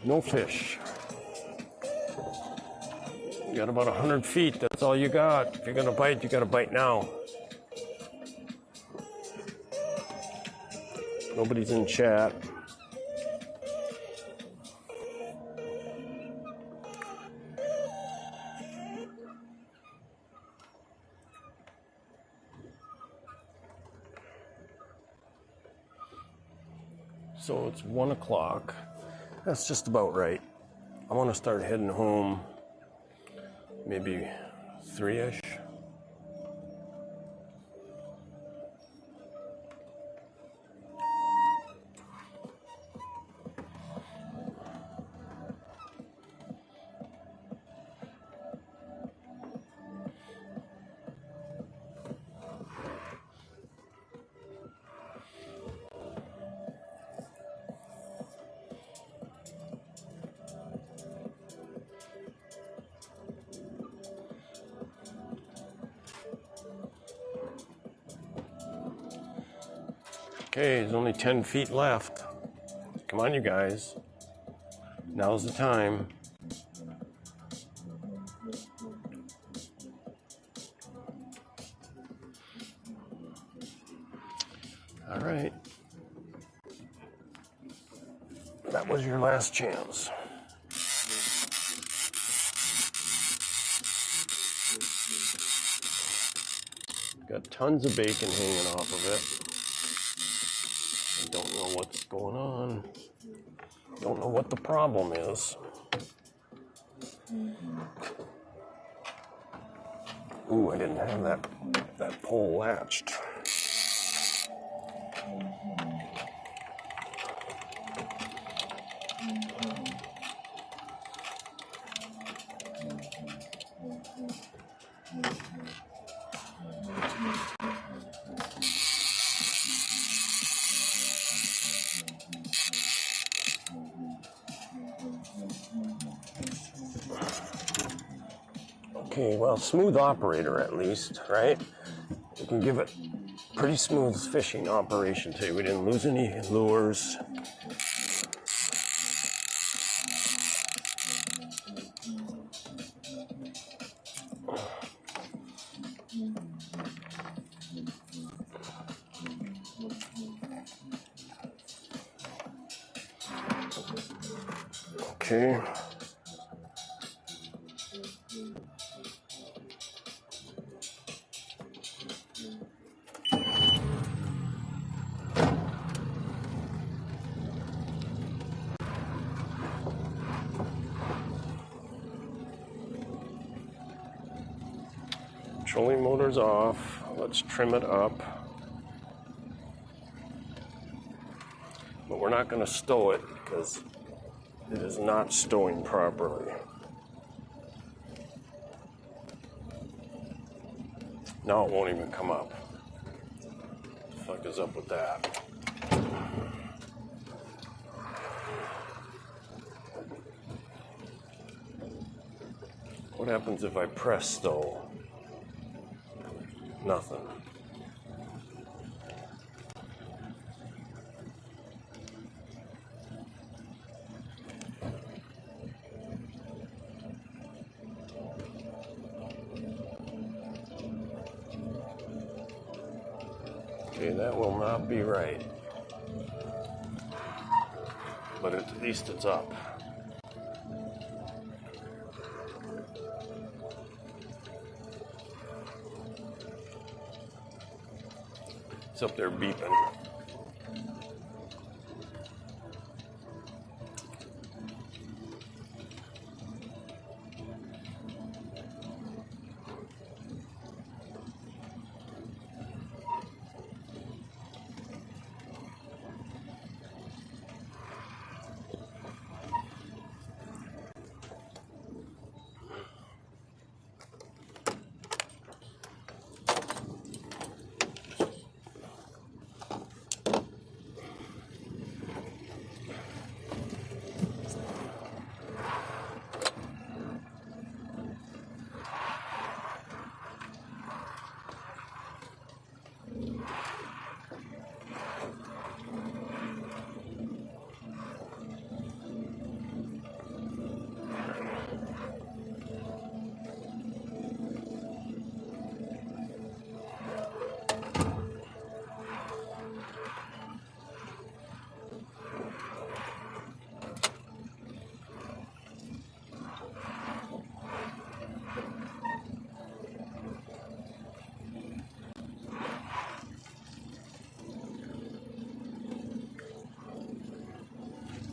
S1: No fish. You got about 100 feet, that's all you got. If you're gonna bite, you gotta bite now. Nobody's in chat. So it's 1 o'clock. That's just about right. I want to start heading home maybe 3-ish. Okay, there's only 10 feet left. Come on, you guys. Now's the time. All right. That was your last chance. Got tons of bacon hanging off of it. I don't know what's going on. Don't know what the problem is. Ooh, I didn't have that pole latched. Okay, well, smooth operator at least, right? We can give it pretty smooth fishing operation today. We didn't lose any lures. Okay. Trolling motor's off. Let's trim it up. But we're not going to stow it because it is not stowing properly. Now it won't even come up. What the fuck is up with that? What happens if I press stow? Nothing. Okay, that will not be right. But at least it's up. It's up there beeping.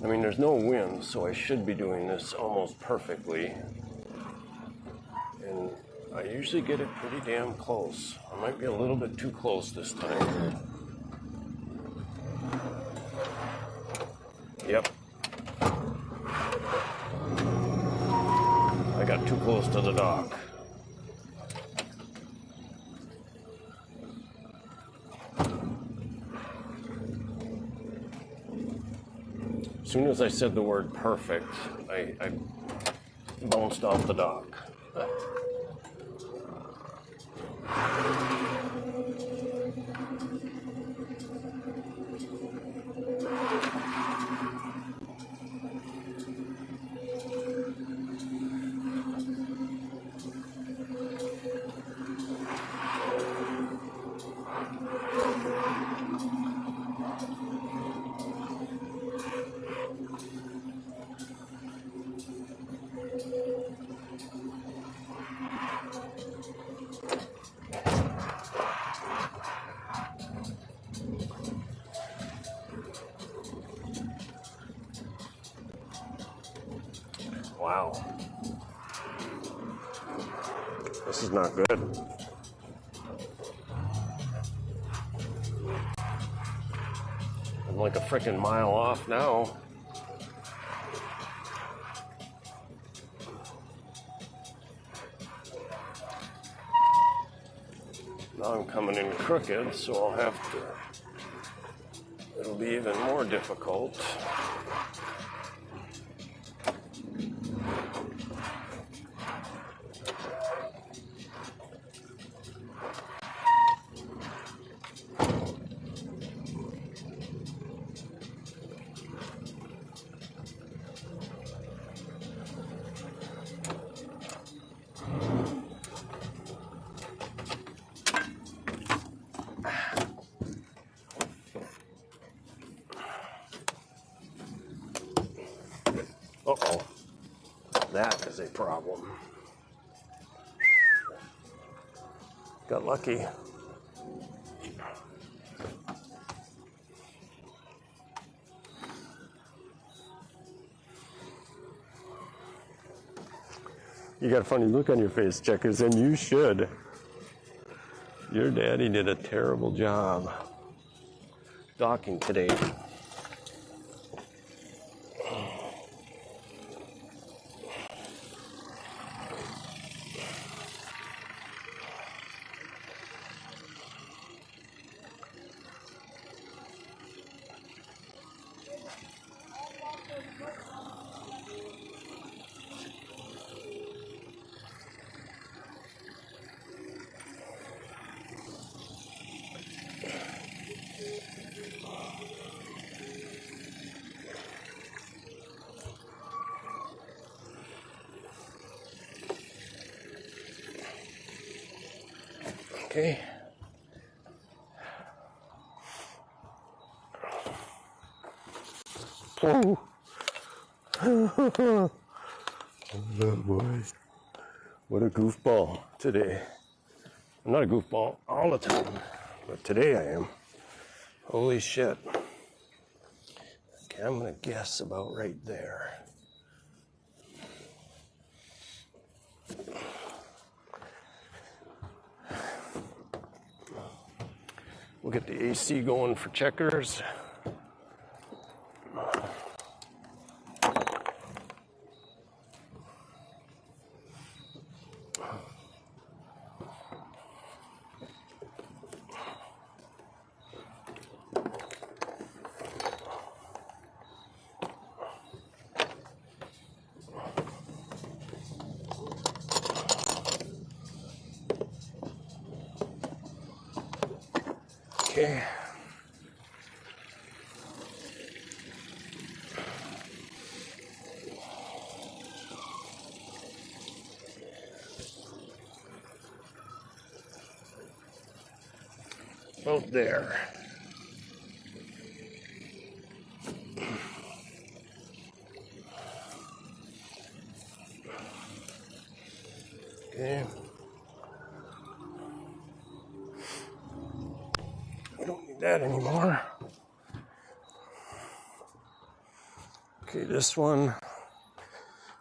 S1: I mean, there's no wind, so I should be doing this almost perfectly. And I usually get it pretty damn close. I might be a little bit too close this time. Yep. I got too close to the dock. As soon as I said the word perfect, I bounced off the dock. Wow. This is not good. I'm like a freaking mile off now. Now I'm coming in crooked, so I'll have to, it'll be even more difficult. Uh-oh, that is a problem. Got lucky. You got a funny look on your face, Checkers, and you should. Your daddy did a terrible job docking today. Okay. Oh. Oh boy. What a goofball today. I'm not a goofball all the time, but today I am. Holy shit. Okay, I'm gonna guess about right there. We'll get the AC going for Checkers. Okay. About there. Okay. We don't need that anymore. Okay, this one,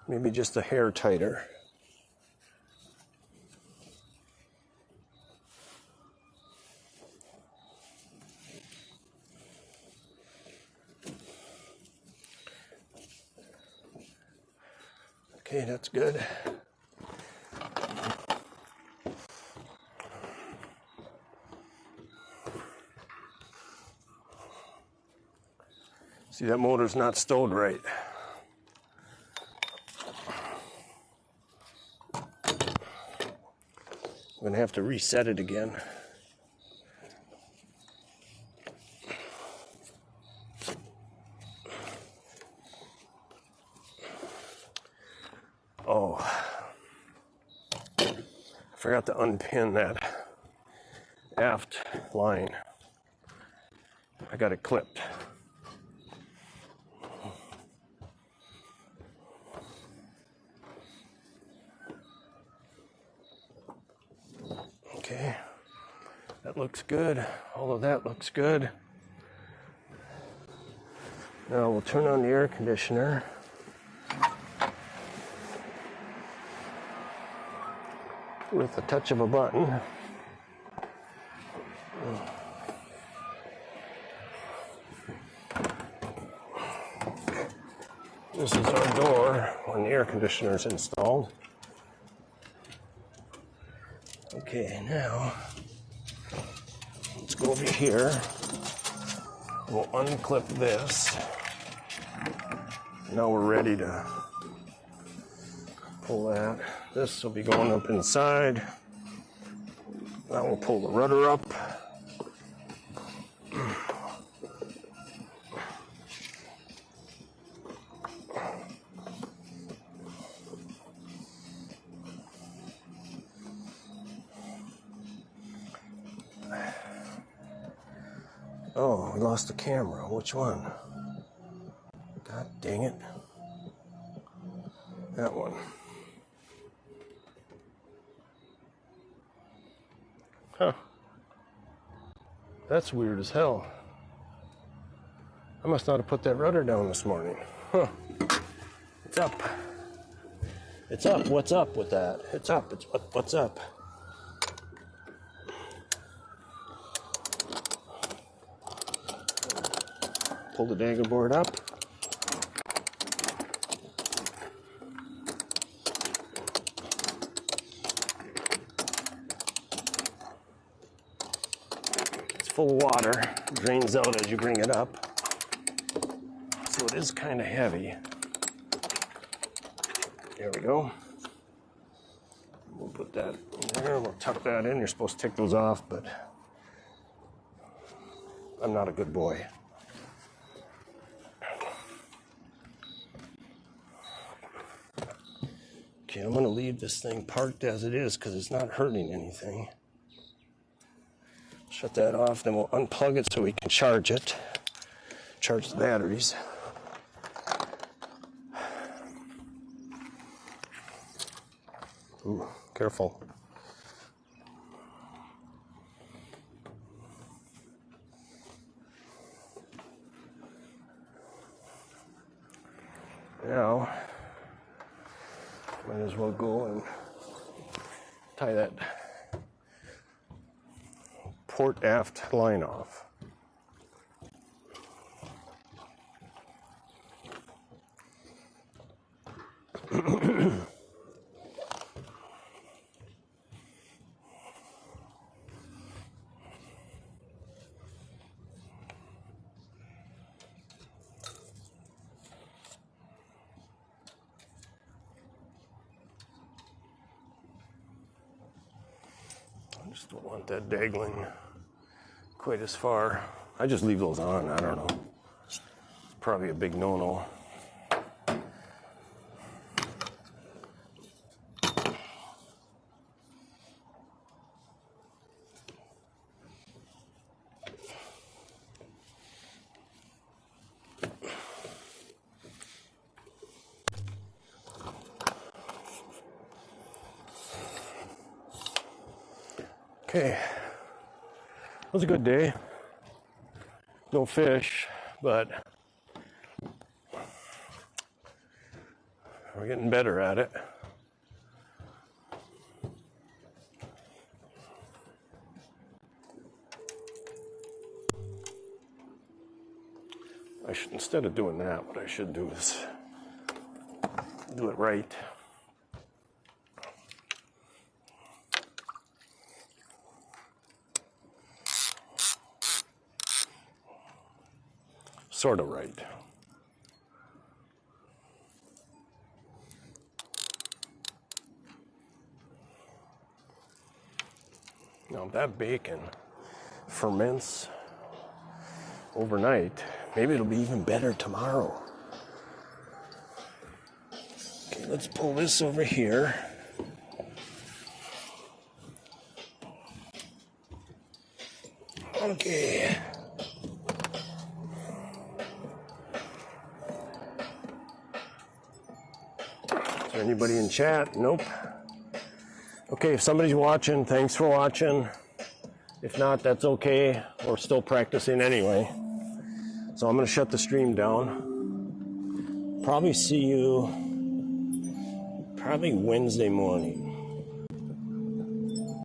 S1: maybe just a hair tighter. Okay, that's good. See, that motor's not stowed right. I'm gonna have to reset it again. Oh, I forgot to unpin that aft line. I got it clipped. Okay, that looks good. All of that looks good. Now we'll turn on the air conditioner. With a touch of a button. This is our door when the air conditioner is installed. Okay, now let's go over here. We'll unclip this. Now we're ready to pull that. This will be going up inside. Now we'll pull the rudder up. Oh, we lost the camera. Which one? God dang it. That one. Huh. That's weird as hell. I must not have put that rudder down this morning. Huh. It's up. It's up. What's up with that? It's up. It's what's up? Pull the dagger board up. It's full of water. Drains out as you bring it up. So it is kind of heavy. There we go. We'll put that in there. We'll tuck that in. You're supposed to take those off, but I'm not a good boy. Okay, I'm going to leave this thing parked as it is because it's not hurting anything. Shut that off, then we'll unplug it so we can charge it. Charge the batteries. Ooh, careful. Now, might as well go and tie that port aft line off. I just don't want that dangling quite as far. I just leave those on, I don't know. It's probably a big no-no. Okay, it was a good day. No fish, but We're getting better at it. Instead of doing that, what I should do is do it right. Sort of right. Now, if that bacon ferments overnight, maybe it'll be even better tomorrow. Okay, let's pull this over here. Okay. Is there anybody in chat? Nope. Okay, if somebody's watching, thanks for watching. If not, that's okay. We're still practicing anyway. So I'm going to shut the stream down. Probably see you Wednesday morning.